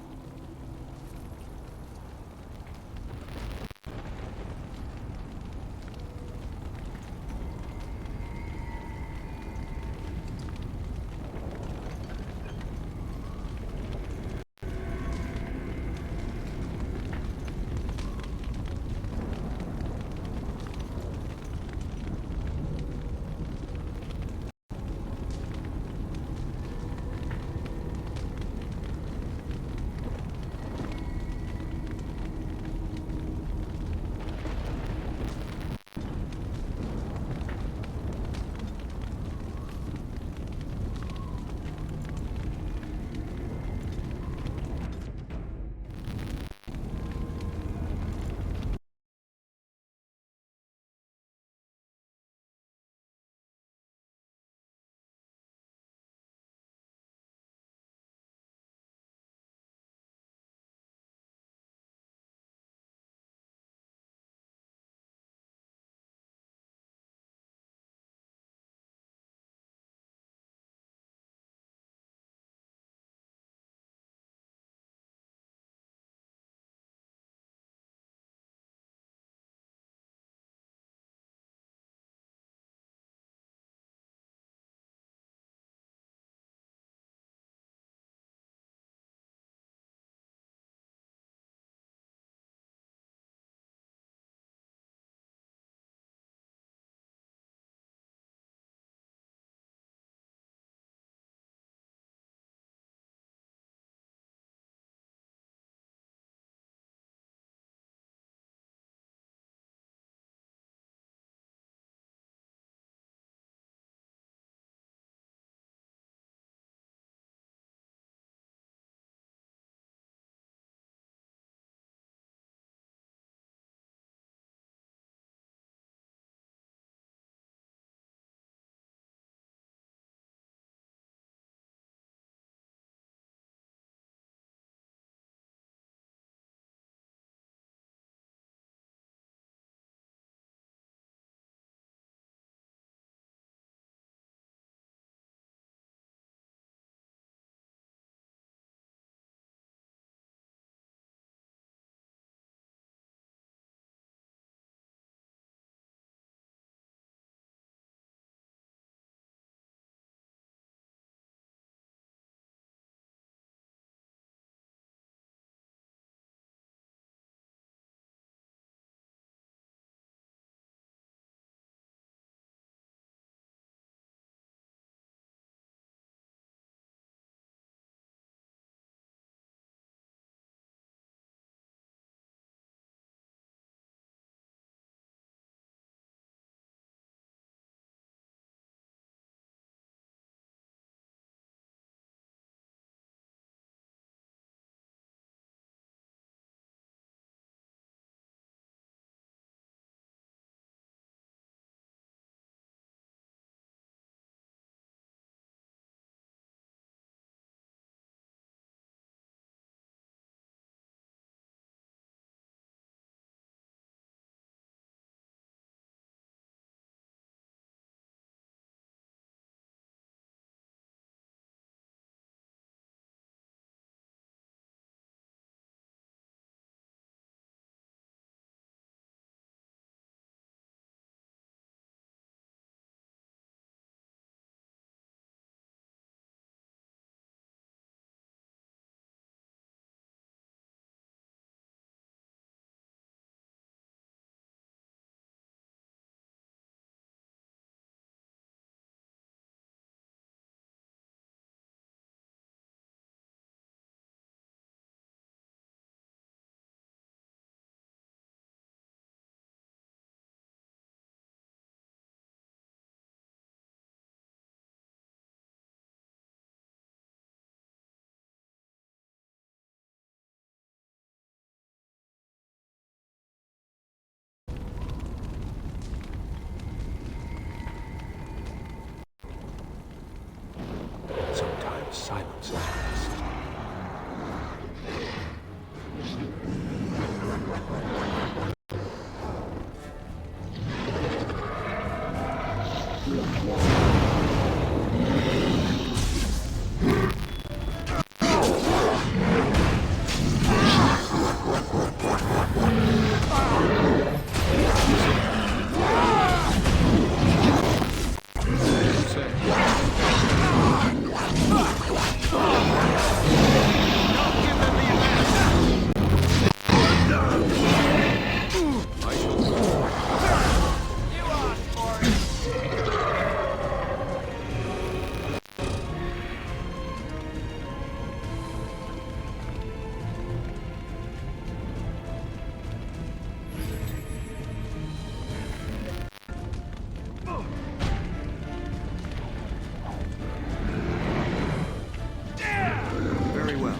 Very well.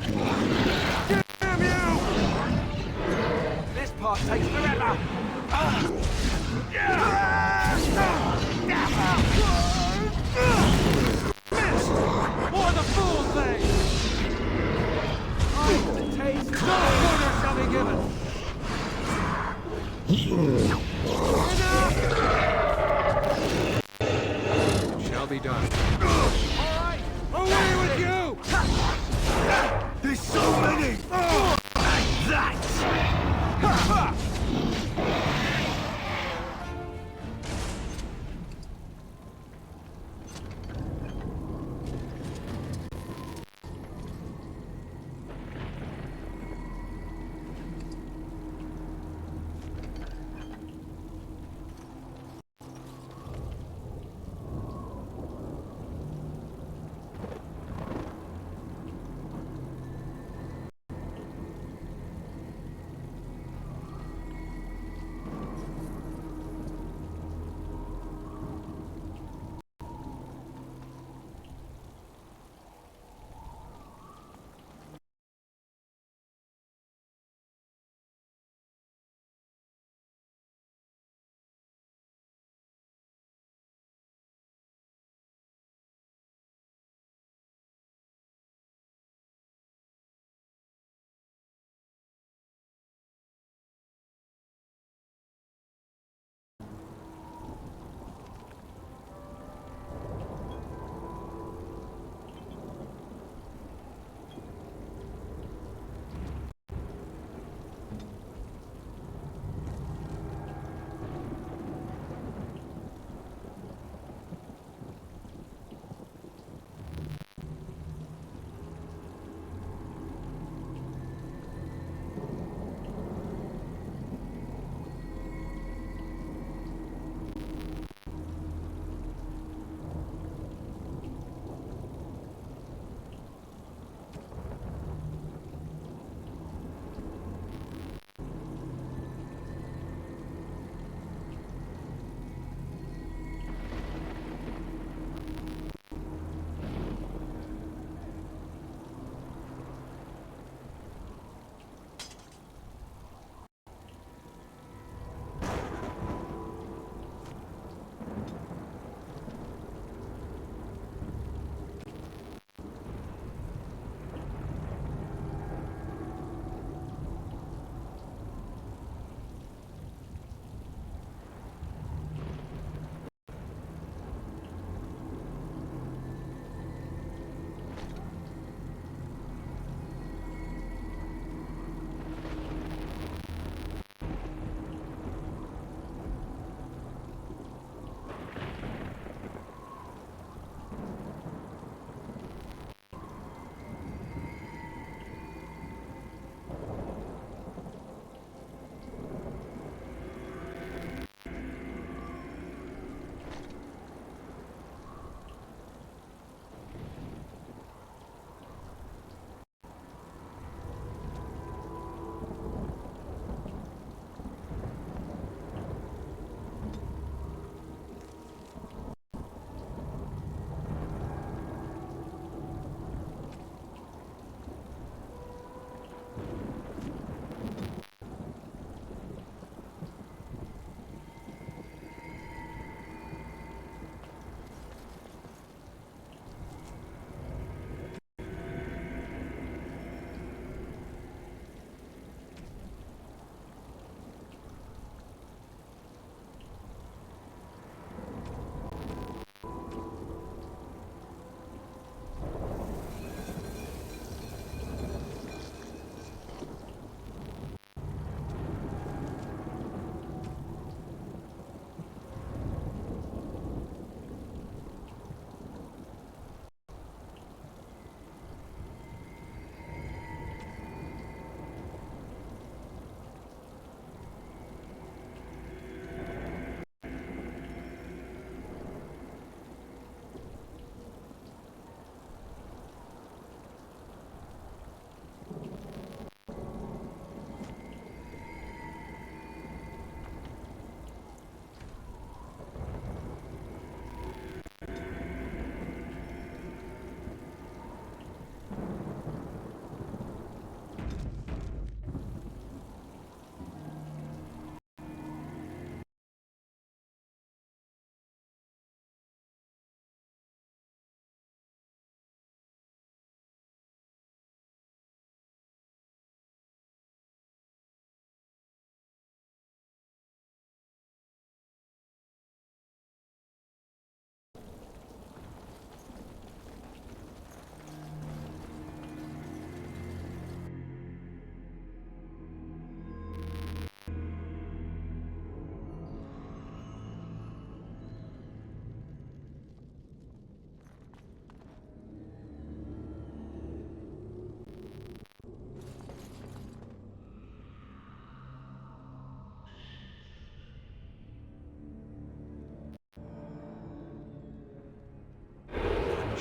Damn you! This part takes forever! Missed! More the fool thing! The taste! No order shall be given! Shall be done. Alright! Away with you! There's so many! Like that!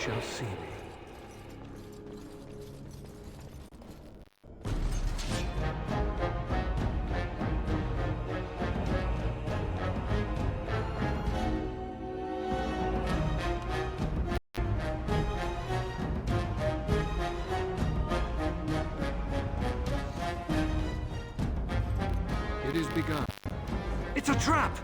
shall see me. It is begun. It's a trap!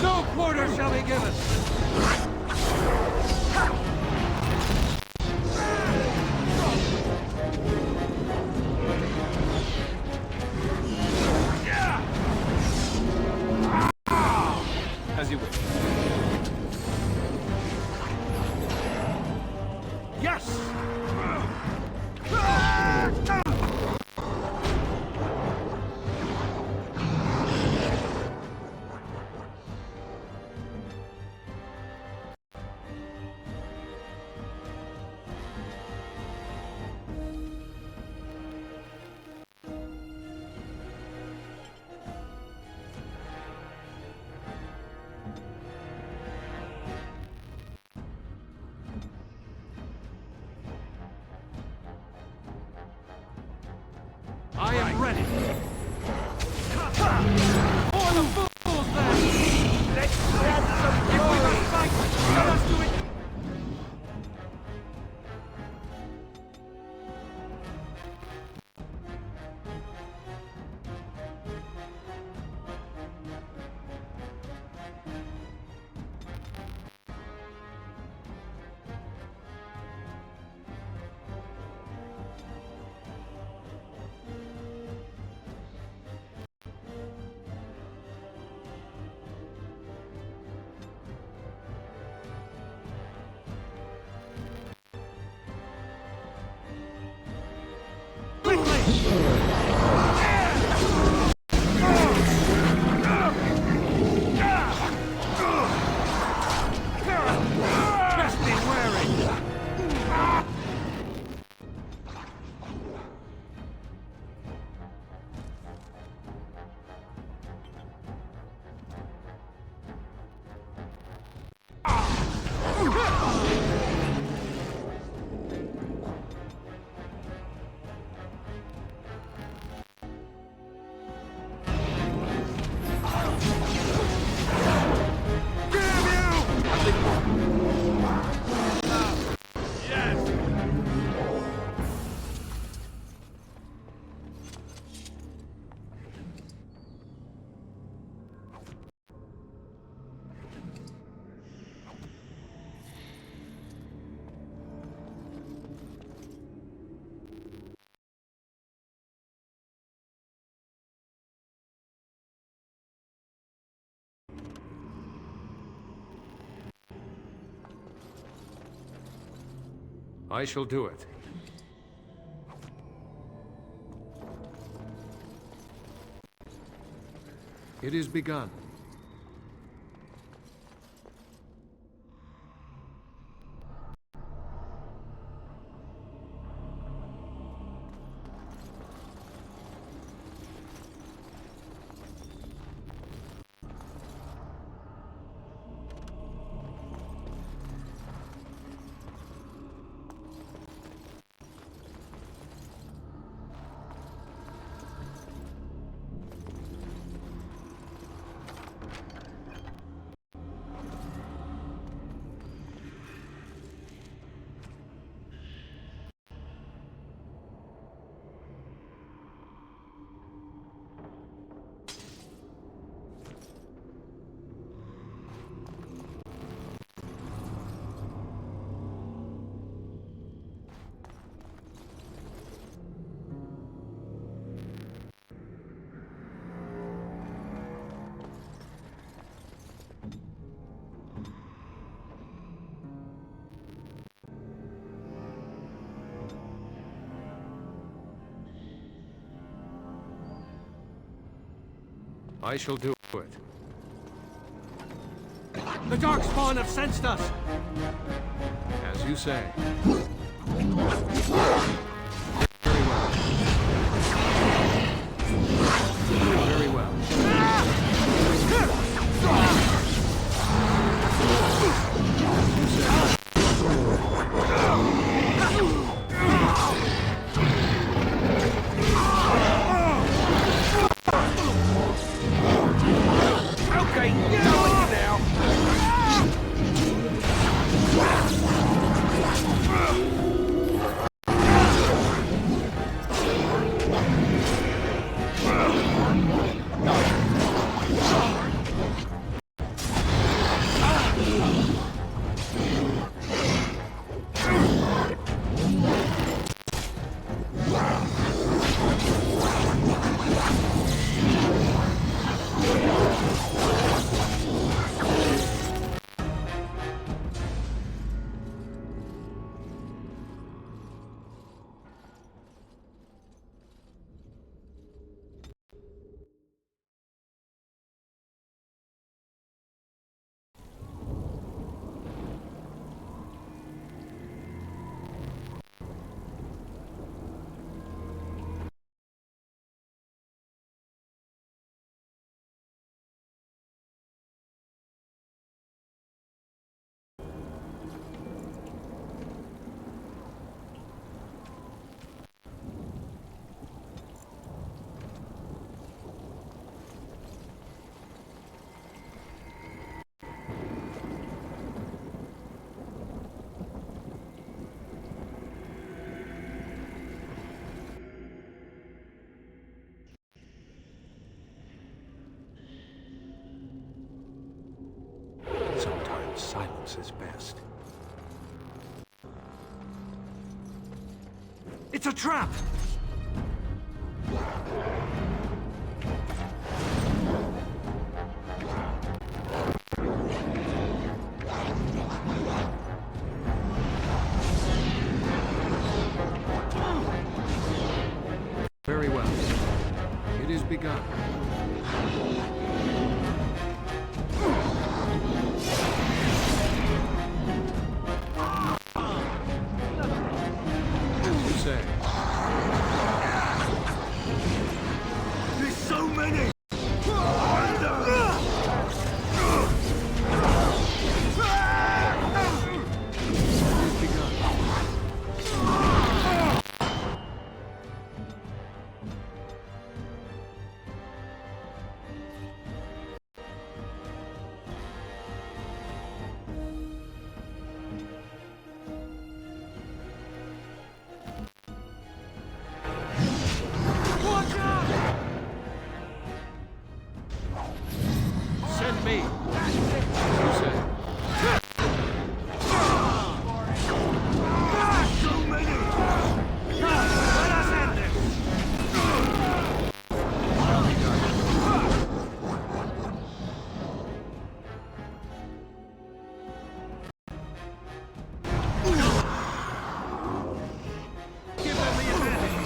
No quarter shall be given! As you wish. Yes! I am ready. For the fools, then! Let's spread some glory! If we must fight, let us do it! I shall do it. It is begun. I shall do it. The Darkspawn have sensed us! As you say. Very well. Okay, going now! Sometimes silence is best. It's a trap! Very well. It is begun. As you say. There's so many! Send me. As you say. So many! Let us end this! Give them the advantage.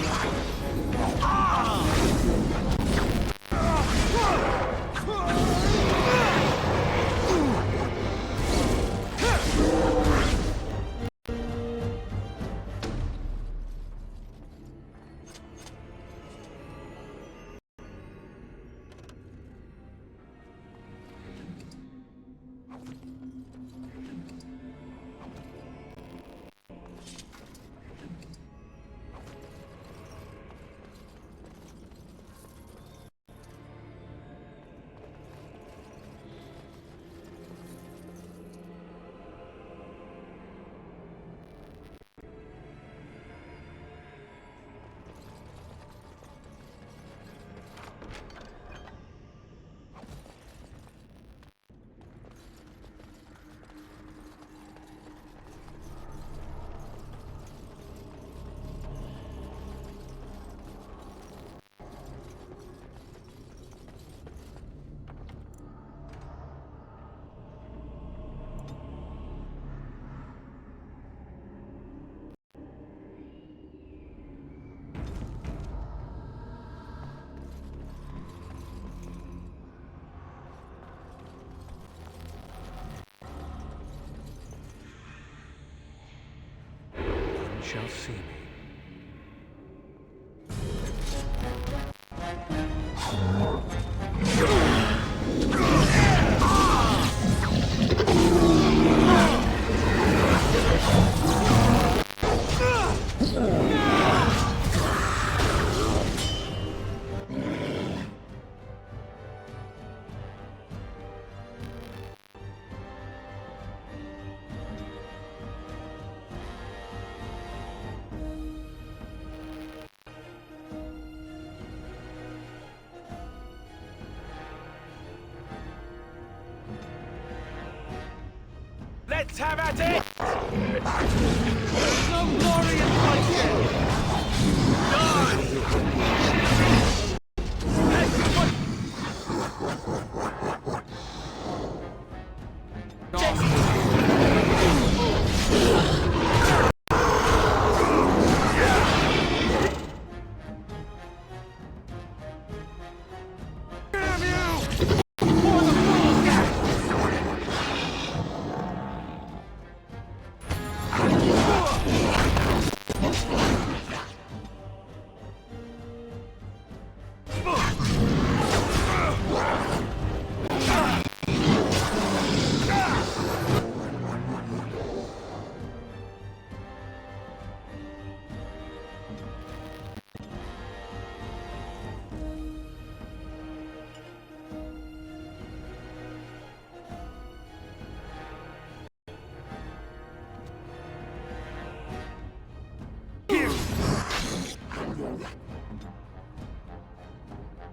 shall see me. Let's have at it! There's no glory in fighting!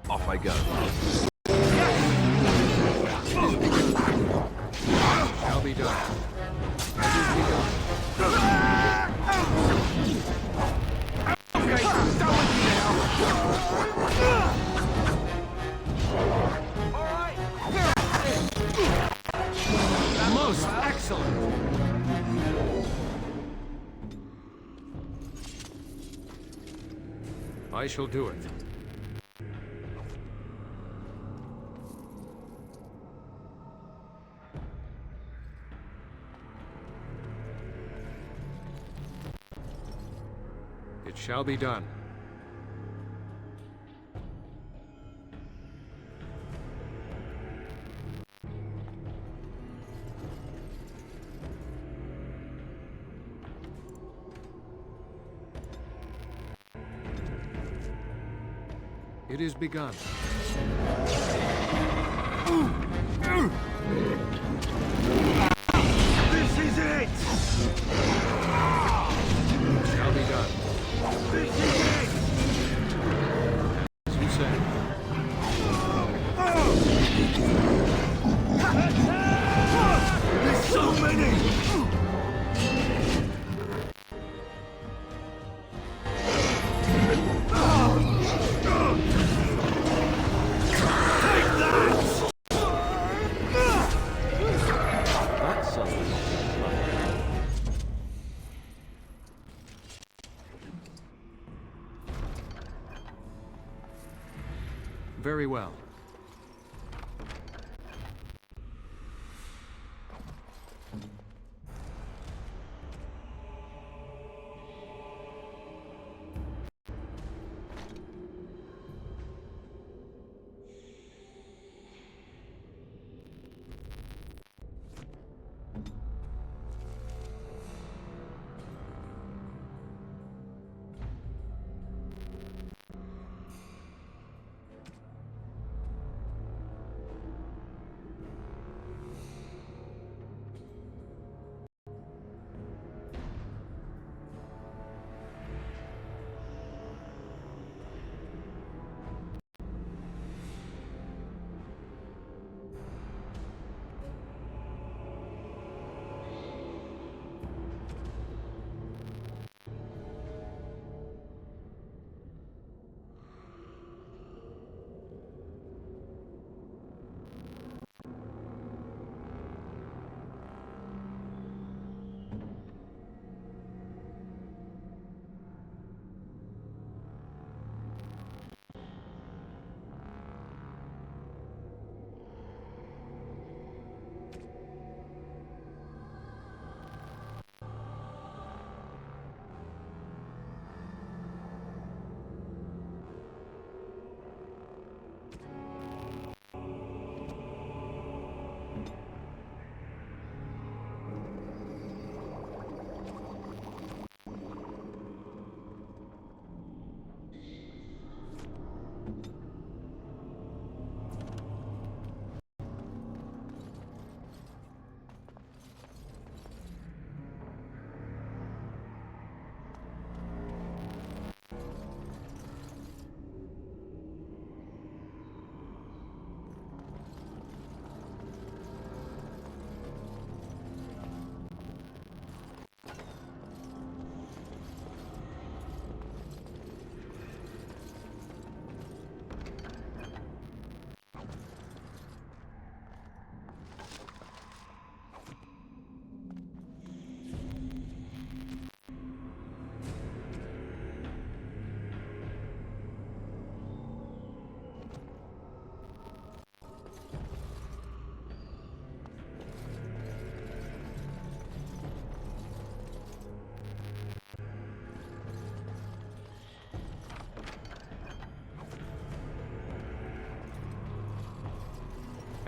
Off I go. Shall be done. Okay, done with you now. Most excellent. I shall do it. It shall be done. It is begun. This is it! Shall be done. This is it! As you say. There's so many! Very well.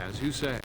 As you say.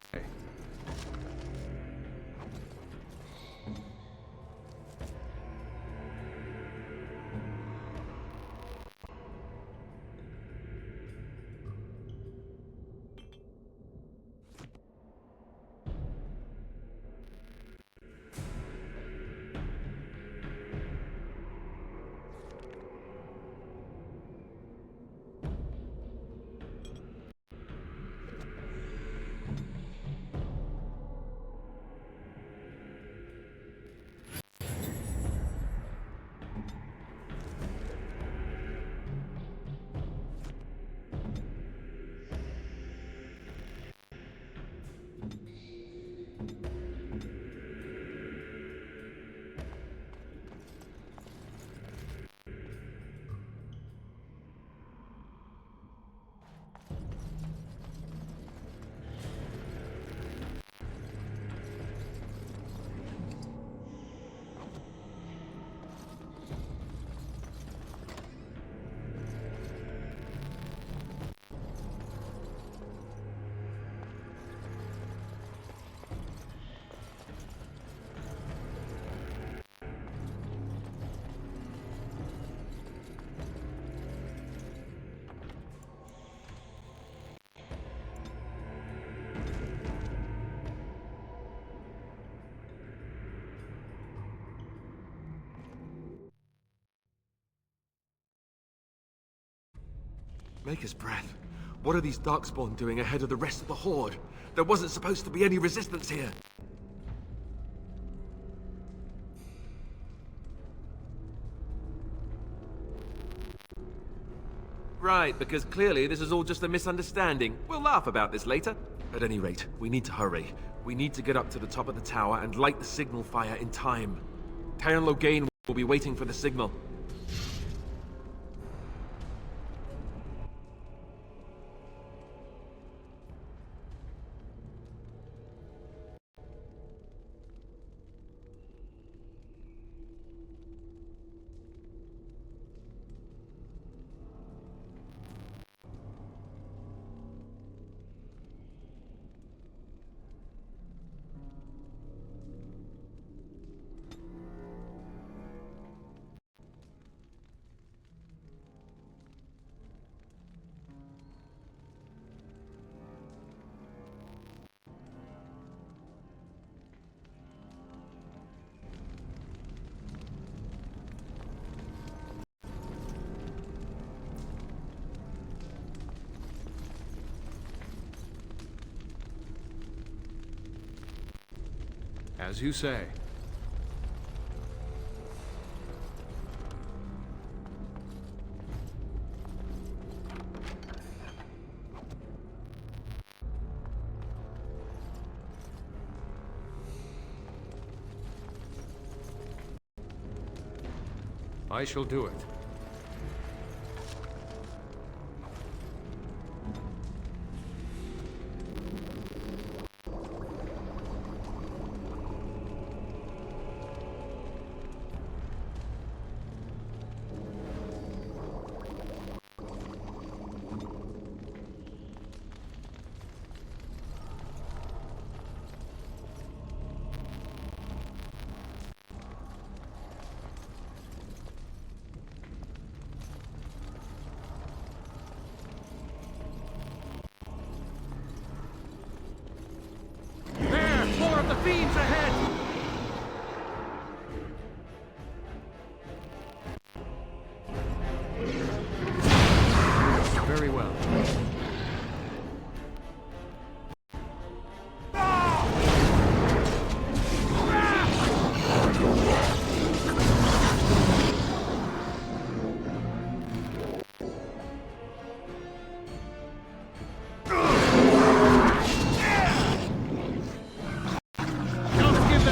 Maker's breath. What are these Darkspawn doing ahead of the rest of the Horde? There wasn't supposed to be any resistance here. Right, because clearly this is all just a misunderstanding. We'll laugh about this later. At any rate, we need to hurry. We need to get up to the top of the tower and light the signal fire in time. Taron Loghain will be waiting for the signal. As you say. I shall do it. The fiends ahead! Very well. Give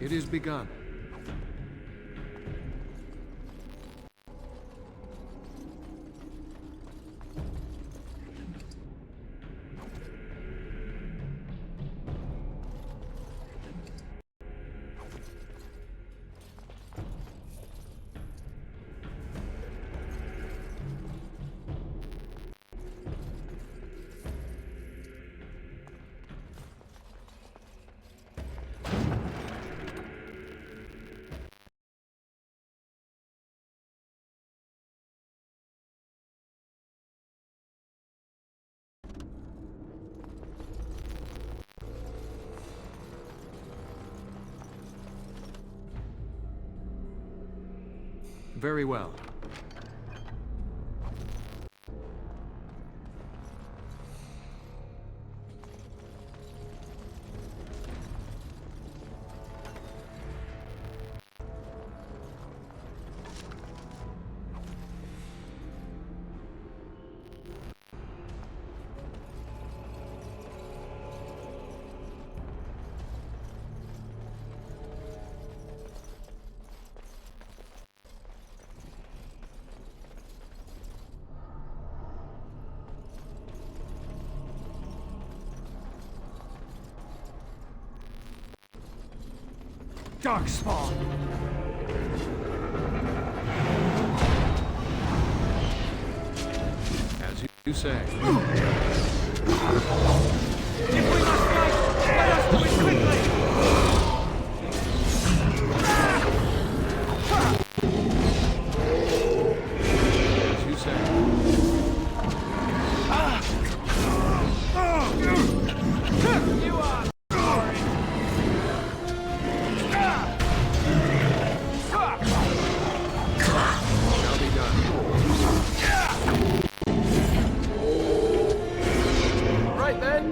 It is begun. Very well. Darkspawn! As you say. If we must fight, let us do it quickly! As you say. You are sorry! Shall be done. Right then.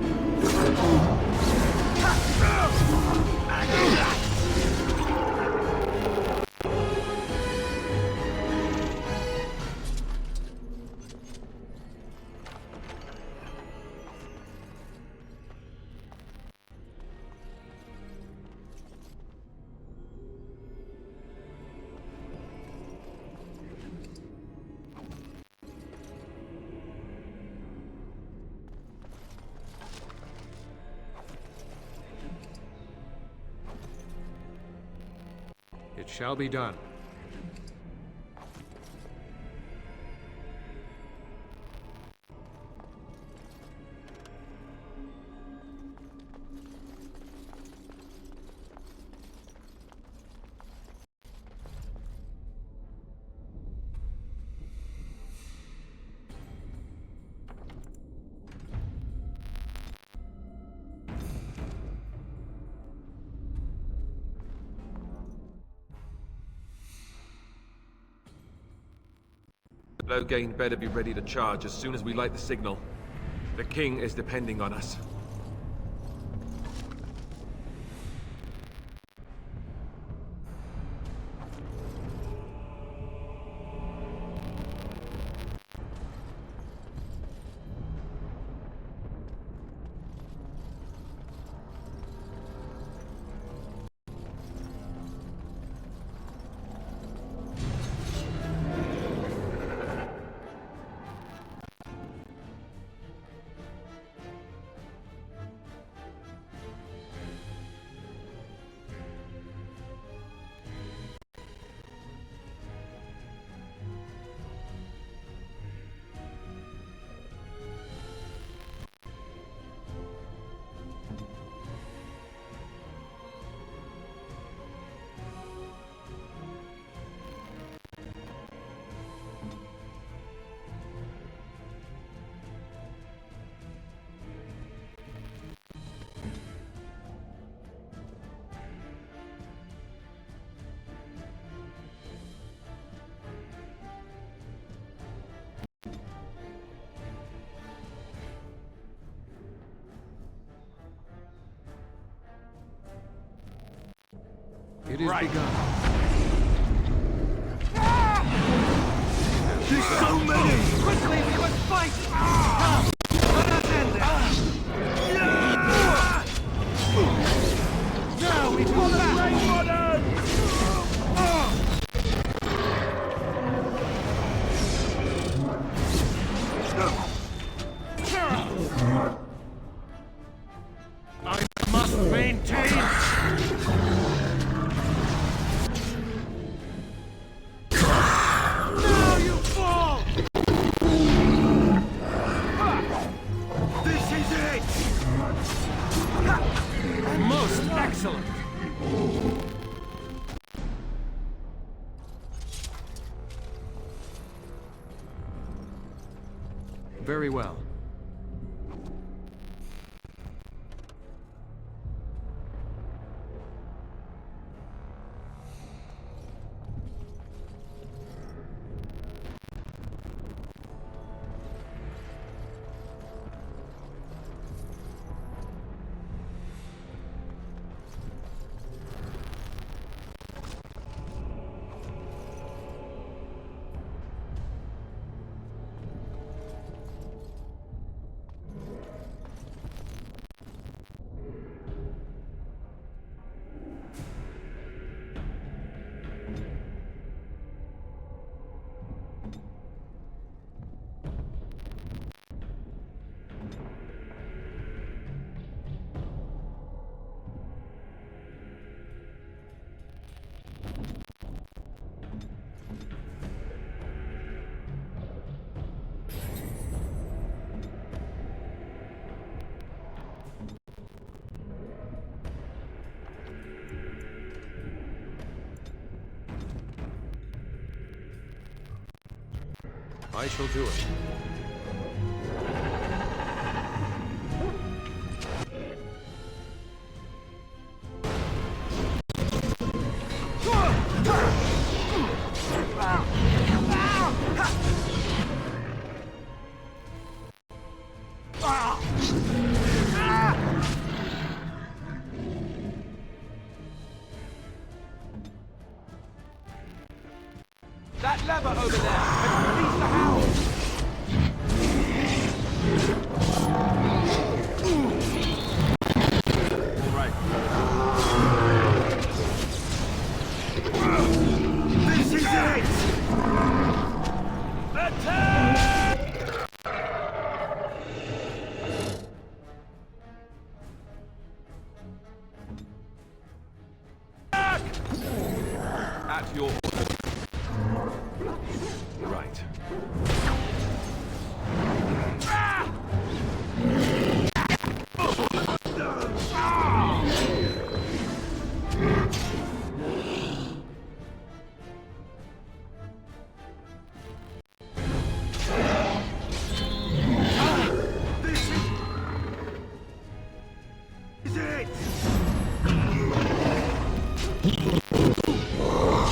It shall be done. Loghain better be ready to charge as soon as we light the signal. The king is depending on us. It is begun. There's so many! Quickly, we must fight! Come, let us end this! Now we pull back! Very well. I shall do it. That lever over there has released the hound! This is it! Attack! At your order. Right. Is it?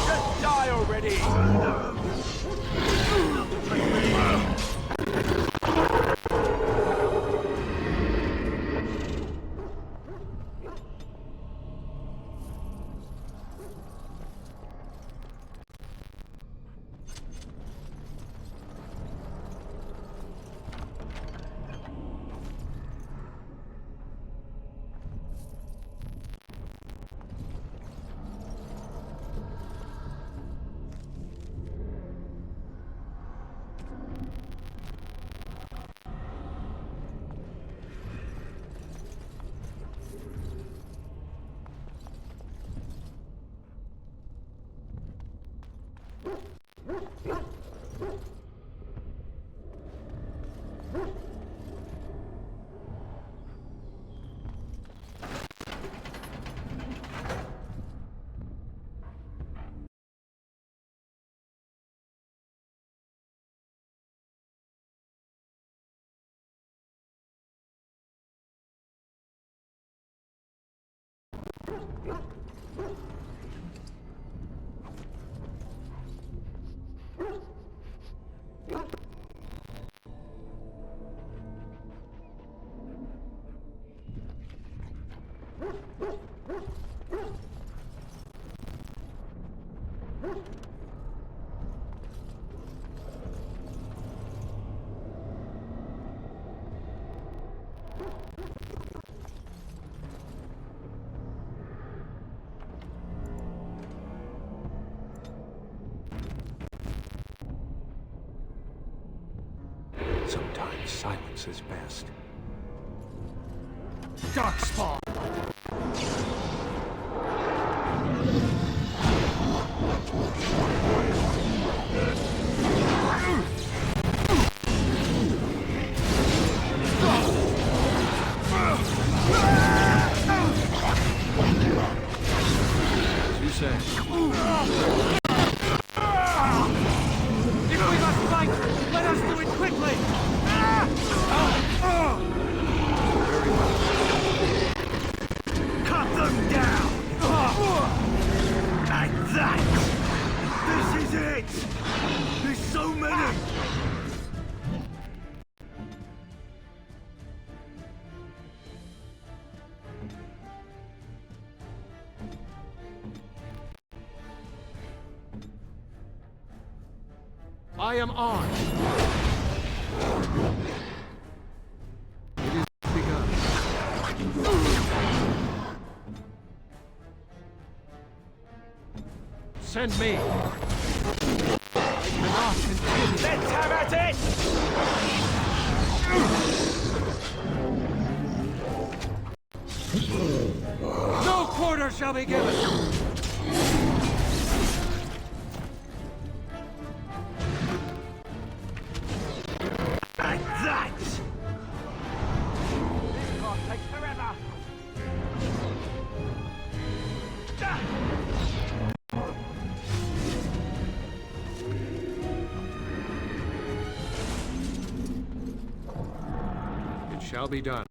Just die already! Sometimes silence is best. Darkspawn! You say. If we must fight, let us do it quickly! am armed. It is begun. Send me. I cannot continue. Let's have at it! No quarter shall be given. And that! This part takes forever! It shall be done.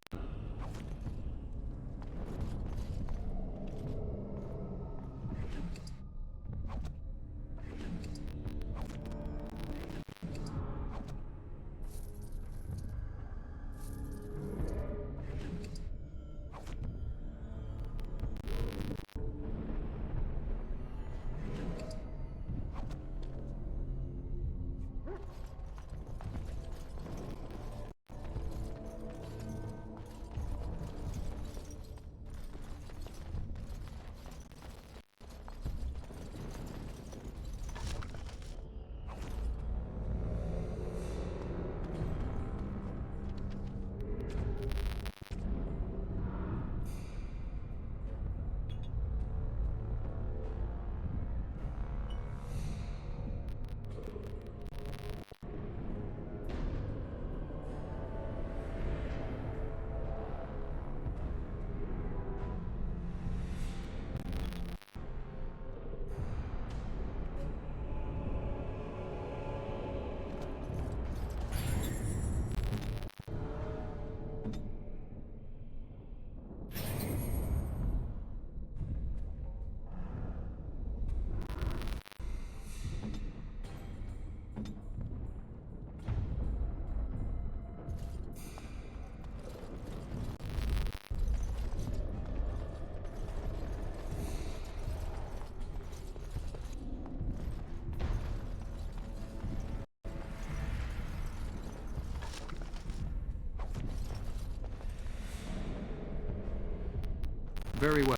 Very well.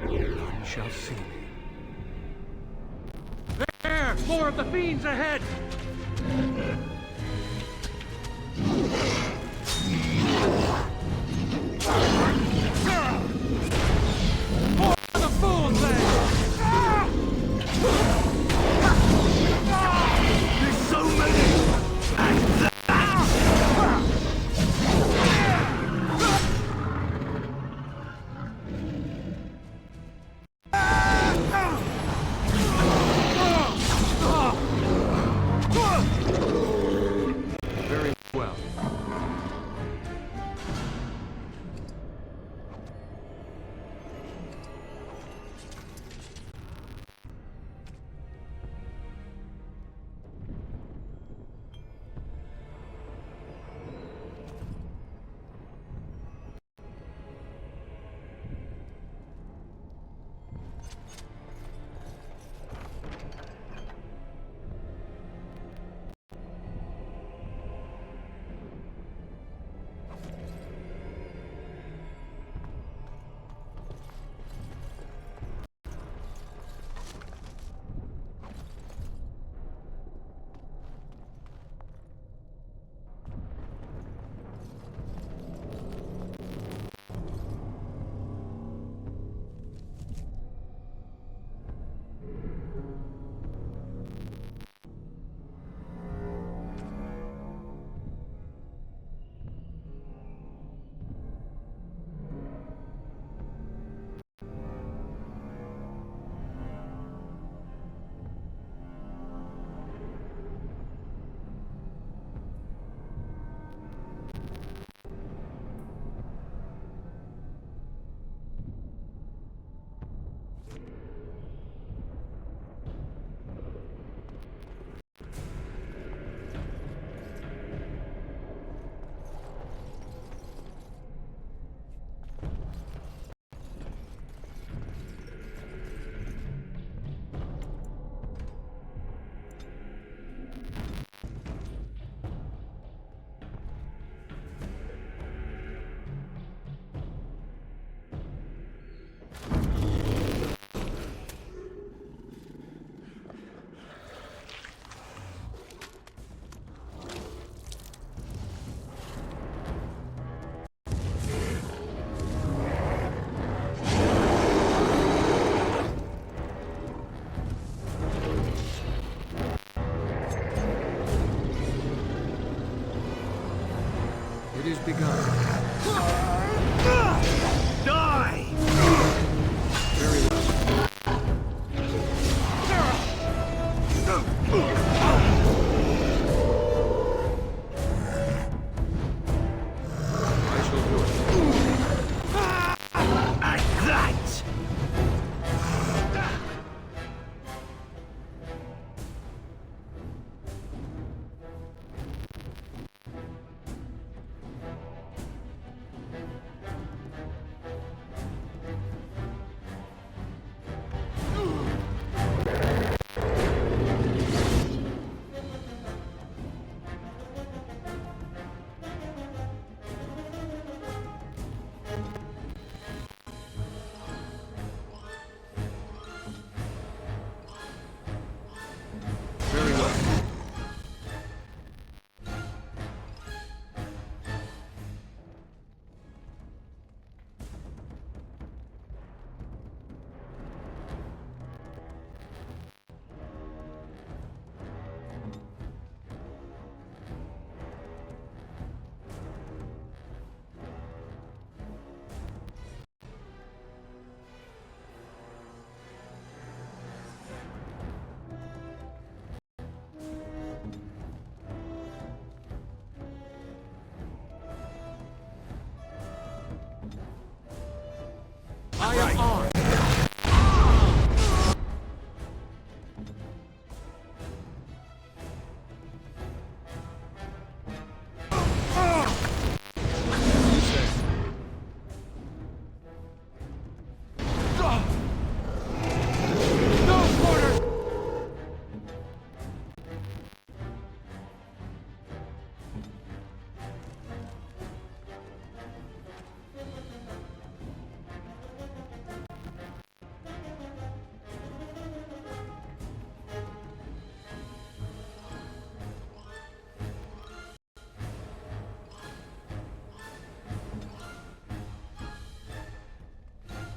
None shall see me. There! More of the fiends ahead! More of the fools there! There's so many! And that!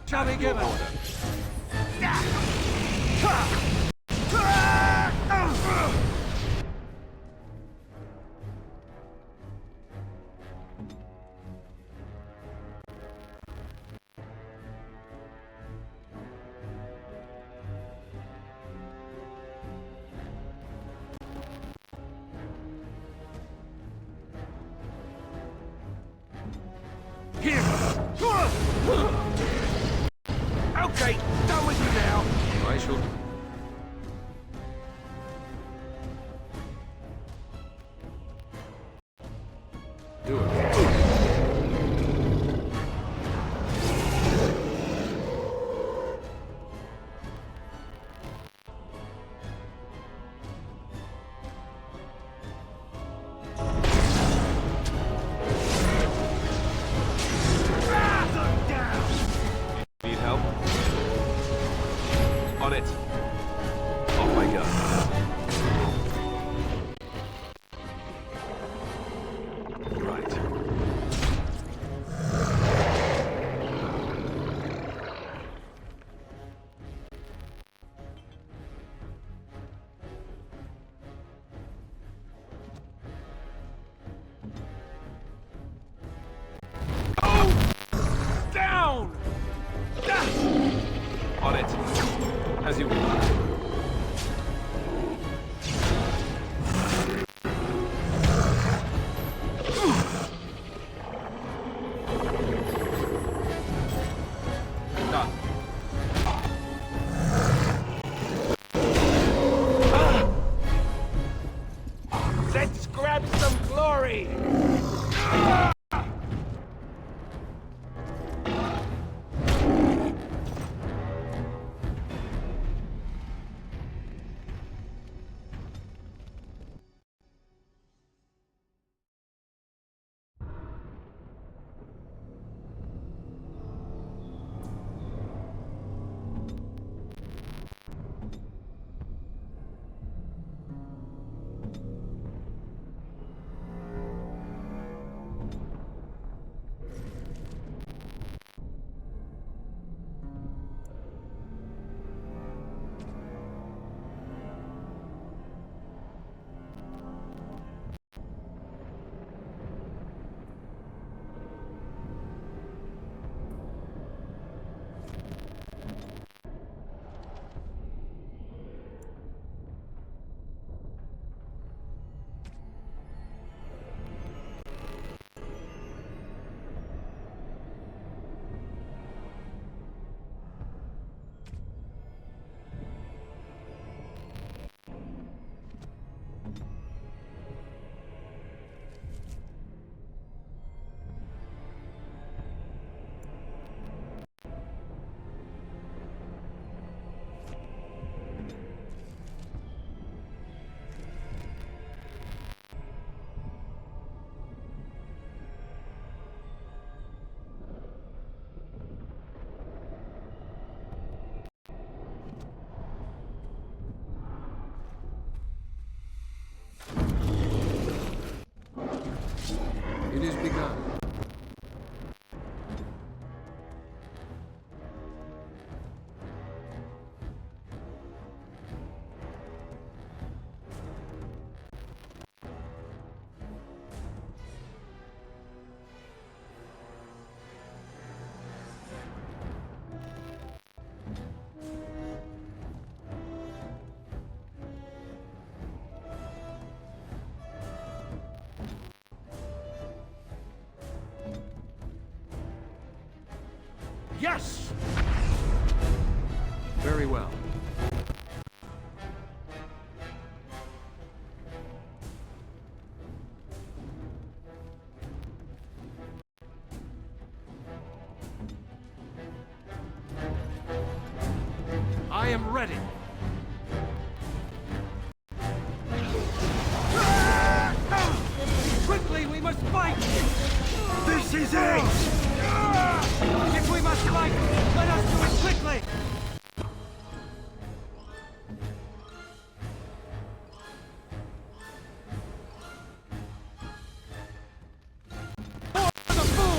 shall be given. Okay, done with you now. I shall... Do it. Need help? On it. Off I go. Right. Down! On it. As you will. Done. Let's grab some glory! It is begun. Yes! Very well. I am ready. Quickly, we must fight! This is it! If we must fight, let us do it quickly! For the fool!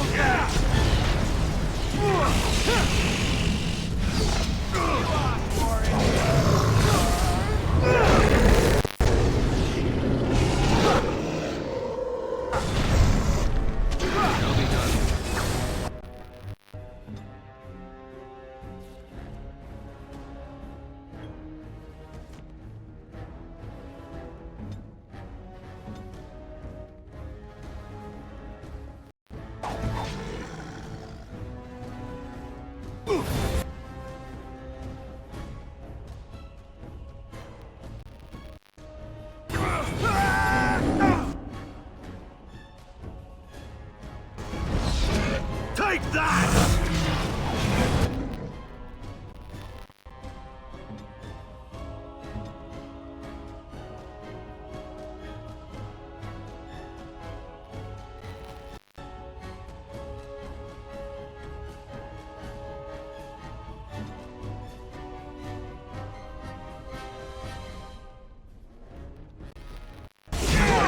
Take that!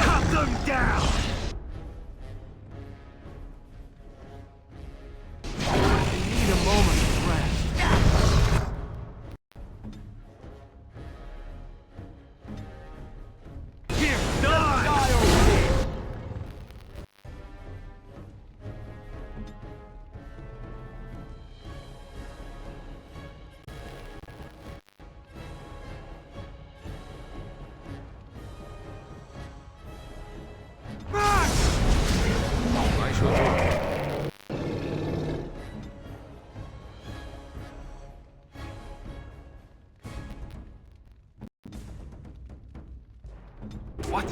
Cut them down! Need a moment of rest. Here, die over here! I shall take it. What?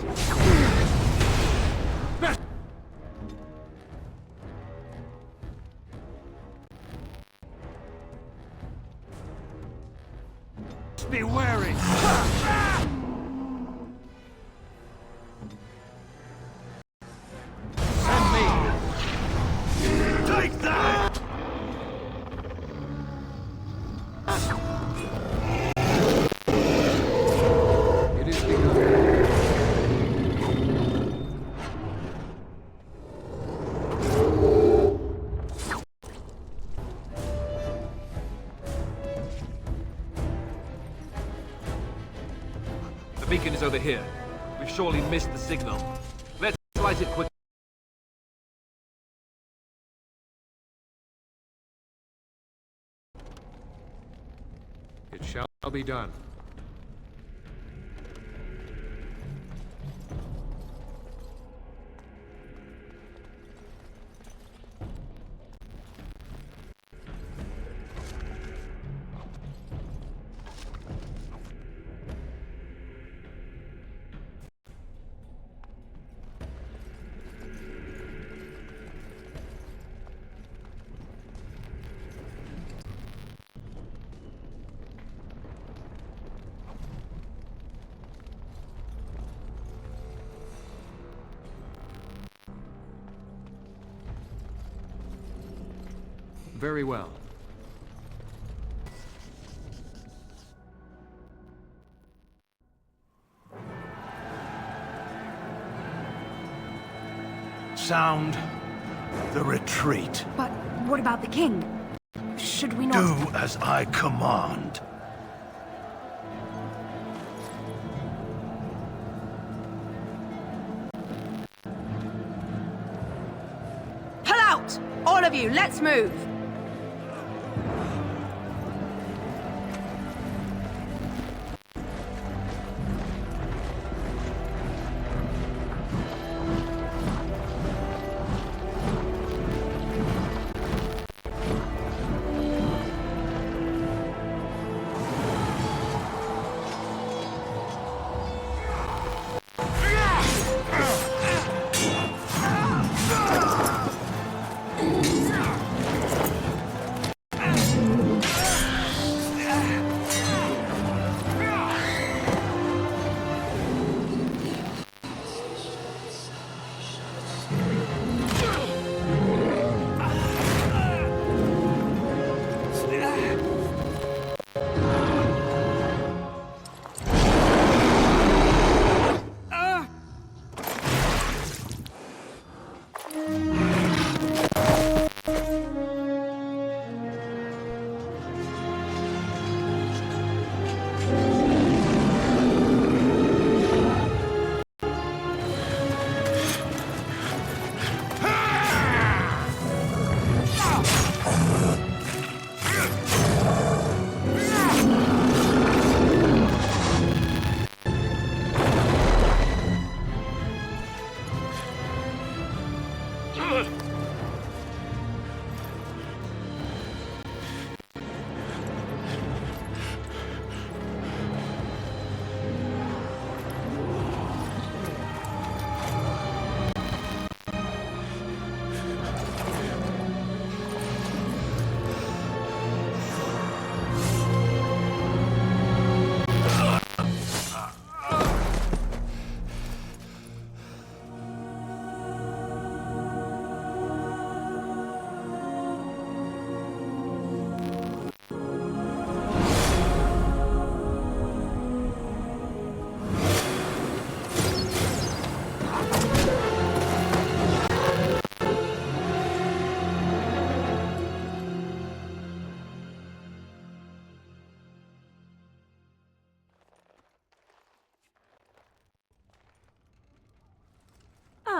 Be wary! Send me! Take that! It is begun. The beacon is over here. We've surely missed the signal. Let's light it quick. It shall be done. Very well. Sound the retreat. But what about the king? Should we not... Do as I command. Pull out! All of you, let's move!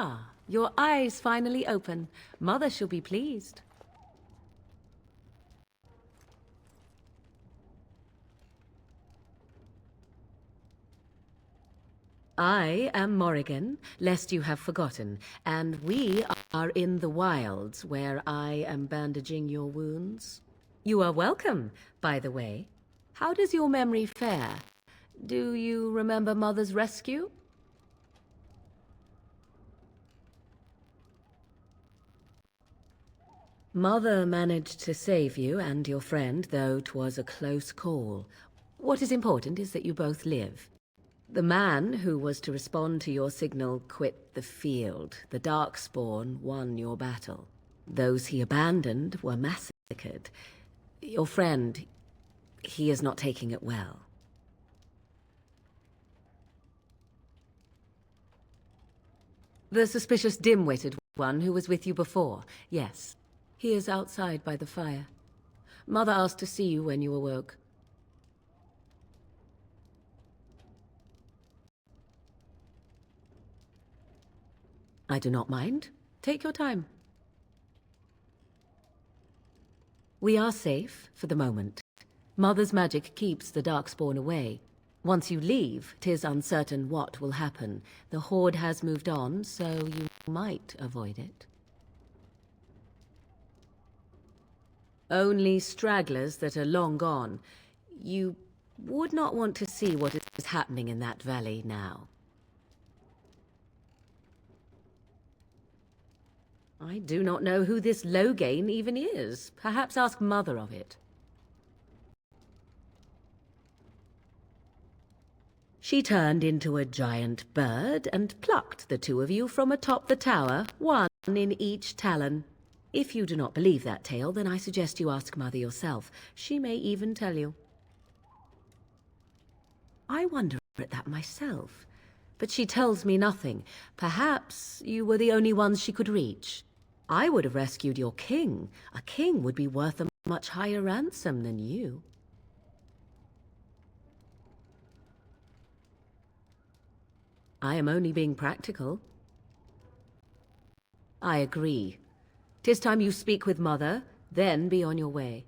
Ah, your eyes finally open. Mother shall be pleased. I am Morrigan, lest you have forgotten, and we are in the wilds where I am bandaging your wounds. You are welcome, by the way. How does your memory fare? Do you remember Mother's rescue? Mother managed to save you and your friend, though 'twas a close call. What is important is that you both live. The man who was to respond to your signal quit the field. The Darkspawn won your battle. Those he abandoned were massacred. Your friend, he is not taking it well. The suspicious dim-witted one who was with you before, yes. He is outside by the fire. Mother asked to see you when you awoke. I do not mind. Take your time. We are safe for the moment. Mother's magic keeps the Darkspawn away. Once you leave, 'tis uncertain what will happen. The Horde has moved on, so you might avoid it. Only stragglers that are long gone. You would not want to see what is happening in that valley now. I do not know who this Loghain even is. Perhaps ask Mother of it. She turned into a giant bird and plucked the two of you from atop the tower, one in each talon. If you do not believe that tale, then I suggest you ask Mother yourself. She may even tell you. I wonder at that myself, but she tells me nothing. Perhaps you were the only ones she could reach. I would have rescued your king. A king would be worth a much higher ransom than you. I am only being practical. I agree. 'Tis time you speak with Mother, then be on your way.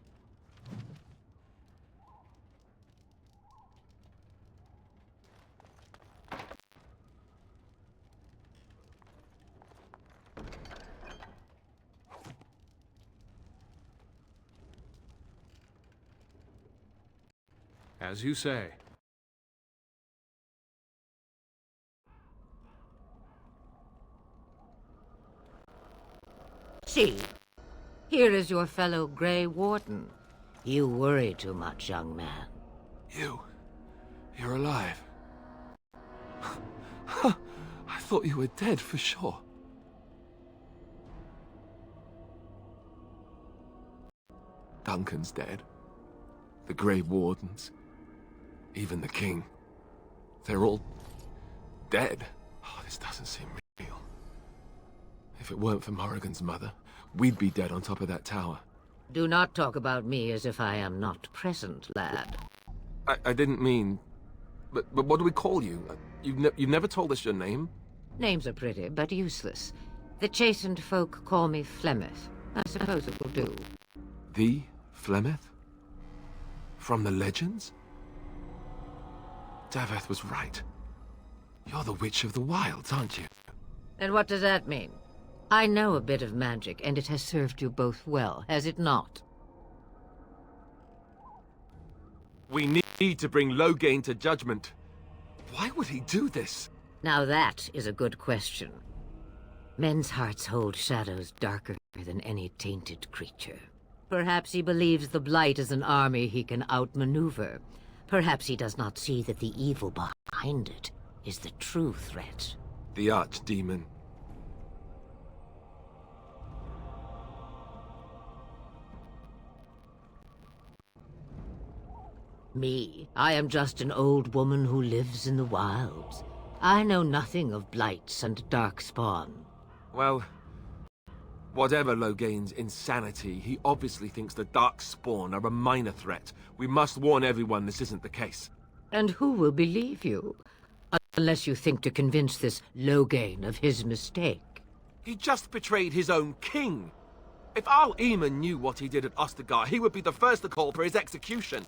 As you say. See, here is your fellow Grey Warden. You worry too much, young man. You're alive. I thought you were dead for sure. Duncan's dead. The Grey Wardens. Even the King. They're all dead. Oh, this doesn't seem real. If it weren't for Morrigan's mother, we'd be dead on top of that tower. Do not talk about me as if I am not present, lad. I didn't mean... But what do we call you? You've never told us your name? Names are pretty, but useless. The chastened folk call me Flemeth. I suppose it will do. The Flemeth? From the legends? Daveth was right. You're the Witch of the Wilds, aren't you? And what does that mean? I know a bit of magic, and it has served you both well, has it not? We need to bring Loghain to judgment. Why would he do this? Now that is a good question. Men's hearts hold shadows darker than any tainted creature. Perhaps he believes the Blight is an army he can outmaneuver. Perhaps he does not see that the evil behind it is the true threat. The Archdemon. Me? I am just an old woman who lives in the wilds. I know nothing of blights and darkspawn. Well, whatever Loghain's insanity, he obviously thinks the Darkspawn are a minor threat. We must warn everyone this isn't the case. And who will believe you? Unless you think to convince this Logain of his mistake. He just betrayed his own king. If Al Eamon knew what he did at Ostagar, he would be the first to call for his execution.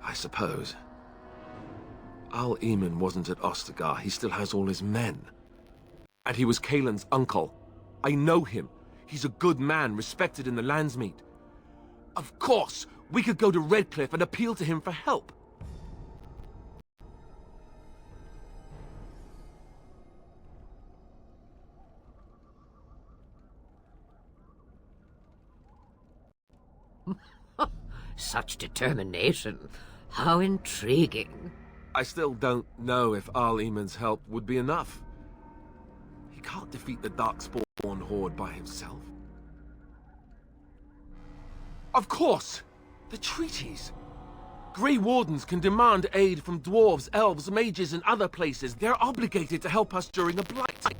I suppose. Al Eamon wasn't at Ostagar. He still has all his men. And he was Kaelin's uncle. I know him. He's a good man, respected in the Landsmeet. Of course, we could go to Redcliffe and appeal to him for help. Such determination. How intriguing. I still don't know if Al Eamon's help would be enough. He can't defeat the Darkspawn Horde by himself. Of course! The treaties! Grey Wardens can demand aid from dwarves, elves, mages, and other places. They're obligated to help us during a blight.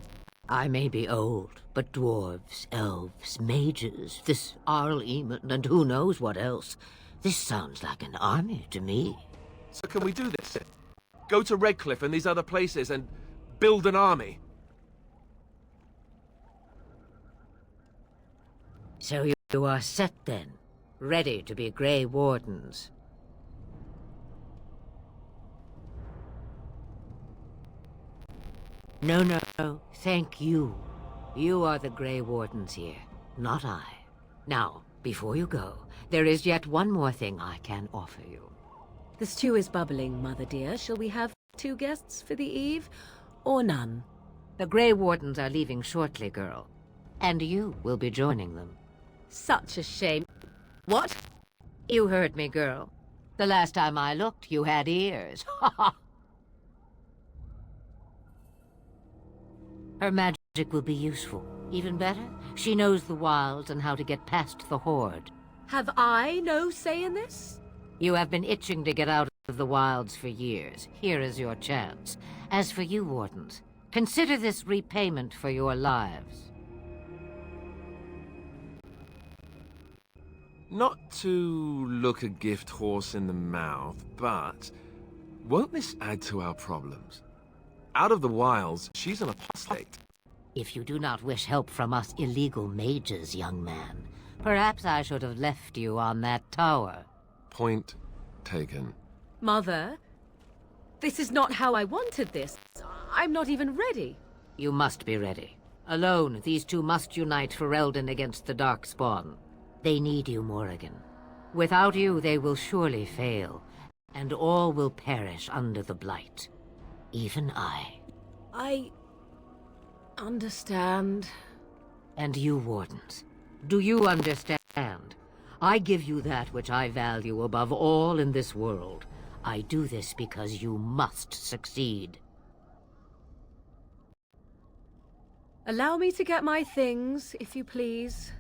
I may be old, but dwarves, elves, mages, this Arl Eamon, and who knows what else. This sounds like an army to me. So can we do this? Go to Redcliffe and these other places and build an army? So you are set then, ready to be Grey Wardens. No, thank you. You are the Grey Wardens here, not I. Now, before you go, there is yet one more thing I can offer you. The stew is bubbling, Mother dear. Shall we have 2 guests for the eve, or none? The Grey Wardens are leaving shortly, girl. And you will be joining them. Such a shame. What? You heard me, girl. The last time I looked, you had ears. Ha ha! Her magic will be useful. Even better, she knows the wilds and how to get past the Horde. Have I no say in this? You have been itching to get out of the wilds for years. Here is your chance. As for you, Wardens, consider this repayment for your lives. Not to look a gift horse in the mouth, but won't this add to our problems? Out of the wilds, she's an apostate. If you do not wish help from us illegal mages, young man, perhaps I should have left you on that tower. Point taken. Mother, this is not how I wanted this. I'm not even ready. You must be ready. Alone, these two must unite for Eldon against the Darkspawn. They need you, Morrigan. Without you, they will surely fail, and all will perish under the Blight. Even I. I understand. And you, Wardens, do you understand? I give you that which I value above all in this world. I do this because you must succeed. Allow me to get my things, if you please.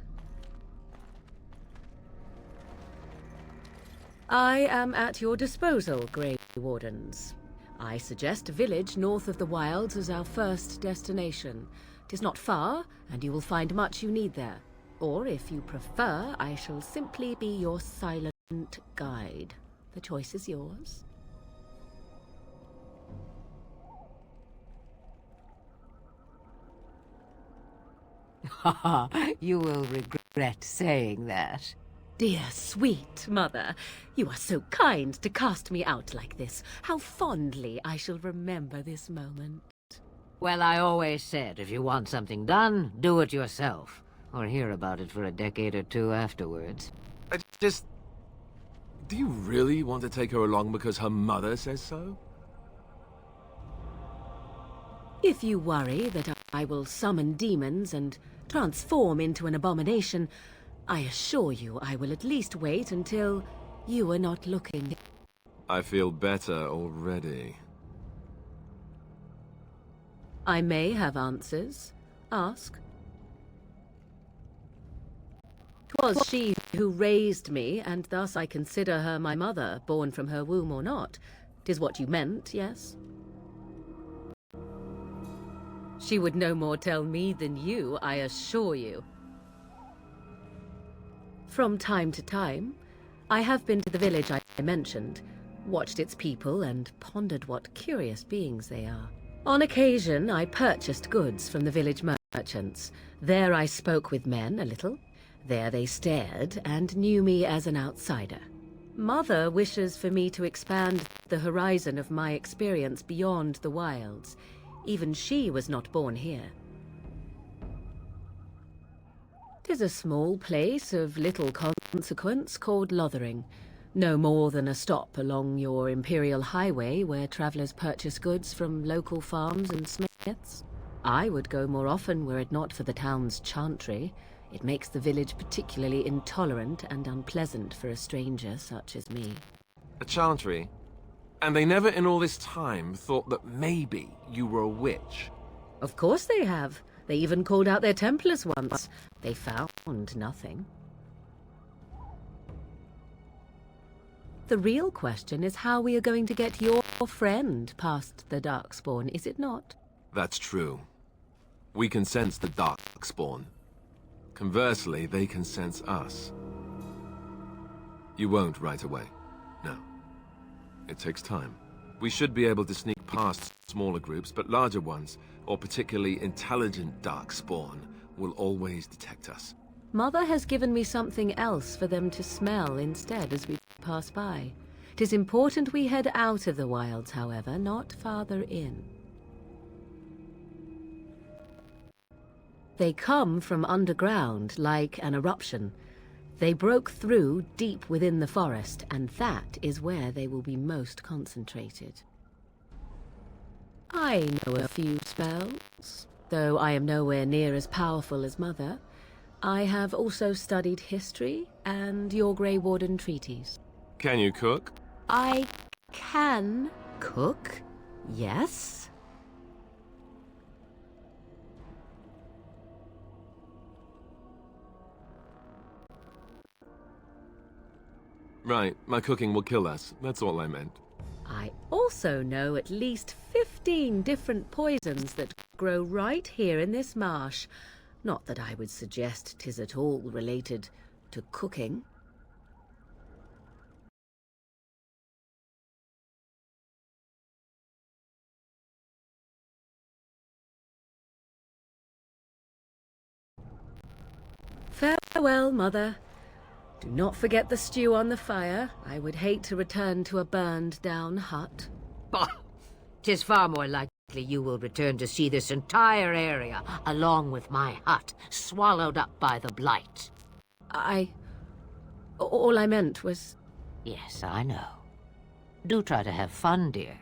I am at your disposal, Grey Wardens. I suggest a village north of the wilds as our first destination. 'Tis not far, and you will find much you need there. Or, if you prefer, I shall simply be your silent guide. The choice is yours. Haha, you will regret saying that. Dear, sweet mother, you are so kind to cast me out like this. How fondly I shall remember this moment. Well, I always said, if you want something done, do it yourself. Or hear about it for a decade or two afterwards. Do you really want to take her along because her mother says so? If you worry that I will summon demons and transform into an abomination, I assure you I will at least wait until you are not looking. I feel better already. I may have answers. Ask. 'Twas she who raised me, and thus I consider her my mother, born from her womb or not. 'Tis what you meant, yes? She would no more tell me than you, I assure you. From time to time, I have been to the village I mentioned. watched its people, and pondered what curious beings they are. On occasion, I purchased goods from the village merchants. There I spoke with men a little. There they stared and knew me as an outsider. Mother wishes for me to expand the horizon of my experience beyond the wilds. Even she was not born here. 'Tis a small place of little consequence called Lothering. No more than a stop along your imperial highway where travelers purchase goods from local farms and smiths. I would go more often were it not for the town's chantry. It makes the village particularly intolerant and unpleasant for a stranger such as me. A chantry? And they never in all this time thought that maybe you were a witch? Of course they have. They even called out their Templars once. They found nothing. The real question is how we are going to get your friend past the Darkspawn, is it not? That's true. We can sense the Darkspawn. Conversely, they can sense us. You won't right away. No. It takes time. We should be able to sneak past smaller groups, but larger ones, or particularly intelligent Darkspawn, will always detect us. Mother has given me something else for them to smell instead as we pass by. 'Tis important we head out of the wilds, however, not farther in. They come from underground, like an eruption. They broke through deep within the forest, and that is where they will be most concentrated. I know a few spells, though I am nowhere near as powerful as Mother. I have also studied history and your Grey Warden treaties. Can you cook? I can cook, yes. Right, my cooking will kill us. That's all I meant. I also know at least 15 different poisons that grow right here in this marsh. Not that I would suggest 'tis at all related to cooking. Farewell, Mother. Do not forget the stew on the fire. I would hate to return to a burned-down hut. Bah! 'Tis far more likely you will return to see this entire area, along with my hut, swallowed up by the blight. All I meant was... Yes, I know. Do try to have fun, dear.